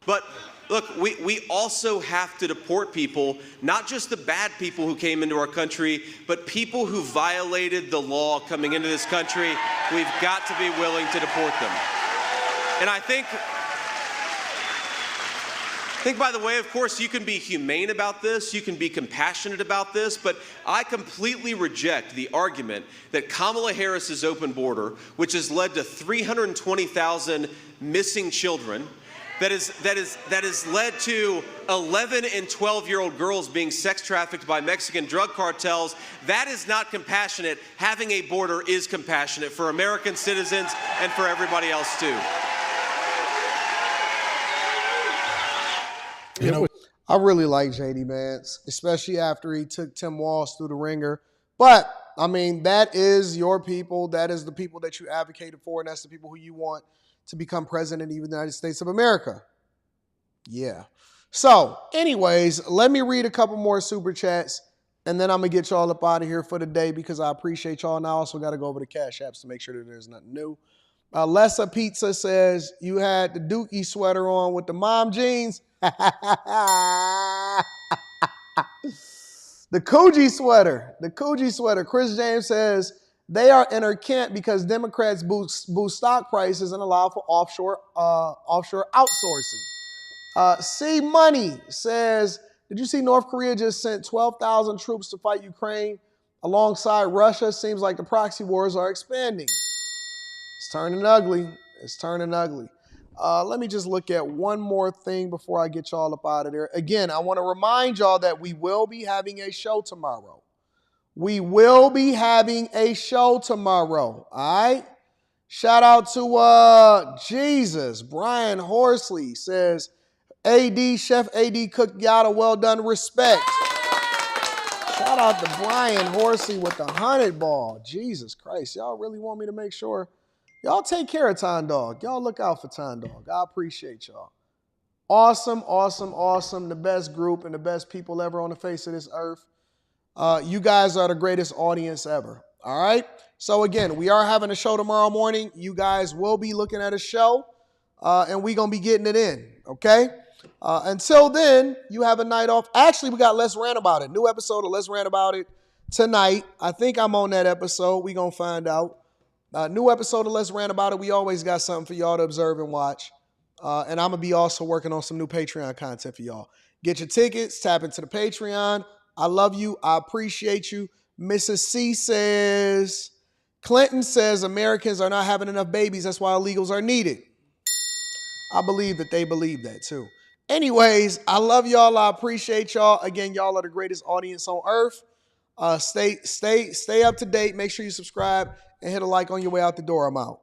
But look, we also have to deport people, not just the bad people who came into our country, but people who violated the law coming into this country. We've got to be willing to deport them. And I think, by the way, of course, you can be humane about this, you can be compassionate about this, but I completely reject the argument that Kamala Harris's open border, which has led to 320,000 missing children, that has led to 11 and 12-year-old girls being sex trafficked by Mexican drug cartels. That is not compassionate. Having a border is compassionate for American citizens and for everybody else, too. You know, I really like J.D. Vance, especially after he took Tim Walz through the ringer. But, I mean, that is your people. That is the people that you advocated for, and that's the people who you want to become president of the United States of America. Yeah. So, anyways, let me read a couple more super chats, and then I'm going to get y'all up out of here for the day because I appreciate y'all, and I also got to go over to Cash Apps to make sure that there's nothing new. Lessa Pizza says, you had the Dookie sweater on with the mom jeans. The Coogee sweater. Chris James says, they are in her camp because Democrats boost stock prices and allow for offshore outsourcing. C Money says, did you see North Korea just sent 12,000 troops to fight Ukraine alongside Russia? Seems like the proxy wars are expanding. It's turning ugly. Let me just look at one more thing before I get y'all up out of there. Again, I want to remind y'all that we will be having a show tomorrow. We will be having a show tomorrow. All right. Shout out to Jesus. Brian Horsley says, AD, Chef AD cooked Yada, well done, respect. Shout out to Brian Horsley with the 100 ball. Jesus Christ. Y'all really want me to make sure y'all take care of Time Dog. Y'all look out for Time Dog. I appreciate y'all. Awesome, awesome, awesome. The best group and the best people ever on the face of this earth. You guys are the greatest audience ever. All right. So again, we are having a show tomorrow morning. You guys will be looking at a show, and we're going to be getting it in. Okay. Until then, you have a night off. Actually, we got Let's Rant About It. New episode of Let's Rant About It tonight. I think I'm on that episode. We're going to find out. New episode of Let's Rant About It. We always got something for y'all to observe and watch. And I'm going to be also working on some new Patreon content for y'all. Get your tickets. Tap into the Patreon. I love you. I appreciate you. Mrs. C says, Clinton says Americans are not having enough babies. That's why illegals are needed. I believe that they believe that too. Anyways, I love y'all. I appreciate y'all. Again, y'all are the greatest audience on earth. Stay up to date. Make sure you subscribe and hit a like on your way out the door. I'm out.